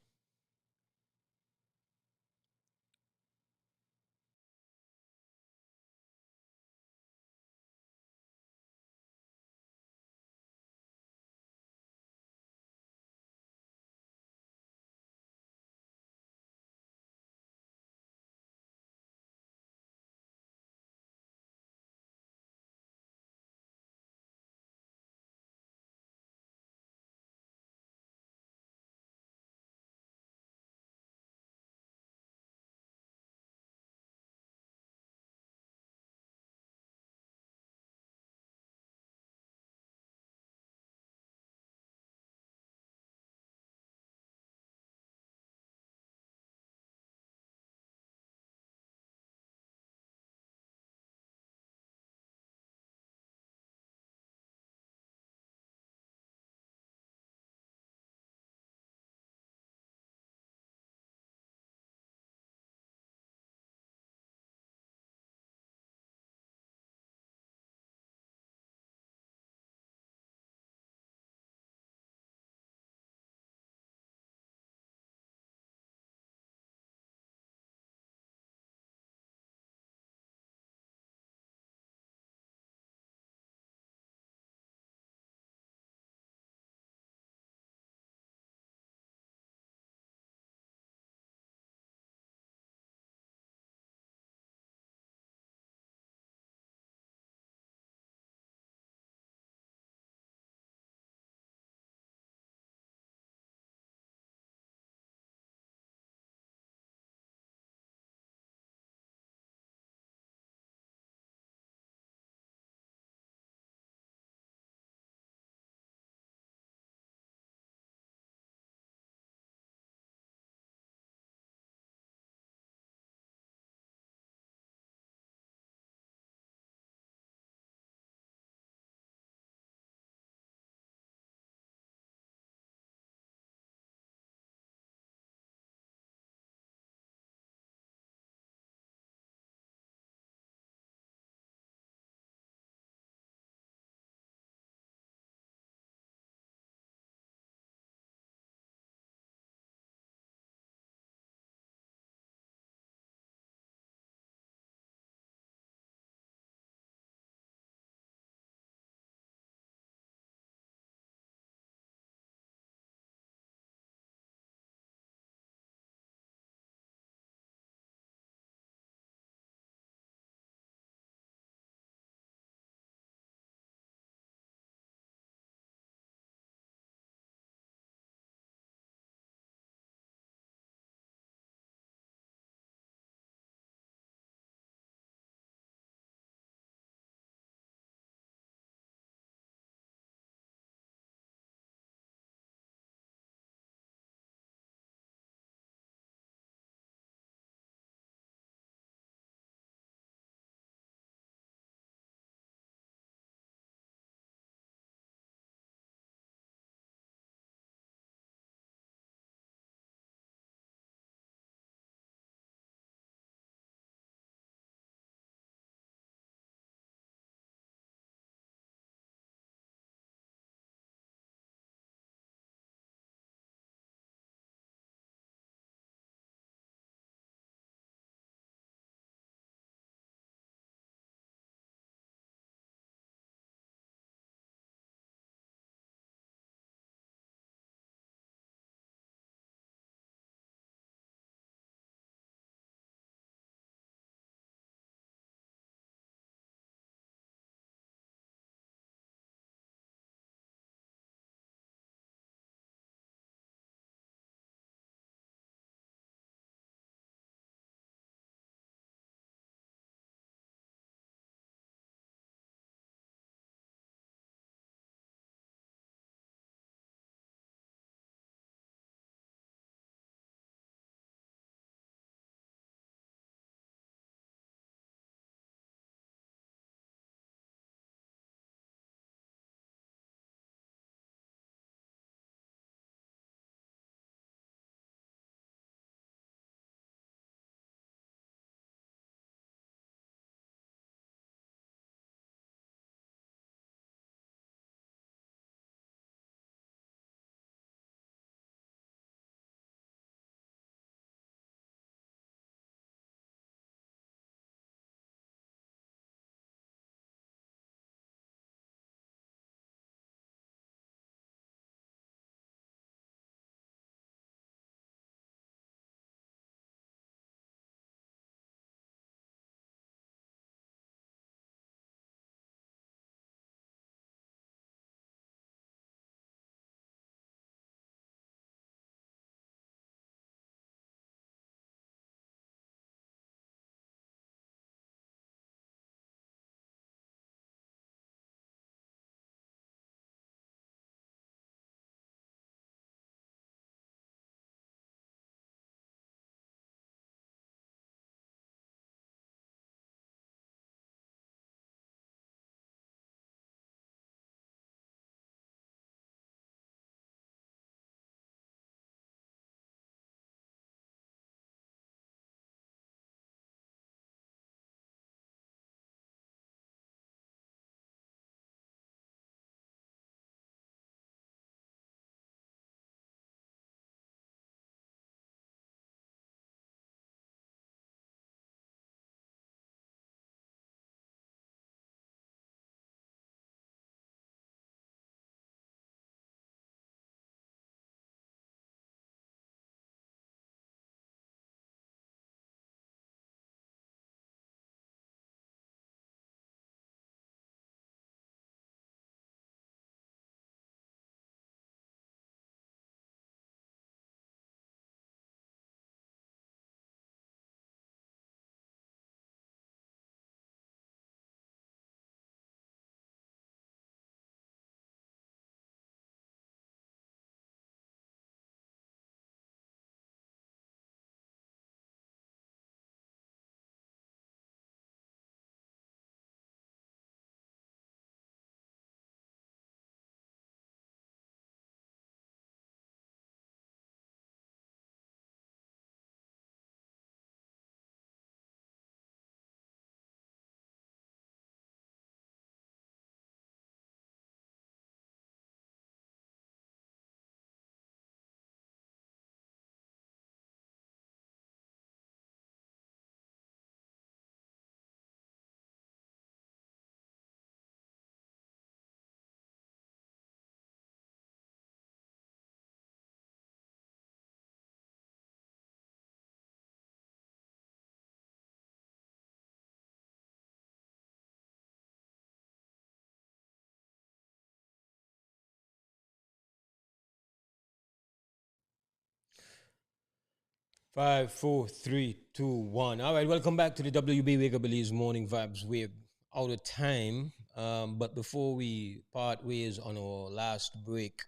5, 4, 3, 2, 1. All right, welcome back to the WB Wake Up Belize Morning Vibes. We're out of time, but before we part ways on our last break,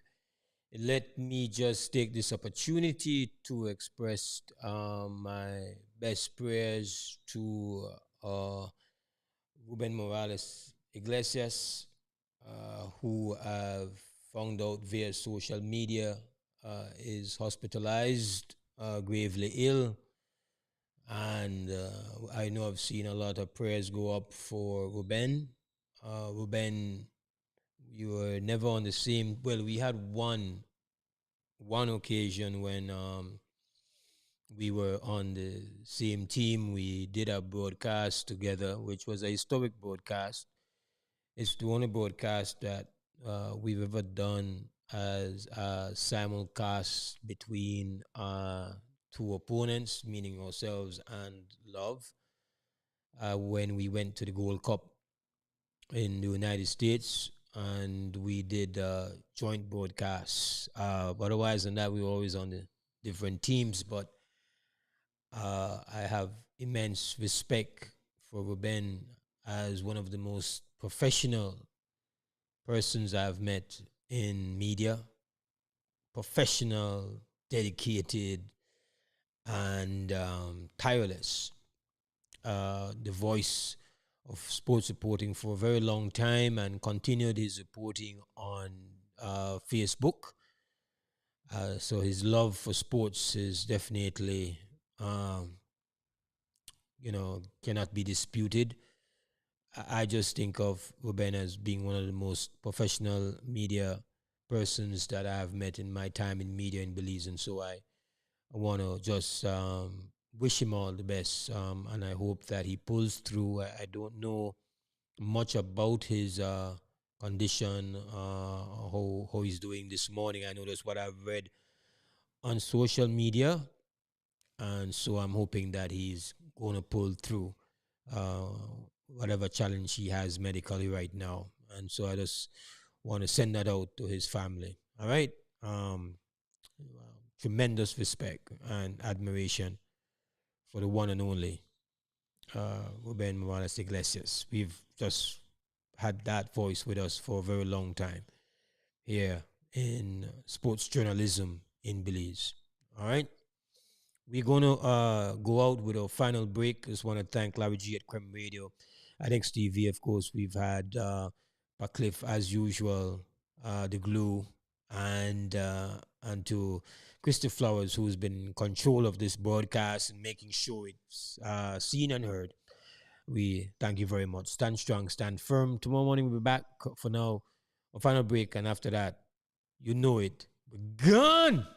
let me just take this opportunity to express my best prayers to Ruben Morales Iglesias, who I've found out via social media is hospitalized, gravely ill. And I know I've seen a lot of prayers go up for Ruben. Ruben, you were never on the same. Well, we had one occasion when we were on the same team. We did a broadcast together, which was a historic broadcast. It's the only broadcast that we've ever done as a simulcast between two opponents, meaning ourselves and Love, when we went to the Gold Cup in the United States, and we did joint broadcasts. Otherwise than that, we were always on the different teams. But I have immense respect for Ruben as one of the most professional persons I've met in media. Professional, dedicated, and tireless. The voice of sports reporting for a very long time and continued his reporting on Facebook. So his love for sports is definitely, cannot be disputed. I just think of Ruben as being one of the most professional media persons that I've met in my time in media in Belize. And so I want to just wish him all the best. And I hope that he pulls through. I don't know much about his condition, how he's doing this morning. I know that's what I've read on social media. And so I'm hoping that he's going to pull through uh, whatever challenge he has medically right now. And so I just want to send that out to his family. All right. Tremendous respect and admiration for the one and only Ruben Morales Iglesias. We've just had that voice with us for a very long time here in sports journalism in Belize. All right. We're going to go out with our final break. Just want to thank Larry G at Creme Radio. At XTV, of course, we've had Cliff, as usual, the glue, and to Christopher Flowers, who's been in control of this broadcast and making sure it's seen and heard. We thank you very much. Stand strong, stand firm. Tomorrow morning we'll be back. For now, a final break, and after that, you know it. We're gone.